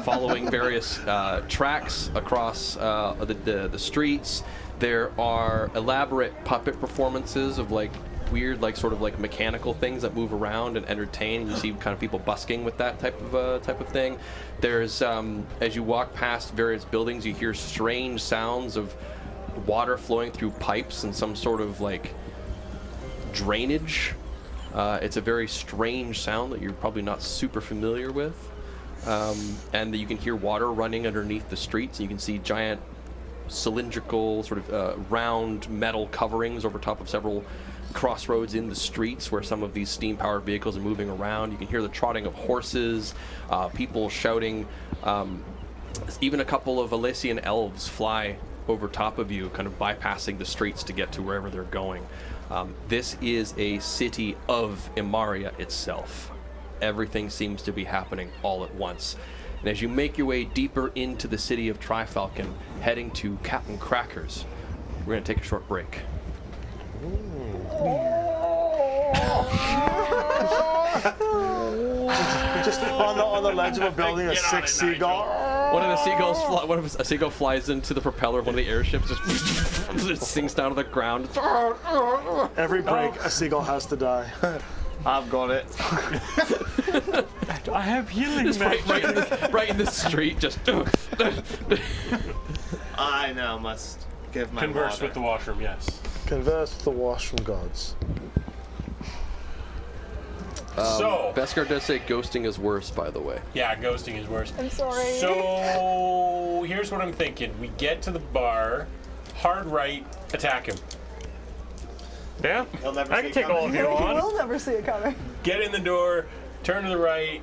following various tracks across the streets. There are elaborate puppet performances of like weird, like sort of like mechanical things that move around and entertain. You see kind of people busking with that type of thing. There's as you walk past various buildings, you hear strange sounds of water flowing through pipes and some sort of like drainage. It's a very strange sound that you're probably not super familiar with. And you can hear water running underneath the streets. And you can see giant cylindrical sort of round metal coverings over top of several crossroads in the streets where some of these steam-powered vehicles are moving around. You can hear the trotting of horses, people shouting. Even a couple of Elysian elves fly over top of you, kind of bypassing the streets to get to wherever they're going. This is a city of Imaria itself. Everything seems to be happening all at once. And as you make your way deeper into the city of Trifalcon, heading to Captain Cracker's, we're going to take a short break. Just on the ledge of a building, a sick seagull. One of a seagull flies into the propeller of one of the airships, just sinks down to the ground. Every break, a seagull has to die. I've got it. I have healing Just right in the street, just. I now must give my Converse water. with the washroom, yes. Converse with the washroom gods. So, Beskar does say ghosting is worse, by the way. yeah, ghosting is worse. I'm sorry. So, here's what I'm thinking. We get to the bar, hard right, attack him. Yeah, He'll never I see can it take all coming. of You you on. will never see it coming. Get in the door, turn to the right,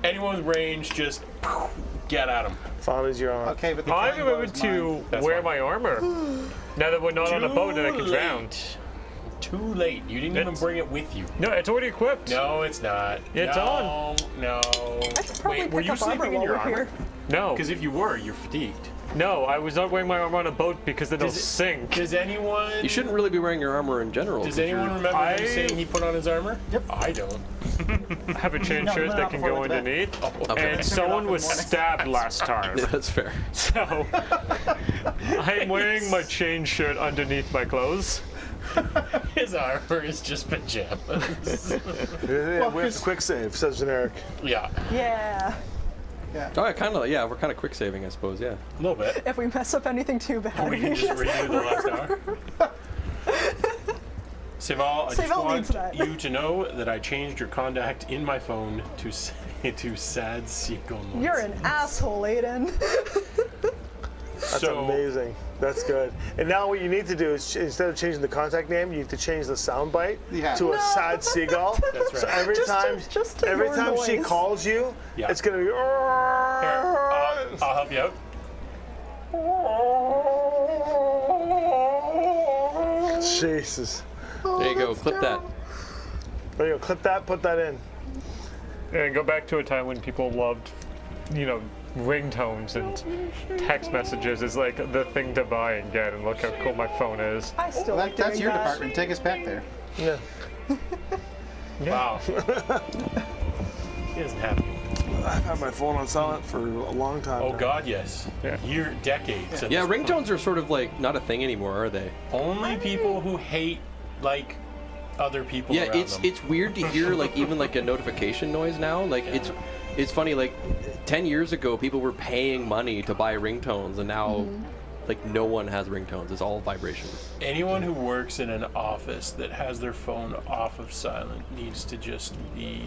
anyone with range, just get at him. Father's your arm. Okay, but the I flying remember bow's to mine. That's wear fine. my armor. Now that we're not on a boat and I can Too drown. late. Too late. You didn't even It's- bring it with you. No, it's already equipped. No, it's not. It's no, on. No. I should probably Wait, were pick you up armor sleeping in while your we're armor? here. No, Because if you were, you're fatigued. no, I was not wearing my armor on a boat because then it'll Does it- sink. Does anyone? You shouldn't really be wearing your armor in general. Does 'cause anyone you're- remember I- him saying he put on his armor? Yep. I don't. I have a chain No, shirt no, that can before go we went to bed. underneath. Okay. And someone was stabbed last time. Yeah, that's fair. So I'm wearing my chain shirt underneath my clothes. His armor is just pajamas. Yeah, we have to quick save, says generic. Yeah, Yeah. Oh, we're kind of quick saving, I suppose. Yeah. a little bit. If we mess up anything too bad, We can just redo the last hour. Seyval, I just Seyval want needs that. you to know that I changed your contact in my phone to sad seagull noise. You're an asshole, Aiden. That's amazing. That's good. And now what you need to do is, instead of changing the contact name, you have to change the soundbite Yeah. to a sad seagull. That's right. So every Just to every your time she noise. calls you, Yeah. it's gonna be. Here, I'll help you out. Jesus. There you go. Clip that. There you go. Clip that. Put that in. And go back to a time when people loved, ringtones and text messages is like the thing to buy and get. And look how cool my phone is. I still like That's doing your that. department. Take us back there. Yeah. Wow. He doesn't have you. I've had my phone on silent for a long time. Oh now. God, yes. Yeah. Decades. at Yeah, this point. ringtones are sort of like not a thing anymore, are they? Only people who hate like other people. Yeah, around them. it's weird to hear like even like a notification noise now. Like it's funny. Like 10 years ago, people were paying money to buy ringtones, and now like no one has ringtones. It's all vibrations. Anyone who works in an office that has their phone off of silent needs to just be.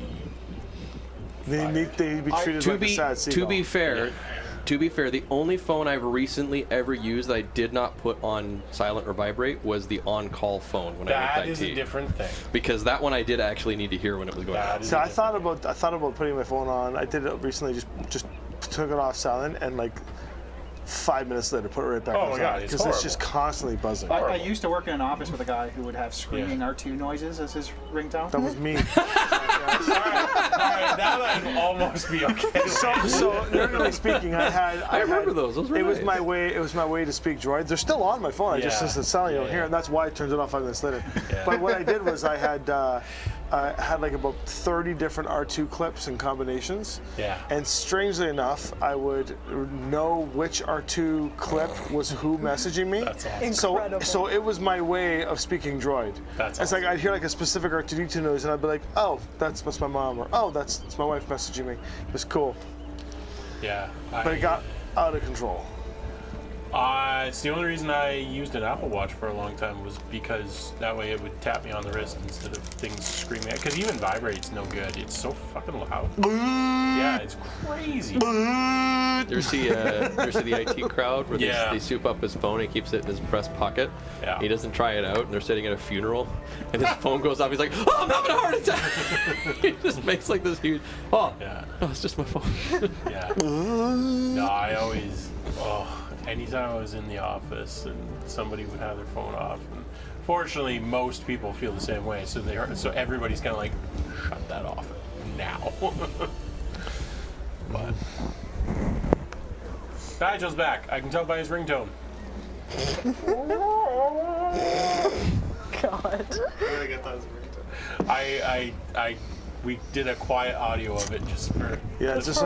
They need to be treated To like a be sad seagull. to be fair, the only phone I've recently ever used that I did not put on silent or vibrate was the on-call phone when I That worked is IT. a different thing. Because that one I did actually need to hear when it was going That on. is So a I different- thought about putting my phone on. I did it recently. Just took it off silent and like 5 minutes later, put it right back Oh on my his God, eye, it's because it's just constantly buzzing. I used to work in an office with a guy who would have screaming R2 noises as his ringtone. That was me. All right, now I'd almost be okay. So generally speaking, I remember those. Those were It was nice. my way. It was my way to speak droid. They're still on my phone. I just Yeah. since it's sound you don't Yeah, hear yeah. it. And that's why I turned it off 5 minutes later. Yeah. But what I did was I had like about 30 different R2 clips and combinations. Yeah. And strangely enough, I would know which R2 clip was who messaging me. That's awesome. Incredible. So it was my way of speaking droid. That's It's like awesome. I'd hear like a specific R2D2 noise, and I'd be like, "Oh, that's my mom," or "Oh, that's my wife messaging me." It was cool, Yeah. but it got out of control. It's the only reason I used an Apple Watch for a long time was because that way it would tap me on the wrist instead of things screaming. Because even vibrate's no good. It's so fucking loud. Yeah, it's crazy. You see the IT crowd where Yeah. they soup up his phone. He keeps it in his breast pocket. Yeah. He doesn't try it out, and they're sitting at a funeral, and his phone goes off. He's like, "Oh, I'm having a heart attack!" He just makes like this huge. Oh, Yeah. oh, it's just my phone. Yeah. No, I always. Anytime I was in the office and somebody would have their phone off, and fortunately most people feel the same way, so everybody's kind of like, shut that off now. But Nigel's back. I can tell by his ringtone. God. We did a quiet audio of it just for. Yeah, just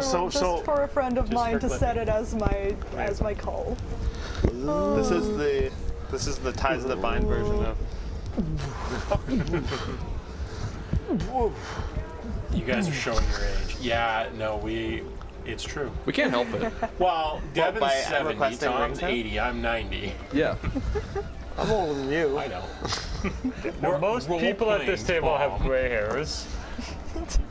For a friend of mine to for set it as my call. This is the ties of the bind version of. You guys are showing your age. Yeah, no, it's true. We can't help it. Well, Devin's by 70, requesting Tom's ringtone? 80, I'm 90. Yeah. I'm older than you. I know. Most people at this table have gray hairs.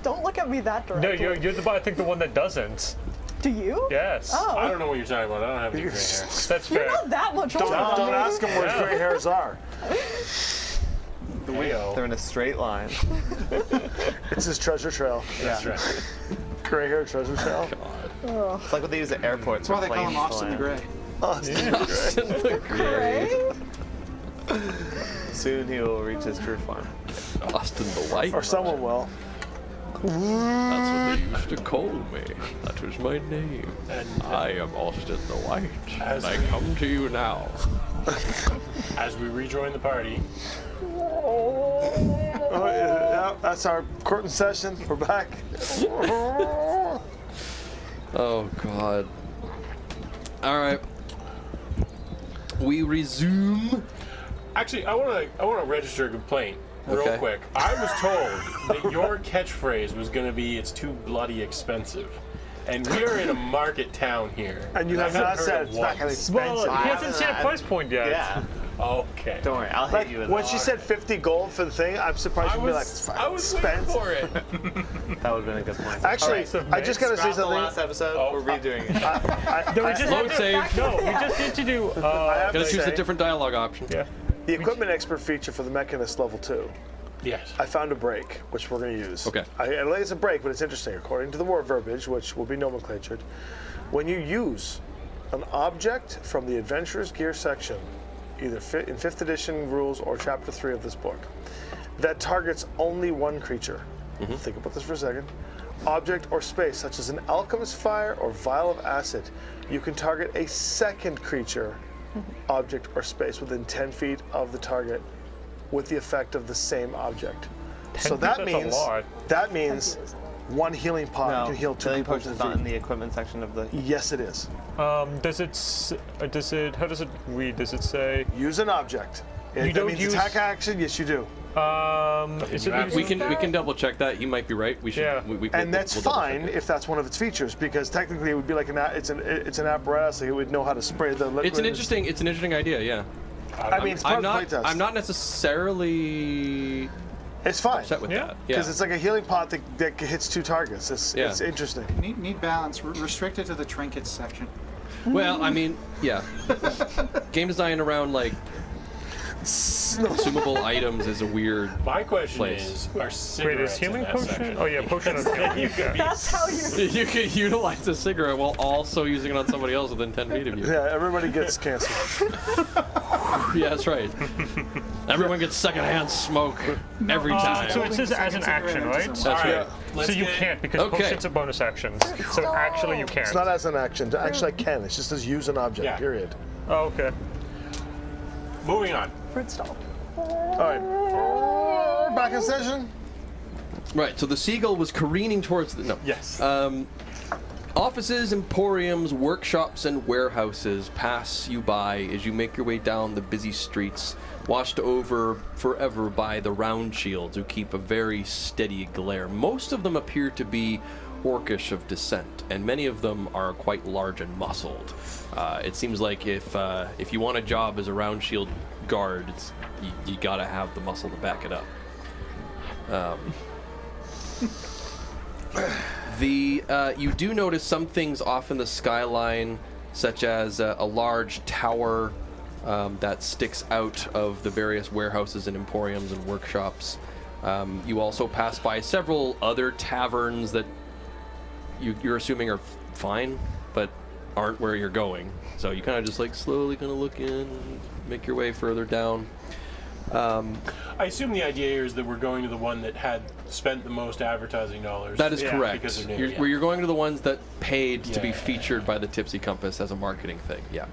Don't look at me that No, directly. you're I think the one that doesn't. Do you? Yes. Oh. I don't know what you're talking about. I don't have any gray hair. That's You're fair. not that much older Don't than me. ask him where his gray hairs are. They're in a straight line. It's his treasure trail. That's right. Gray hair treasure trail. It's like what they use at airports. That's why for they call him planes Austin the land. Grey. Right? Soon he will reach his true form. Austin the White. Or someone will. That's what they used to call me. That was my name. And I am Austin the White, and As I we- come to you now. As we rejoin the party, Oh, yeah, that's our courting session. We're back. Oh God. All right. We resume. actually, I want to register a complaint real Okay. quick. I was told that your catchphrase was going to be "It's too bloody expensive," and we are in a market town here. And you I have haven't not heard said it it's not going to once. expensive. Well, he hasn't seen a price point yet. Yeah. Okay. Don't worry, I'll hit Like, you with when that. she said 50 gold for the thing, I'm surprised I you'd be like, it's was, fucking I was waiting expensive. for it. That would have been a good point. Actually, Alright, I just got to say Scrap the last something. episode, Oh, we're redoing it. No, we just Load have to- save. No, we just need to do. I have Gotta to choose say, a different dialogue option. Yeah. the equipment expert feature for the Mechanist level 2. Yes. I found a break, which we're going to use. Okay. I don't think it's a break, but it's interesting. According to the war verbiage, which will be nomenclatured, when you use an object from the Adventurer's Gear section, either in 5th edition rules or chapter 3 of this book, that targets only one creature. Think about this for a second. Object or space, such as an alchemist fire or vial of acid, you can target a second creature, object or space within 10 feet of the target with the effect of the same object. So that feet, that's a means lot. that means one healing pot can heal 2 healing people. potion is not in the equipment section of the. Yes, it is. How does it read? Does it say? Use an object. You That don't means use- attack action. Yes, you do. Is you it have- We can double check that. You might be right. We should. Yeah. And that's we'll double check fine it. if that's one of its features, because technically it would be like it's an apparatus. Like it would know how to spray the liquid. It's an interesting idea. Yeah. I mean, it's part I'm of not. the playtest. I'm not necessarily It's fine upset with Yeah. that. because it's like a healing pot that hits 2 targets. Yeah. It's interesting. Need balance. Restricted to the trinkets section. Well, I mean, yeah. Game design around like Consumable items is a weird. My question Place. is, are Wait, cigarettes is healing in that potion? section? Oh yeah, potion of healing. You could be That's how you. You could utilize a cigarette while also using it on somebody else within 10 feet of you. Yeah, everybody gets cancer. Yeah, that's right. Everyone gets secondhand smoke every time. So it says as an action, right? That's All right. right, let's So you get- can't because Okay. potions are bonus actions. So actually you can't. It's not as an action. Actually, I can. It just says use an object, Yeah. period. Oh, okay. Moving on. Fruit stall. All right. Back in session. Right, so the seagull was careening towards the. No. Yes. Offices, emporiums, workshops, and warehouses pass you by as you make your way down the busy streets, washed over forever by the round shields who keep a very steady glare. Most of them appear to be orcish of descent, and many of them are quite large and muscled. It seems like if you want a job as a round shield guard, you gotta have the muscle to back it up. You do notice some things off in the skyline, such as a large tower that sticks out of the various warehouses and emporiums and workshops. You also pass by several other taverns that you're assuming are fine, but aren't where you're going. So you kind of just like slowly kind of look in, make your way further down. I assume the idea here is that we're going to the one that had spent the most advertising dollars. That is Yeah, correct. because they're new, yeah. Where you're going to the ones that paid to be Yeah. featured by the Tipsy Compass as a marketing thing. Yeah.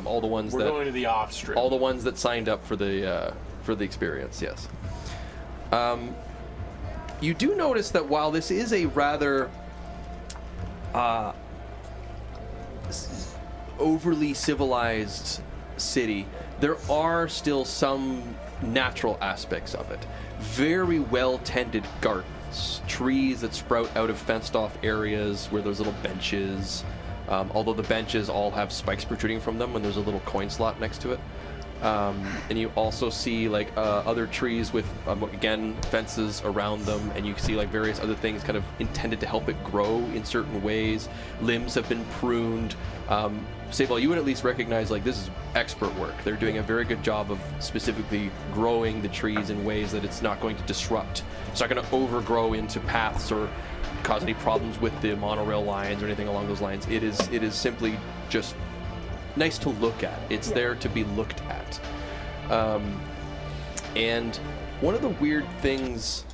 All the ones We're that going to the off strip. all the ones that signed up for the experience. Yes. You do notice that while this is a rather overly civilized city, there are still some natural aspects of it. Very well tended gardens, trees that sprout out of fenced off areas where there's little benches, although the benches all have spikes protruding from them and there's a little coin slot next to it. And you also see like other trees with again fences around them, and you see like various other things kind of intended to help it grow in certain ways. Limbs have been pruned. Seyval, you would at least recognize like this is expert work. They're doing a very good job of specifically growing the trees in ways that it's not going to disrupt. It's not going to overgrow into paths or cause any problems with the monorail lines or anything along those lines. It is simply just nice to look at. It's there to be looked at. And one of the weird things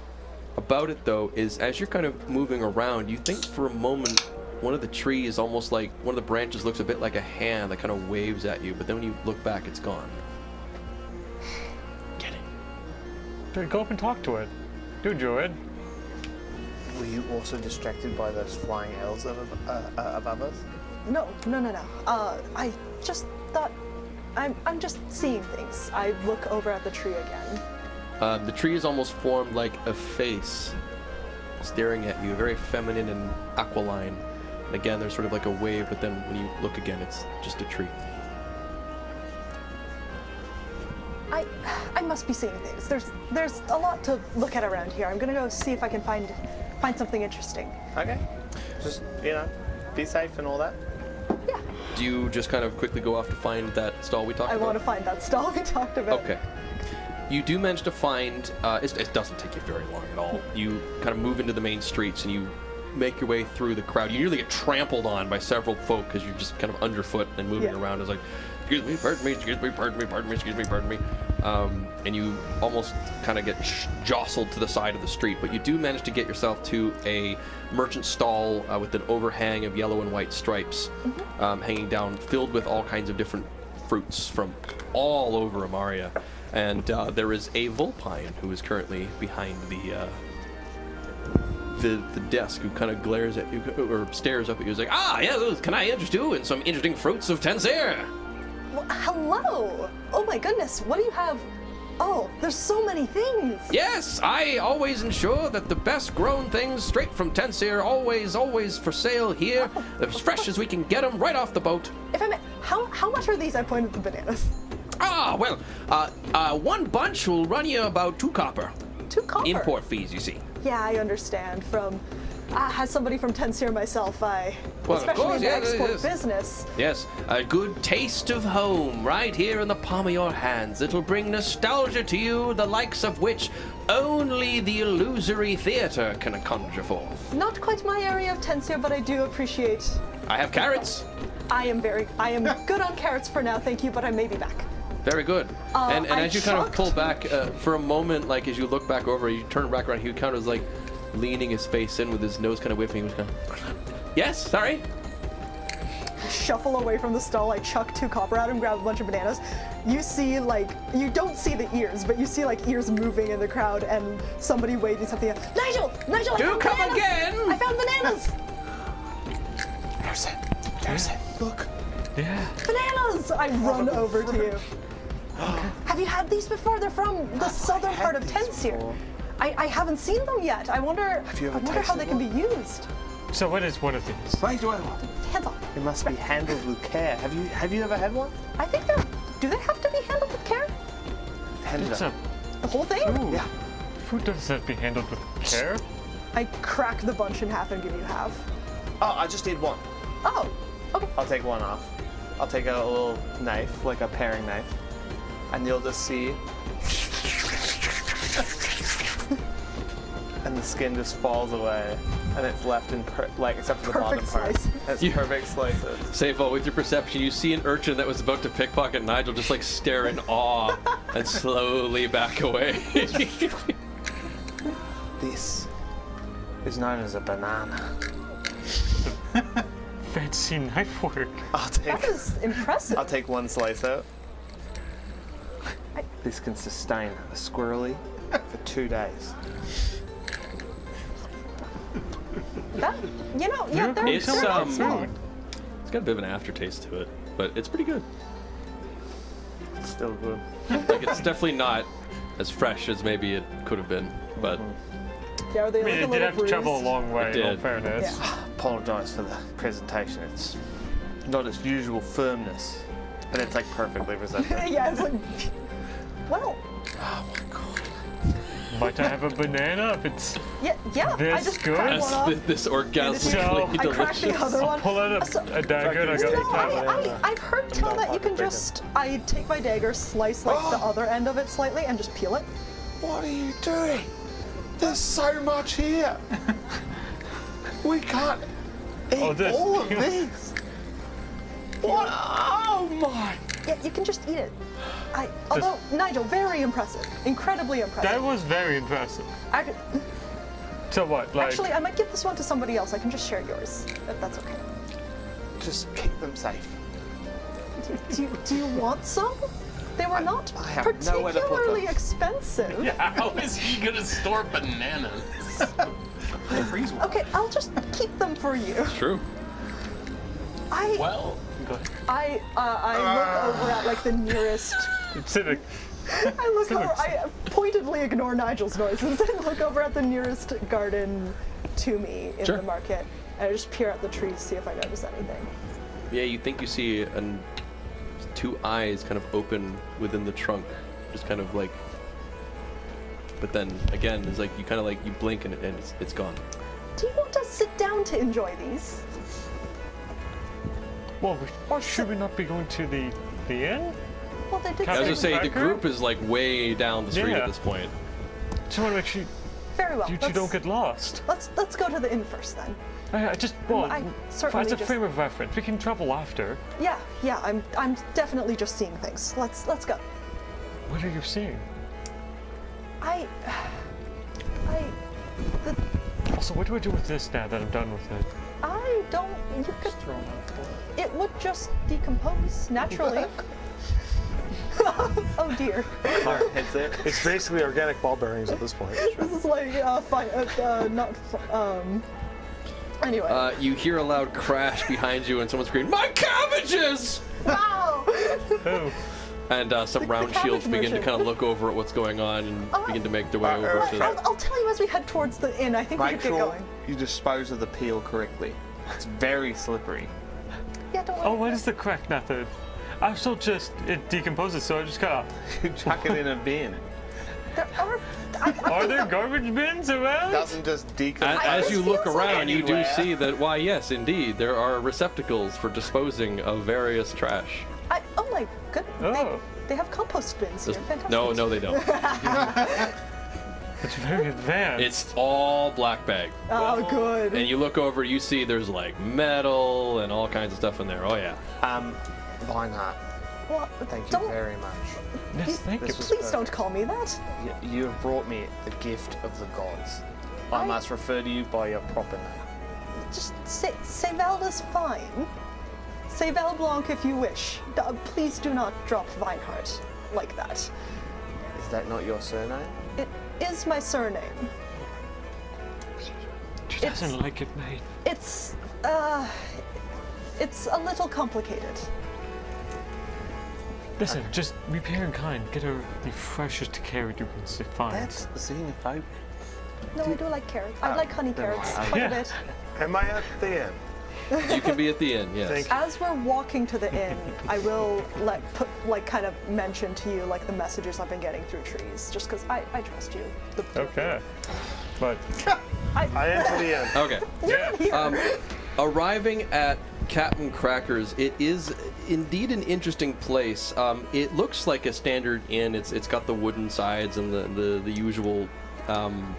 about it, though, is as you're kind of moving around, you think for a moment one of the trees, almost like one of the branches, looks a bit like a hand that kind of waves at you, but then when you look back, it's gone. Get it? Dude, go up and talk to it. Do Druid. Were you also distracted by those flying elves above us? No. I just thought I'm just seeing things. I look over at the tree again. The tree is almost formed like a face staring at you, very feminine and aquiline. And again, there's sort of like a wave, but then when you look again, it's just a tree. I must be seeing things. There's a lot to look at around here. I'm gonna go see if I can find something interesting. Okay. Just, be safe and all that. Yeah. Do you just kind of quickly go off to find that stall we talked I about? want to find that stall we talked about. Okay. You do manage to find, it doesn't take you very long at all. You kind of move into the main streets and you make your way through the crowd. You nearly get trampled on by several folk because you're just kind of underfoot and moving around. It's like, excuse me, pardon me, excuse me, pardon me, pardon me, excuse me, pardon me. And you almost kind of get jostled to the side of the street, but you do manage to get yourself to a merchant stall with an overhang of yellow and white stripes hanging down, filled with all kinds of different fruits from all over Imaria. And there is a vulpine who is currently behind the desk, who kind of glares at you or stares up at you. He's like, yes, can I interest you in some interesting fruits of Tensair? Well, hello. Oh my goodness. What do you have? Oh, there's so many things. Yes, I always ensure that the best grown things straight from Tensair always for sale here, as fresh as we can get them right off the boat. If I may, how much are these? I pointed at the bananas. One bunch will run you about 2 copper. 2 copper. Import fees, you see. Yeah, I understand. From As somebody from Tensier myself, Well, of especially course, in the yeah, export yes. business. Yes, a good taste of home right here in the palm of your hands. It'll bring nostalgia to you, the likes of which only the illusory theater can conjure forth. Not quite my area of Tensier, but I do appreciate. I have carrots. I am good on carrots for now, thank you, but I may be back. Very good. And I'm as you kind of shocked. pull back, for a moment, like as you look back over, you turn back around, he kind of was like leaning his face in with his nose kind of whipping. He was kind of, yes, sorry? Shuffle away from the stall, I chuck 2 copper at him, grab a bunch of bananas. You see, like, you don't see the ears, but you see, like, ears moving in the crowd and somebody waving something at Nigel! Nigel, I Do found come bananas! again! I found bananas! There's it. Look. Yeah. Bananas! I run over to you. Have you had these before? They're from the southern part of Tensier. I haven't seen them yet. I wonder you ever how tasted they can be used. So what is one of these? Wait. Hands off. It must be handled with care. Have you ever had one? I think do they have to be handled with care? Hand it It's up. a The whole thing? food. Yeah. Food doesn't have to be handled with care. I crack the bunch in half and give you half. Oh, I just need one. Oh, okay. I'll take one off. I'll take a little knife, like a paring knife, and you'll just see. And the skin just falls away, and it's left in except for the bottom Perfect part. slice. It's perfect slices. Seyval, with your perception, you see an urchin that was about to pickpocket Nigel just like stare in awe and slowly back away. This is known as a banana. Fancy knife work. That is impressive. I'll take one slice out. This can sustain a squirrely for 2 days. That, yeah, they're It's not small. it's got a bit of an aftertaste to it, but it's pretty good. It's still good. Like it's definitely not as fresh as maybe it could have been, but Yeah, are they I mean, like a it did little have to travel a bruised? long way, in all did. fairness. Yeah. Apologise for the presentation. It's not its usual firmness, but it's like perfectly presented. Yeah, it's like, well, Might I have a banana if it's... yeah. I This just good? crack one off. this orgasmically So- I crack the delicious. other one. Pull out So- a dagger and I You go... know, I've heard tell that you can just, I take my dagger, slice like the other end of it slightly, and just peel it. What are you doing? There's so much here. We can't eat Oh, this- all of these. What? Oh my! Yeah, you can just eat it. Although, Nigel, very impressive. Incredibly impressive. That was very impressive. Ac- So what, like... Actually, I might give this one to somebody else. I can just share yours, if that's okay. Just keep them safe. Do you want some? They were not I have nowhere to put particularly them. expensive. How is he gonna store bananas? Freeze one. Okay, I'll just keep them for you. True. Well, go ahead. I look over at like the nearest. Civic. I pointedly ignore Nigel's noises and look over at the nearest garden to me in Sure. the market, and I just peer at the trees, see if I notice anything. Yeah, you think you see two eyes kind of open within the trunk, just kind of like. But then again, it's like you kind of like you blink and it's gone. Do you want to sit down to enjoy these? Well, Or should we not be going to the inn? Well, they did I I was say gonna say the Cracker? group is like way down the street Yeah. at this point. Just want to make sure very well. you don't get lost. Let's go to the inn first then. I just, well, I certainly as a just- frame of reference, we can travel after. Yeah. I'm definitely just seeing things. Let's go. What are you seeing? Also, what do I do with this now that I'm done with it? I don't. You could. It would just decompose naturally. Oh dear. Heart hits it. It's basically organic ball bearings at this point. This is like Anyway. You hear a loud crash behind you and someone screaming, "My cabbages!" Wow. Oh, And some round cabbage shields begin to merchant. kind of look over at what's going on and begin to make their way over to. I'll tell you as we head towards the inn. I think we Make should get sure going. you dispose of the peel correctly. It's very slippery. Yeah, don't worry. oh, what is the correct method? I still just, it decomposes, so I just kind of... You chuck it in a bin. There are. Are there garbage bins around? Doesn't just decompose. As you look feels like around, you do anywhere. see that, why, yes, indeed, there are receptacles for disposing of various trash. Oh my goodness. Oh. They have compost bins here. Fantastic. No, they don't. It's very advanced. It's all black bag. Oh, good. And you look over, you see there's like metal and all kinds of stuff in there. Oh, yeah. Vinehart, Well, thank you don't, very much. Yes, thank you. This was please don't perfect. call me that. You have brought me the gift of the gods. I must refer to you by your proper name. Just say Seyval is fine. Seyval Blanc if you wish. Please do not drop Vinehart like that. Is that not your surname? It is my surname. She doesn't like it, mate. It's a little complicated. Listen, just be and kind. Get her the freshest carrot you can find. That's xenophobic. No, I do like carrots. I like honey carrots quite a bit. Am I at the end? You can be at the end, yes. Thank you. As we're walking to the inn, I will kind of mention to you like the messages I've been getting through trees, just because I trust you. Okay. But I enter the end. Okay. yeah. Arriving at Captain Cracker's, it is indeed an interesting place. It looks like a standard inn. It's got the wooden sides and the usual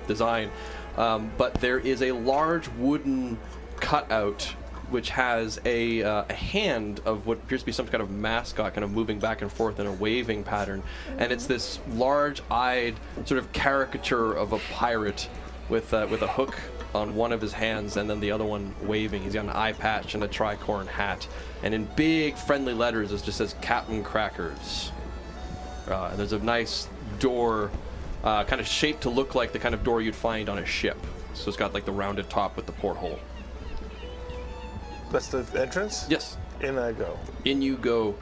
design, but there is a large wooden cutout which has a hand of what appears to be some kind of mascot kind of moving back and forth in a waving pattern, and it's this large-eyed sort of caricature of a pirate with a hook on one of his hands and then the other one waving. He's got an eye patch and a tricorn hat, and in big friendly letters it just says Captain Crackers. And there's a nice door kind of shaped to look like the kind of door you'd find on a ship, so it's got like the rounded top with the porthole. That's the entrance? Yes. In I go. In you go.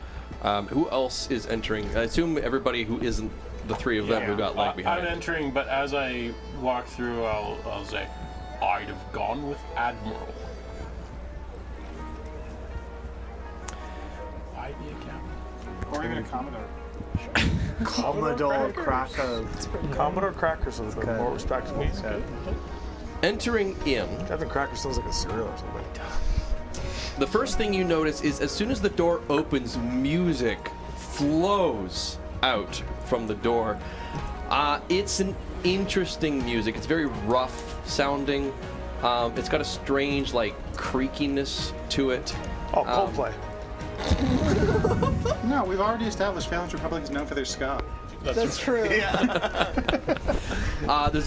Who else is entering? I assume everybody who isn't the three of them who got lagged behind. I'm entering, but as I walk through, I'll say, I'd have gone with Admiral. Why be a captain? Or even a Commodore. Commodore Cracker. Commodore Crackers would have been more respectable. Entering in, Captain Cracker sounds like a cereal or something. the first thing you notice is as soon as the door opens, music flows out from the door. It's an interesting music. It's very rough sounding. It's got a strange, like, creakiness to it. Oh, Coldplay. No, we've already established Phaelen's Republic is known for their ska. That's true. There's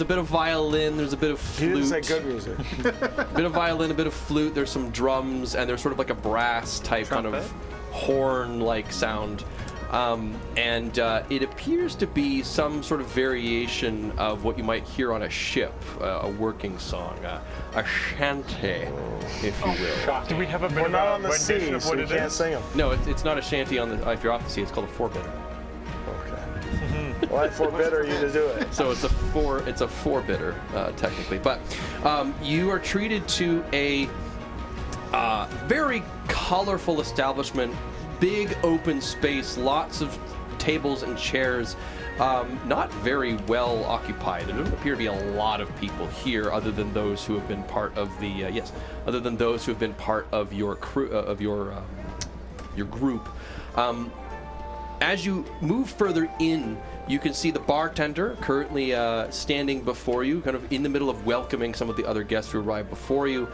a bit of violin, there's a bit of He flute. didn't say good music. A bit of violin, a bit of flute, there's some drums, and there's sort of like a brass type kind of horn-like sound. And it appears to be some sort of variation of what you might hear on a ship, a working song, a shanty, if you will. Do we have a bit We're of not a on the rendition sea, of so what you it can't is? sing them. No, it's not a shanty on the. If you're off the sea, it's called a four-bitter. Okay. Well, I forbidder you to do it. So it's a four-bitter, technically. But you are treated to a very colorful establishment, big open space, lots of tables and chairs, not very well occupied. There doesn't appear to be a lot of people here, other than those who have been part of the other than those who have been part of your crew of your group. As you move further in, you can see the bartender currently standing before you, kind of in the middle of welcoming some of the other guests who arrived before you.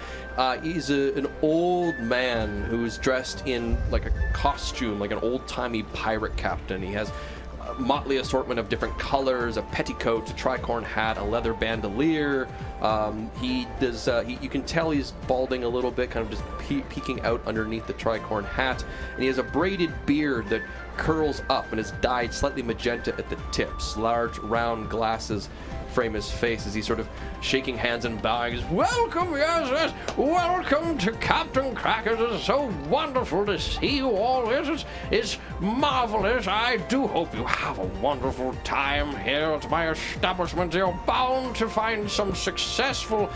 He's an old man who's dressed in like a costume, like an old-timey pirate captain. He has a motley assortment of different colors, a petticoat, a tricorn hat, a leather bandolier. You can tell he's balding a little bit, kind of just peeking out underneath the tricorn hat. And he has a braided beard that curls up and is dyed slightly magenta at the tips. Large round glasses frame his face as he's sort of shaking hands and bowing. He's, welcome, yes, welcome to Captain Crackers. It's so wonderful to see you all. It's marvelous. I do hope you have a wonderful time here at my establishment. You're bound to find some successful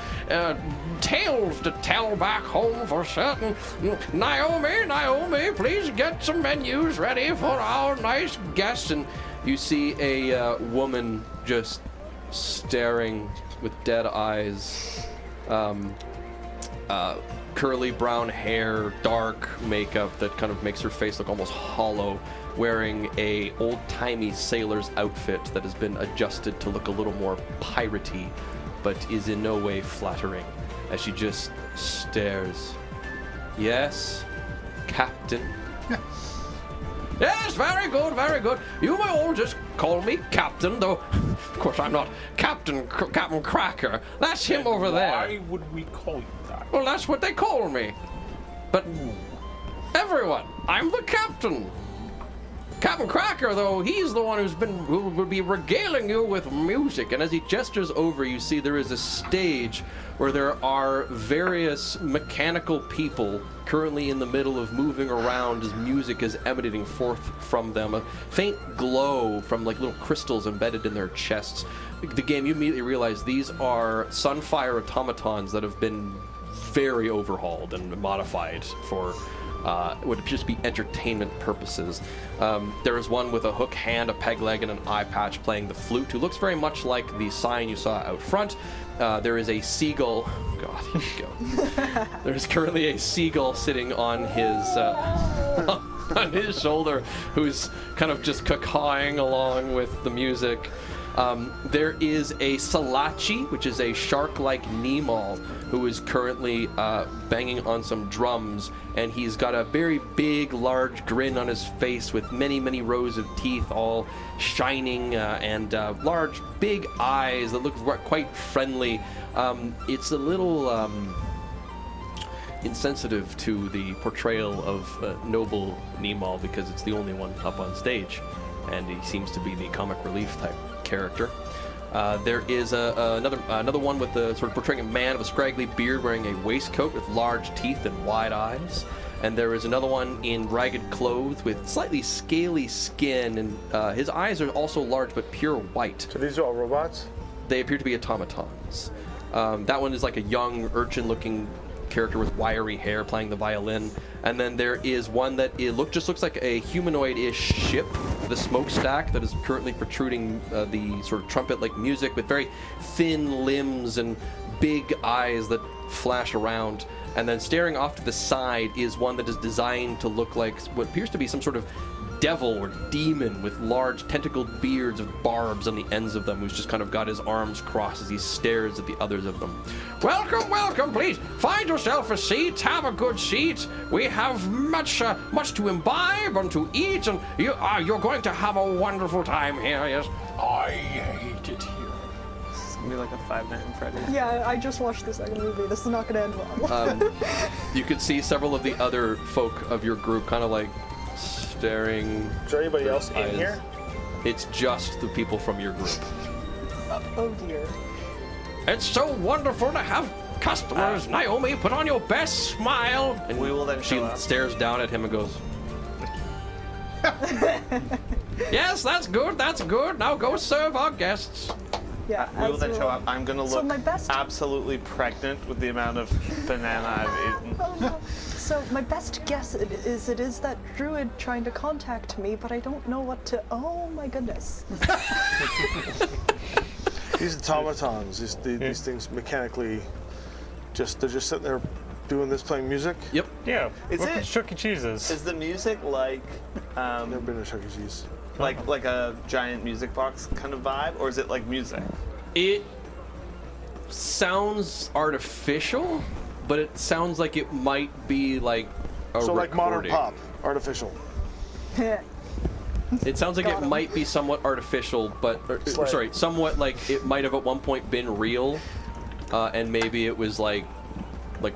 tales to tell back home for certain. Naomi, please get some menus ready for our nice guests. And You see a woman just staring with dead eyes, curly brown hair, dark makeup that kind of makes her face look almost hollow, wearing a old-timey sailor's outfit that has been adjusted to look a little more piratey, but is in no way flattering, as she just stares. Yes, Captain. Yes, very good, very good. You may all just call me Captain, though, of course, I'm not Captain Cracker. That's him over there. Why would we call you that? Well, that's what they call me. But everyone, I'm the Captain. Captain Cracker, though, he's the one who will be regaling you with music. And as he gestures over, you see there is a stage where there are various mechanical people currently in the middle of moving around as music is emanating forth from them. A faint glow from like little crystals embedded in their chests. The game, you immediately realize these are Sunfire automatons that have been very overhauled and modified for would just be entertainment purposes. There is one with a hook hand, a peg leg, and an eye patch playing the flute, who looks very much like the sign you saw out front. There is a seagull. God, here we go. There's currently a seagull sitting on his on his shoulder, who's kind of just cacawing along with the music. There is a Salachi, which is a shark-like Nemal, who is currently banging on some drums, and he's got a very big, large grin on his face with many, many rows of teeth, all shining, and large, big eyes that look quite friendly. It's a little insensitive to the portrayal of noble Nemal because it's the only one up on stage, and he seems to be the comic relief type character. There is another one with the sort of portraying a man of a scraggly beard wearing a waistcoat with large teeth and wide eyes. And there is another one in ragged clothes with slightly scaly skin, and his eyes are also large but pure white. So these are all robots? They appear to be automatons. That one is like a young urchin-looking character with wiry hair playing the violin. And then there is one that just looks like a humanoid-ish ship with a smokestack that is currently protruding the sort of trumpet-like music with very thin limbs and big eyes that flash around. And then staring off to the side is one that is designed to look like what appears to be some sort of devil or demon with large tentacled beards of barbs on the ends of them, who's just kind of got his arms crossed as he stares at the others of them. Welcome, welcome, please. Find yourself a seat. Have a good seat. We have much to imbibe and to eat, and you're going to have a wonderful time here, yes? I hate it here. It's gonna be like a Five Nights at Freddy's. Yeah, I just watched the second movie. This is not going to end well. You could see several of the other folk of your group kind of like staring. Is there anybody else in here? It's just the people from your group. Oh dear. It's so wonderful to have customers. Naomi, put on your best smile. And We will then she show up. stares down at him and goes, yes, that's good, that's good. Now go serve our guests. Yeah. We will as then you show will. up. I'm gonna So look my best- absolutely pregnant with the amount of banana I've eaten. Oh no. So my best guess it is that druid trying to contact me, but I don't know what to. Oh my goodness. These automatons, these things mechanically, they're just sitting there doing this, playing music. Yep. Yeah. Is welcome it- to Chuck E. Cheese's. Is the music like Never been to Chuck E. Cheese. like a giant music box kind of vibe, or is it like music? It sounds artificial, but it sounds like it might be like a So like modern recording. pop, artificial. It sounds like Got it 'em. might be somewhat artificial, but like- sorry, somewhat like it might have at one point been real, and maybe it was like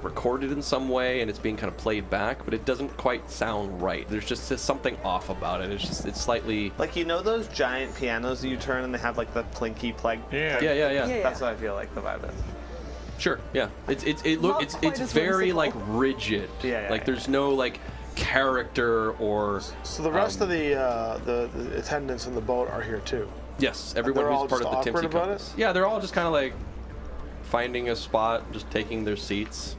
recorded in some way, and it's being kind of played back, but it doesn't quite sound right. There's just something off about it. It's slightly. Like, you know those giant pianos that you turn and they have like the plinky plug? Yeah. Yeah. Yeah. That's what I feel like the vibe is. Sure. Yeah. It's Not quite it's as very whimsical. like rigid. Yeah, Like yeah. there's no like character or. So the rest of the attendants on the boat are here too. Yes, everyone they're who's all part of just the awkward Tipsy about Compass. it? Yeah, they're all just kind of like finding a spot, just taking their seats.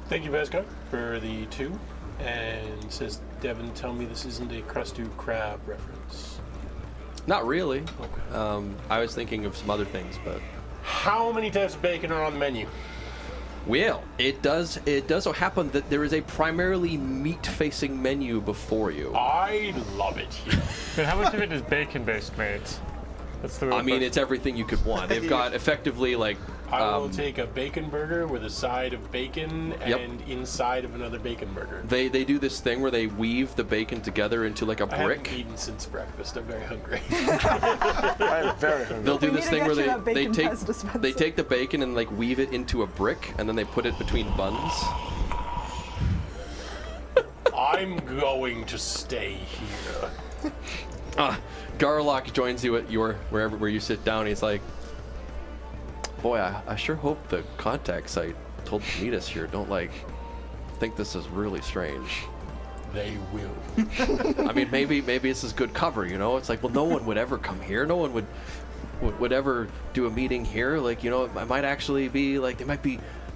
Thank you, Vasco, for the 2. And says, Devin, tell me this isn't a Crustu Crab reference. Not really. I was thinking of some other things, but How many types of bacon are on the menu? well, it does so happen that there is a primarily meat-facing menu before you. I love it here. But how much of it is bacon-based, mate? That's the real I mean, question. it's everything you could want. They've got effectively like I will take a bacon burger with a side of bacon Yep. and inside of another bacon burger. they do this thing where they weave the bacon together into like a I haven't brick. eaten since breakfast. I'm very hungry. I'm very hungry. They'll do We this need to thing where get you that they bacon take Pez dispenser. they take the bacon and like weave it into a brick, and then they put it between buns. I'm going to stay here. Garlock joins you at your where you sit down. He's like, boy, I sure hope the contact site told to meet us here don't like think this is really strange. They will. I mean, maybe this is good cover, you know? It's like, well, no one would ever come here. No one would ever do a meeting here. Like, you know, it might actually be like they might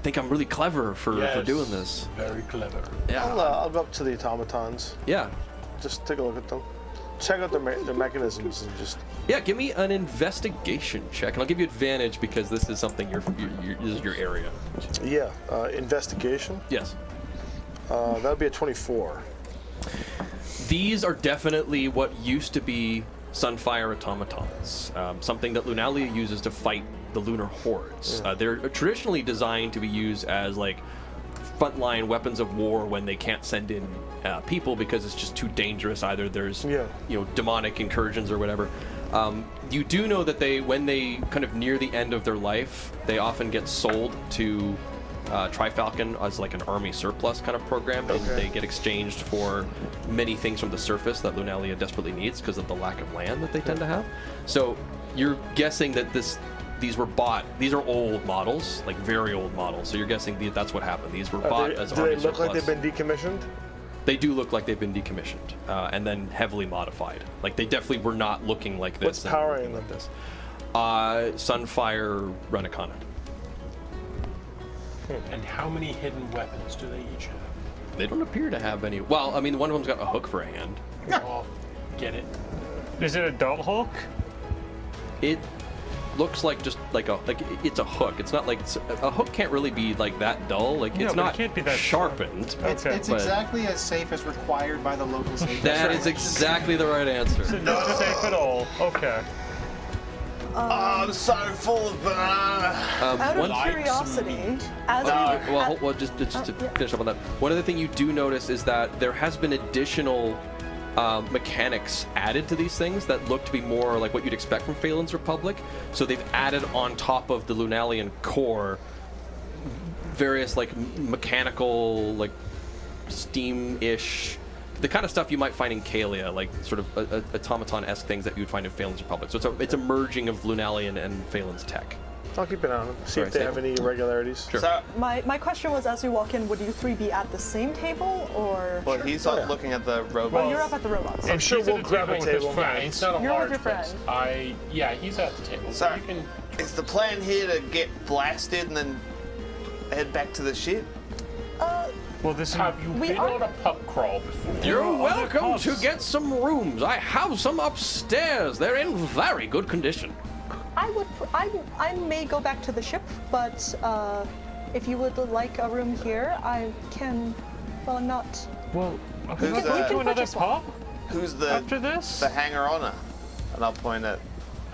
think I'm really clever for Yes, doing this. Very clever. Yeah. I'll go up to the automatons. Yeah. Just take a look at them. Check out their mechanisms and just. Yeah, give me an investigation check, and I'll give you advantage because this is something this is your area. Yeah, investigation. Yes. That would be a 24. These are definitely what used to be Sunfire automatons, something that Lunalia uses to fight the lunar hordes. They're traditionally designed to be used as like frontline weapons of war when they can't send in people because it's just too dangerous. Either there's demonic incursions or whatever. You do know that when they kind of near the end of their life, they often get sold to Trifalcon as like an army surplus kind of program, and they get exchanged for many things from the surface that Lunalia desperately needs because of the lack of land that they tend to have. So you're guessing that these were bought. These are old models, like very old models. So you're guessing that's what happened. These were bought as Do army they look surplus. like they've been decommissioned? They do look like they've been decommissioned and then heavily modified. Like they definitely were not looking like this. What's and powering looking them? like this. Sunfire Renacona. And how many hidden weapons do they each have? They don't appear to have any. Well, I mean, one of them's got a hook for a hand. Oh, get it. Is it a dull hook? It looks like it's a hook. It's not like a hook can't really be like that dull. Like No, it's but it not can't be that sharpened. It's Okay. it's But- exactly as safe as required by the local safety. That is exactly the right answer. So not safe at all. Okay. I'm so full of banana. Out of Like some curiosity, meat. as Well, just to finish up on that. One other thing you do notice is that there has been additional mechanics added to these things that look to be more like what you'd expect from Phaelen's Republic. So they've added on top of the Lunalian core various like mechanical, like steam-ish, the kind of stuff you might find in Kalia, like sort of automaton-esque things that you'd find in Phaelen's Republic. So it's a merging of Lunalian and Phaelen's tech. I'll keep an eye on them. See Sorry, if they say have it. any irregularities. Sure. So, my question was, as we walk in, would you three be at the same table, or? well, he's up looking at the robot. Oh, you're up at the robots. If sure he's at we'll the grab a table with his table. Yeah, friends, it's not a You're with large your friend. place. Yeah, he's at the table. So, you can. is the plan here to get blasted and then head back to the ship? well, this is Have you We been are- on a pub crawl before? You're other welcome to pubs. get some rooms. I have some upstairs. They're in very good condition. I may go back to the ship, but if you would like a room here, I can. Well, I'm not. well. Are Who's we not that? going We to can another purchase one. pub Who's the after this? hanger-oner? And I'll point at.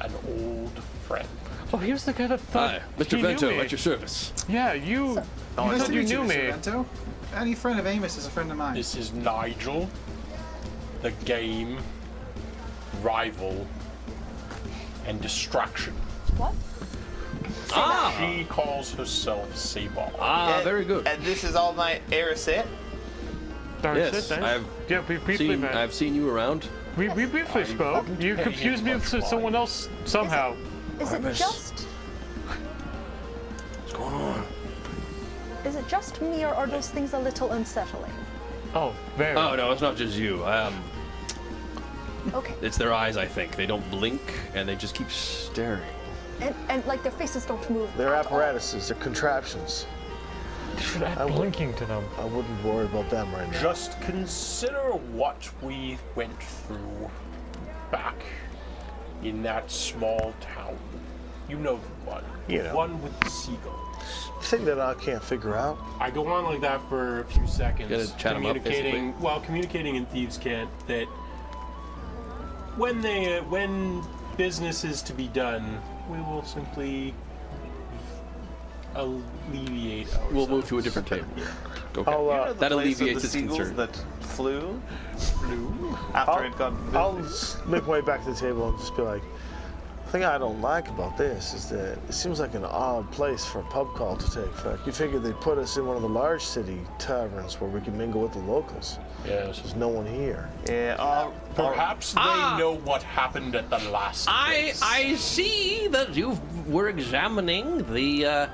An old friend. Oh, he was the guy that thought Hi, he Mr. knew Vento, me. at your service. Yeah, you. You said you knew me. Mr. Vento. Any friend of Amos is a friend of mine. This is Nigel, the game rival and distraction. What? She calls herself Seyval. Very good. And this is all my Aerosette. Yes, Yeah, we briefly met. I've seen you around. We briefly spoke. You paying confused me him with much someone else somehow. Is it miss- just? What's going on? Is it just me, or are those things a little unsettling? Oh, very. Oh no, it's not just you. Okay. It's their eyes, I think. They don't blink and they just keep staring. And like their faces don't move. They're at all. apparatuses. They're contraptions. Should add blinking to them. I wouldn't worry about them right now. Just consider what we went through back in that small town. You know the one. You know. One with the seagulls. Thing that I can't figure out. I go on like that for a few seconds, Gotta chat 'em up, communicating in thieves' cant that when business is to be done, we will simply alleviate ourselves. We'll move to a different table. Okay. I'll, that alleviates his seagulls concern. that flew after it got I'll make my way back to the table and just be like, the thing I don't like about this is that it seems like an odd place for a pub call to take effect. You figured they'd put us in one of the large city taverns where we can mingle with the locals. Yes. There's no one here. Yeah, Perhaps they know what happened at the last place. I see that you were examining the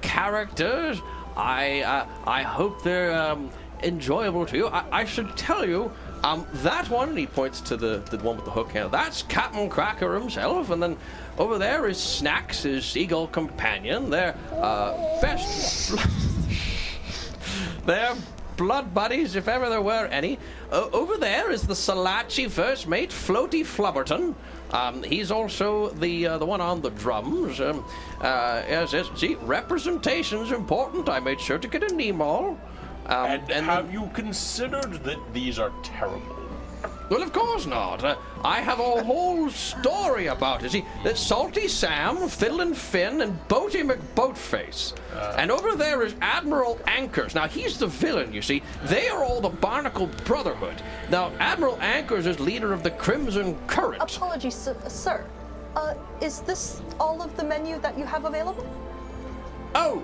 characters. I hope they're enjoyable to you. I should tell you, that one, and he points to the one with the hook handle, that's Captain Cracker himself, and then over there is Snacks, his seagull companion. They're they're blood buddies, if ever there were any. Over there is the Salachi first mate, Floaty Flubberton. He's also the one on the drums. Yes, see, representation's important. I made sure to get a name all. And have you considered that these are terrible? Well, of course not. I have a whole story about it. See, there's Salty Sam, Fiddlin' Finn, and Boaty McBoatface. And over there is Admiral Anchors. Now, he's the villain, you see. They are all the Barnacle Brotherhood. Now, Admiral Anchors is leader of the Crimson Current. Apologies, sir. Is this all of the menu that you have available? Oh,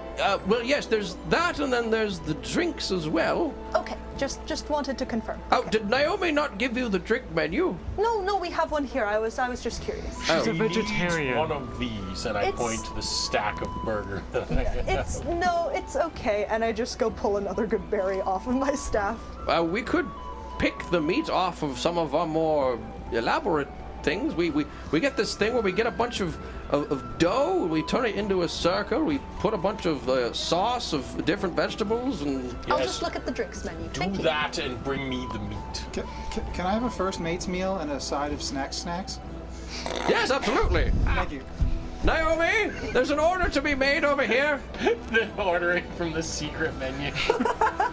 well, yes, there's that, and then there's the drinks as well. Okay, just wanted to confirm. Oh, Okay. did Naomi not give you the drink menu? No, we have one here. I was just curious. She's a He vegetarian. needs one of these, and I It's- point to the stack of burger. It's okay, and I just go pull another good berry off of my staff. We could pick the meat off of some of our more elaborate things. We get this thing where we get a bunch of dough, and we turn it into a circle. We put a bunch of sauce of different vegetables, and I'll Yes. just look at the drinks menu. Do Thank you. that and bring me the meat. Can I have a first mate's meal and a side of snacks? yes, absolutely. Thank you. Naomi, there's an order to be made over here. The ordering from the secret menu.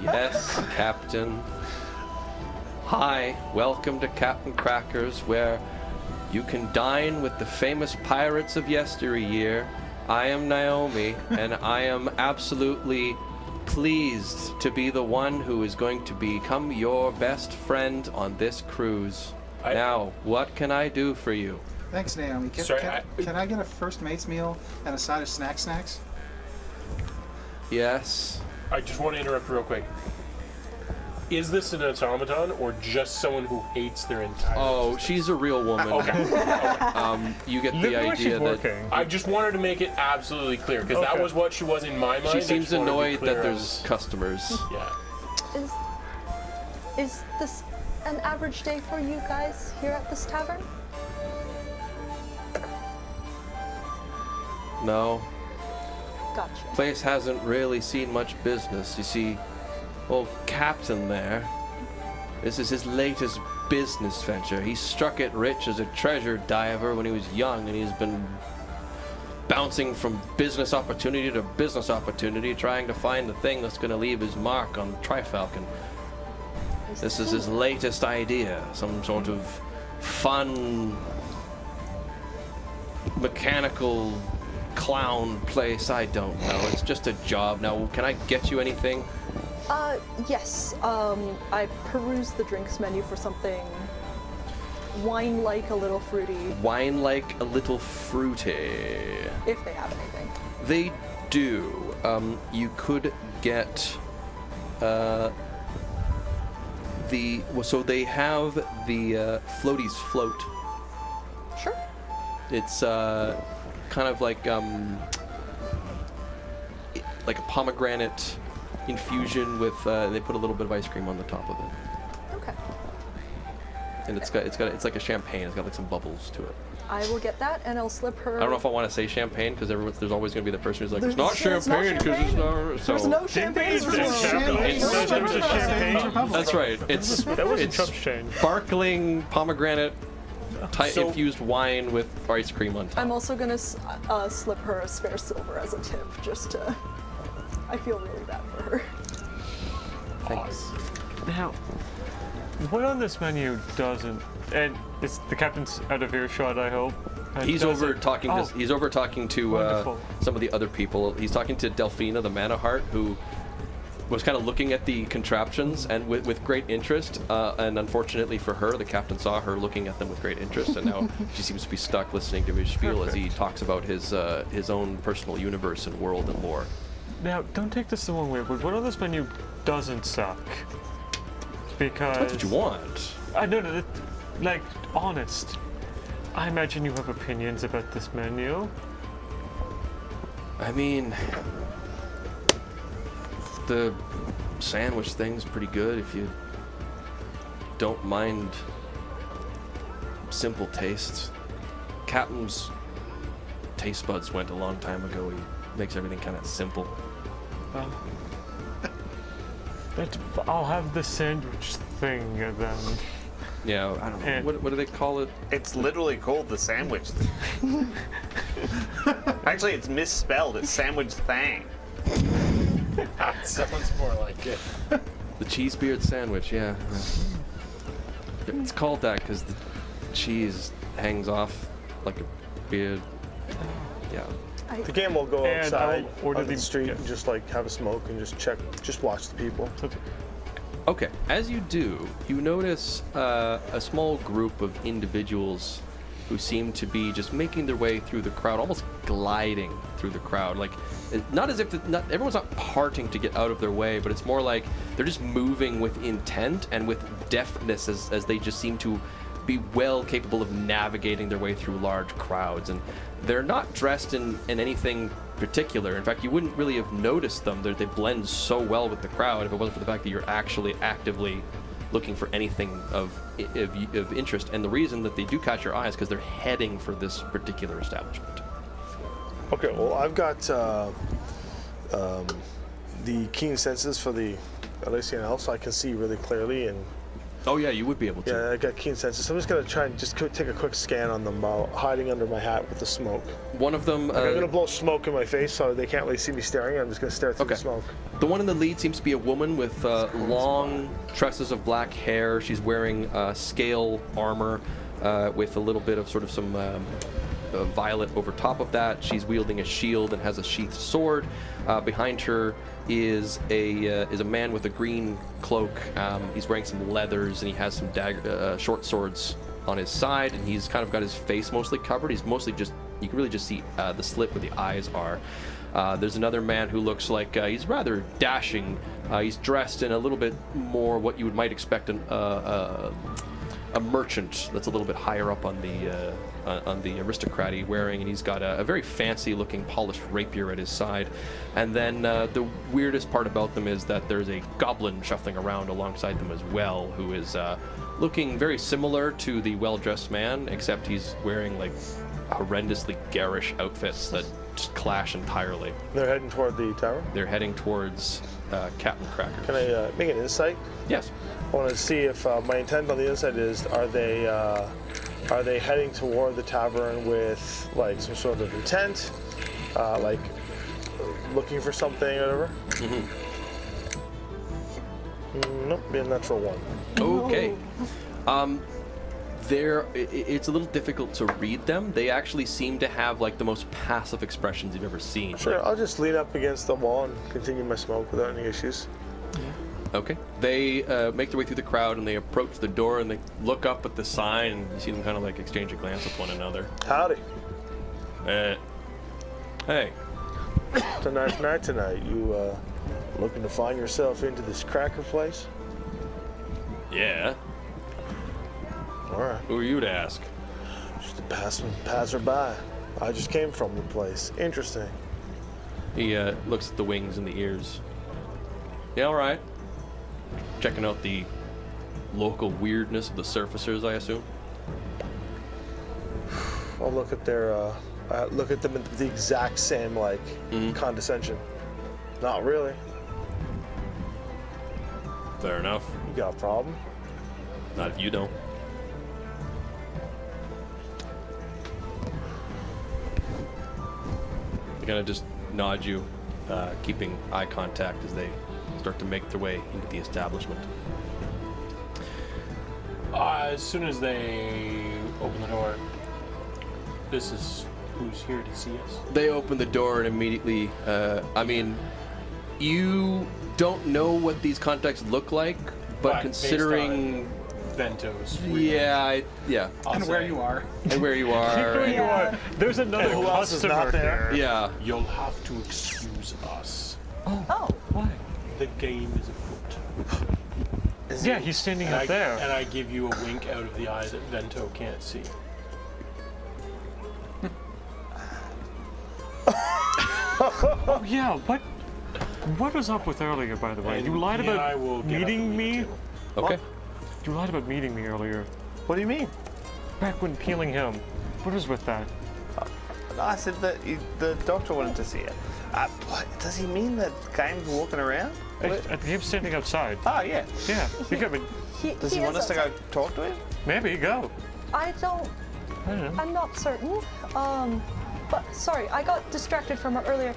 Yes, Captain. Hi, welcome to Captain Crackers, where you can dine with the famous pirates of yesteryear. I am Naomi, and I am absolutely pleased to be the one who is going to become your best friend on this cruise. Now, what can I do for you? Thanks, Naomi. Sorry, Can I get a first mate's meal and a side of snacks? Yes. I just want to interrupt real quick. Is this an automaton or just someone who hates their entire Oh, existence? she's a real woman. Okay. You get Look the at where she's idea that working. I just wanted to make it absolutely clear, because that Okay. was what she was in my mind. she I seems just wanted to be annoyed clear that I there's was- customers. Yeah. Is this an average day for you guys here at this tavern? No. Gotcha. Place hasn't really seen much business. You see, old Captain there, this is his latest business venture. He struck it rich as a treasure diver when he was young, and he's been bouncing from business opportunity to business opportunity, trying to find the thing that's going to leave his mark on Trifalcon. This is his latest idea, some sort of fun, mechanical clown place. I don't know. It's just a job. Now, can I get you anything? Yes. I perused the drinks menu for something wine-like, a little fruity, Wine like a little fruity. if they have anything. They do. You could get so they have the Floaties Float. Sure. It's kind of like a pomegranate infusion with they put a little bit of ice cream on the top of it, Okay. and it's like a champagne. It's got like some bubbles to it. I will get that, and I'll slip her. I don't know if I want to say champagne because there's always going to be the person who's like, There's- it's not it's not champagne because it's not. So There's no champagne in this Champagne world. is champagne. Champagne. There's a champagne. that's right. It's That wasn't it's chump change. sparkling pomegranate infused wine with ice cream on top. I'm also gonna slip her a spare silver as a tip, just to. I feel really bad for her. Thanks. Now, what on this menu doesn't? And it's the captain's out of earshot, I hope. And He's over talking. He's over talking to Wonderful. some of the other people. He's talking to Delphina, the Mana Heart, who was kind of looking at the contraptions and with great interest. And unfortunately for her, the captain saw her looking at them with great interest, and now she seems to be stuck listening to his spiel as he talks about his own personal universe and world and lore. Now, don't take this the wrong way, but what on this menu doesn't suck? Because That's what you want. I know that, like, honest. I imagine you have opinions about this menu. I mean, the sandwich thing's pretty good if you don't mind simple tastes. Captain's taste buds went a long time ago. He makes everything kind of simple. Well, I'll have the sandwich thing then. Yeah, I don't know. What do they call it? It's literally called the sandwich thing. Actually, it's misspelled. It's sandwich thang. That sounds more like it. The cheese beard sandwich, yeah. It's called that because the cheese hangs off like a beard. Yeah. The game will go And outside I'll order onto the the- street yeah. and just like have a smoke and just check, just watch the people. Okay, as you do, you notice a small group of individuals who seem to be just making their way through the crowd, almost gliding through the crowd. Like, not as if everyone's not parting to get out of their way, but it's more like they're just moving with intent and with deftness as they just seem to be well capable of navigating their way through large crowds. And they're not dressed in anything particular. In fact, you wouldn't really have noticed them. They blend so well with the crowd if it wasn't for the fact that you're actually actively looking for anything of interest. And the reason that they do catch your eye is because they're heading for this particular establishment. Okay, well, I've got the keen senses for the Elysian Elf, so I can see really clearly. And oh yeah, you would be able to. yeah, I got keen senses. So I'm just gonna try and just take a quick scan on them while hiding under my hat with the smoke. One of them. I'm gonna blow smoke in my face so they can't really see me staring. I'm just gonna stare through the smoke. The one in the lead seems to be a woman with long tresses of black hair. She's wearing scale armor with a little bit of sort of some violet over top of that. She's wielding a shield and has a sheathed sword. Behind her is a man with a green cloak. He's wearing some leathers and he has some short swords on his side, and he's kind of got his face mostly covered. He's mostly just, you can really just see the slit where the eyes are. There's another man who looks like he's rather dashing. He's dressed in a little bit more what you might expect a merchant that's a little bit higher up on the aristocracy wearing, and he's got a very fancy looking polished rapier at his side. And then the weirdest part about them is that there's a goblin shuffling around alongside them as well, who is looking very similar to the well-dressed man, except he's wearing like horrendously garish outfits that just clash entirely. They're heading toward the tower? They're heading towards Captain Cracker. Can I make an insight? Yes. I want to see if my intent on the inside is, are they heading toward the tavern with like some sort of intent, like looking for something or whatever? Nope, be a natural one. Okay. It's a little difficult to read them. They actually seem to have like the most passive expressions you've ever seen. Sure, I'll just lean up against the wall and continue my smoke without any issues. Okay. They make their way through the crowd and they approach the door and they look up at the sign and you see them kind of like exchange a glance with one another. Howdy. Hey. It's a nice night tonight. You looking to find yourself into this cracker place? Yeah. All right. Who are you to ask? Just a passerby. I just came from the place. Interesting. He looks at the wings and the ears. Yeah, all right. Checking out the local weirdness of the surfacers, I assume. I'll look at their, look at them with the exact same like condescension. Not really. Fair enough. You got a problem? Not if you don't. gonna just nod you, keeping eye contact as they start to make their way into the establishment. As soon as they open the door, this is who's here to see us. They open the door and immediately, you don't know what these contacts look like, but considering Ventos. yeah. And where you are. And where you are. Where you are. There's another Who else is customer not there? here. Yeah. You'll have to excuse us. Oh, Why? The game is afoot. Yeah, he's standing And up there. And I give you a wink out of the eye that Vento can't see. Oh yeah, what was up with earlier, by the way? And You lied he and I about will get up meeting and me? leave, too. Okay. You lied about meeting me earlier. What do you mean? Back when peeling him. What was with that? I said that the doctor wanted to see it. What does he mean that Game's walking around? I him standing outside. Oh yeah. Yeah, you got me. Does he want us to go talk to him? Maybe go. I don't. I don't know. I'm not certain. But sorry, I got distracted from her earlier.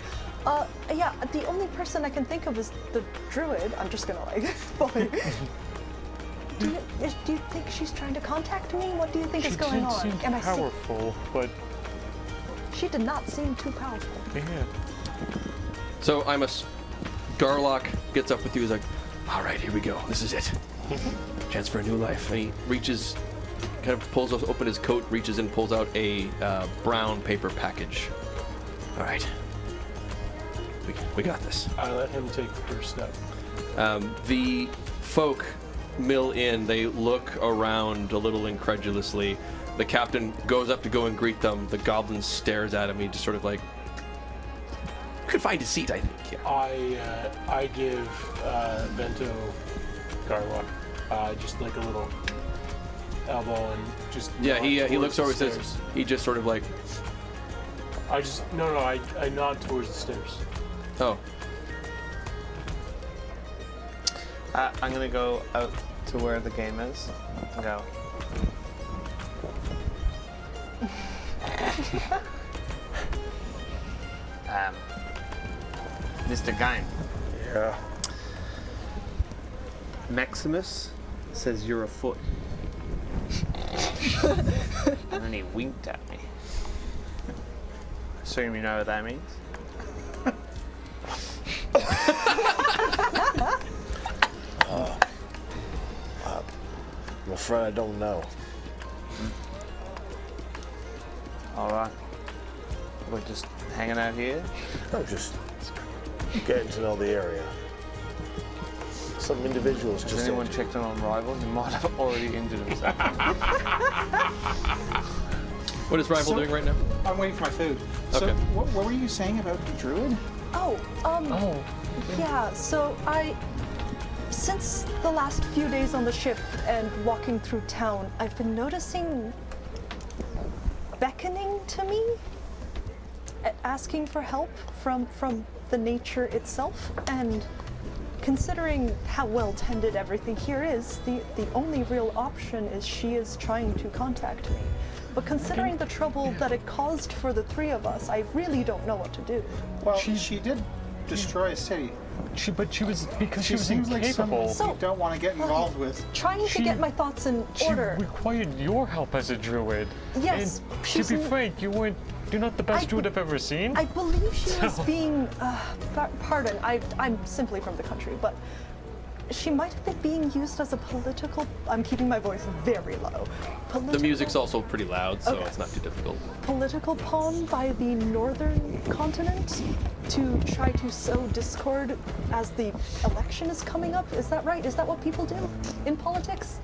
Yeah, the only person I can think of is the druid. I'm just gonna like fully. Do you think she's trying to contact me? What do you think is going on? Seem Am I sick? powerful, but She did not seem too powerful. yeah. So Garlock gets up with you. He's like, all right, here we go. This is it. Chance for a new life. And he reaches, kind of pulls open his coat, reaches in, pulls out a brown paper package. All right. We got this. I let him take the first step. The folk mill in. They look around a little incredulously. The captain goes up to go and greet them. The goblin stares at him. He just sort of like, you could find a seat, I think. Yeah. I give Vento Garlock just like a little elbow and just Yeah, nod he towards looks the over and says, stairs. he just sort of like, I nod towards the stairs. oh, I'm gonna go out to where the game is and go. Mr. Game. Yeah. Maximus says you're afoot. And then he winked at me. Assume you know what that means? I'm afraid I don't know. Alright. We're just hanging out here. I'm just getting to know the area. Some individuals Has just anyone checked in on Rival? He might have already injured himself. what is Rival doing right now? I'm waiting for my food. So, Okay. what were you saying about the druid? Yeah, so since the last few days on the ship and walking through town, I've been noticing beckoning to me, asking for help from the nature itself, and considering how well tended everything here is, the only real option is she is trying to contact me. But considering the trouble that it caused for the three of us, I really don't know what to do. Well, she did destroy a city. She was because she was seems like incapable. someone you don't want to get involved with. Trying to get my thoughts in order. She required your help as a druid. Yes, And to she's be n- frank, you're not the best druid I've ever seen. I believe she was So- being, pardon, I'm simply from the country, but she might have been being used as a political, I'm keeping my voice very low. The music's also pretty loud, so Okay. it's not too difficult. Political pawn by the northern continent to try to sow discord as the election is coming up. Is that right? Is that what people do in politics?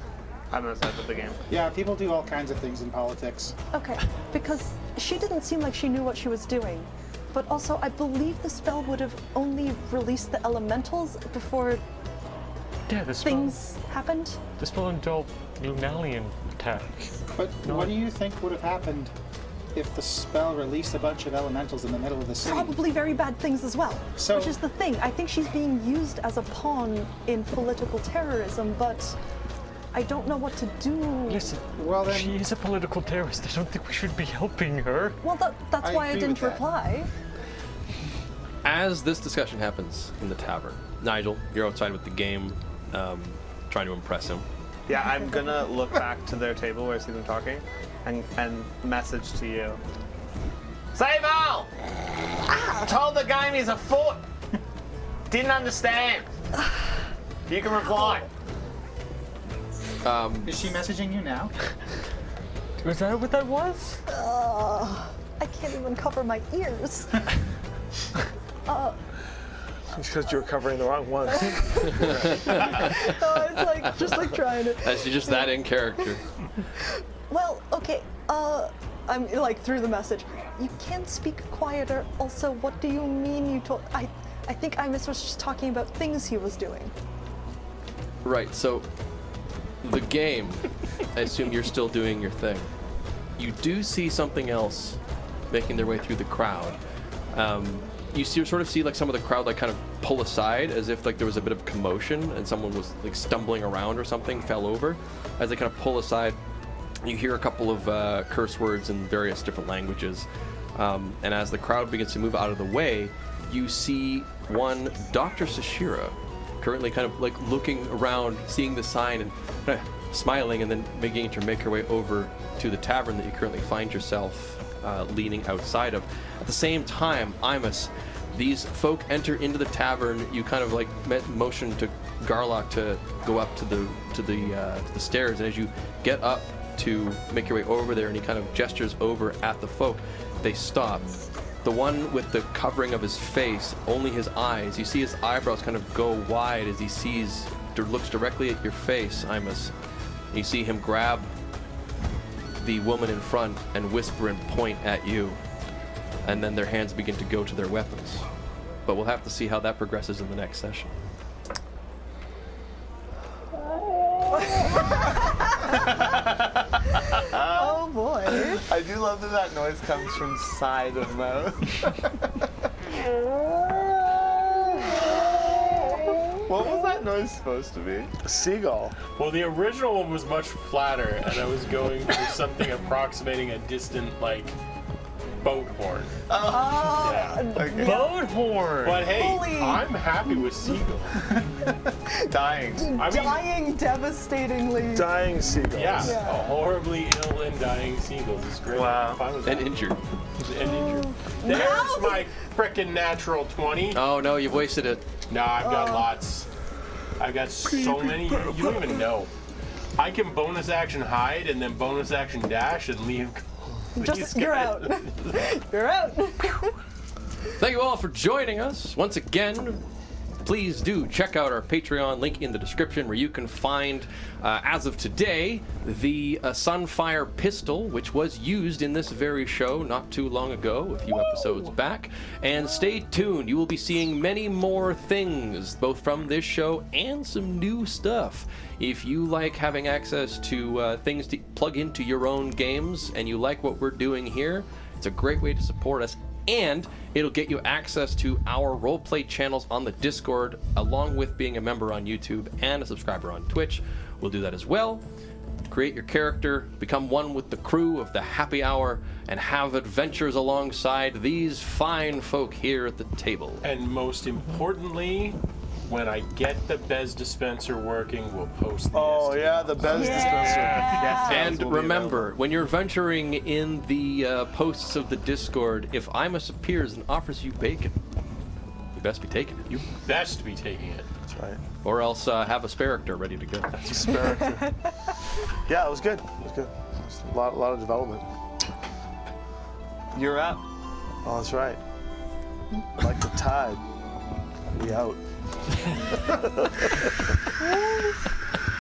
I'm gonna start with the game. Yeah, people do all kinds of things in politics. Okay, because she didn't seem like she knew what she was doing. But also, I believe the spell would have only released the elementals before Yeah, the spell, things happened. the spell involved Lunalian attack. But what do you think would have happened if the spell released a bunch of elementals in the middle of the city? Probably very bad things as well. So- which is the thing. I think she's being used as a pawn in political terrorism, but I don't know what to do. Listen, Well, then- she is a political terrorist. I don't think we should be helping her. Well, that's I why I agree didn't with that. reply. As this discussion happens in the tavern, Nigel, you're outside with the game, trying to impress him. Yeah, I'm gonna look back to their table where I see them talking, and message to you. Seyval! Told the game he's a foot. Didn't understand. You can reply. Is she messaging you now? Was that what that was? I can't even cover my ears. It's because you're covering the wrong ones. It's like just like trying to. As you're just that in character. Well, okay. I'm like through the message. You can speak quieter. Also, what do you mean you told? I think Imus was just talking about things he was doing. Right. So, the game. I assume you're still doing your thing. You do see something else making their way through the crowd. You sort of see like some of the crowd like kind of pull aside as if like there was a bit of commotion and someone was like stumbling around or something, fell over. As they kind of pull aside, you hear a couple of curse words in various different languages. And as the crowd begins to move out of the way, you see one Dr. Sashira currently kind of like looking around, seeing the sign and kind of smiling, and then beginning to make her way over to the tavern that you currently find yourself leaning outside of. At the same time, Imus, these folk enter into the tavern. You kind of like motion to Garlock to go up to the stairs, and as you get up to make your way over there, and he kind of gestures over at the folk, they stop. The one with the covering of his face, only his eyes. You see his eyebrows kind of go wide as he looks directly at your face, Imus. You see him grab the woman in front and whisper and point at you, and then their hands begin to go to their weapons. But we'll have to see how that progresses in the next session. Oh boy. I do love that noise comes from side of mouth. What was that noise supposed to be? A seagull. Well, the original one was much flatter, and I was going for something approximating a distant, like, boat horn. Yeah. Okay. Boat horn! But hey, Holy- I'm happy with seagull. Dying. I mean, Dying devastatingly. Dying seagulls. yeah, Yeah. a horribly ill and dying seagulls is great. Wow. I'm fine with And that. injured. And injured. There's my frickin' natural 20. Oh no, you've wasted it. No, I've got lots. I've got so many, you don't even know. I can bonus action hide and then bonus action dash and leave. Just you're out. You're out. Thank you all for joining us. Once again, please do check out our Patreon, link in the description, where you can find, as of today, the Sunfire pistol, which was used in this very show not too long ago, a few episodes back. And stay tuned. You will be seeing many more things, both from this show and some new stuff. If you like having access to things to plug into your own games, and you like what we're doing here, it's a great way to support us. And it'll get you access to our roleplay channels on the Discord, along with being a member on YouTube and a subscriber on Twitch. We'll do that as well. Create your character, become one with the crew of the Happy Hour, and have adventures alongside these fine folk here at the table. And most importantly, when I get the Bez dispenser working, we'll post the Oh STL. yeah, the Bez dispenser. And remember, when you're venturing in the posts of the Discord, if Imus appears and offers you bacon, you best be taking it. You best be taking it. That's right. Or else have a character ready to go. Spare. Yeah, it was good. It was good. It was a lot of development. You're up. Oh, that's right. Like the tide. We out.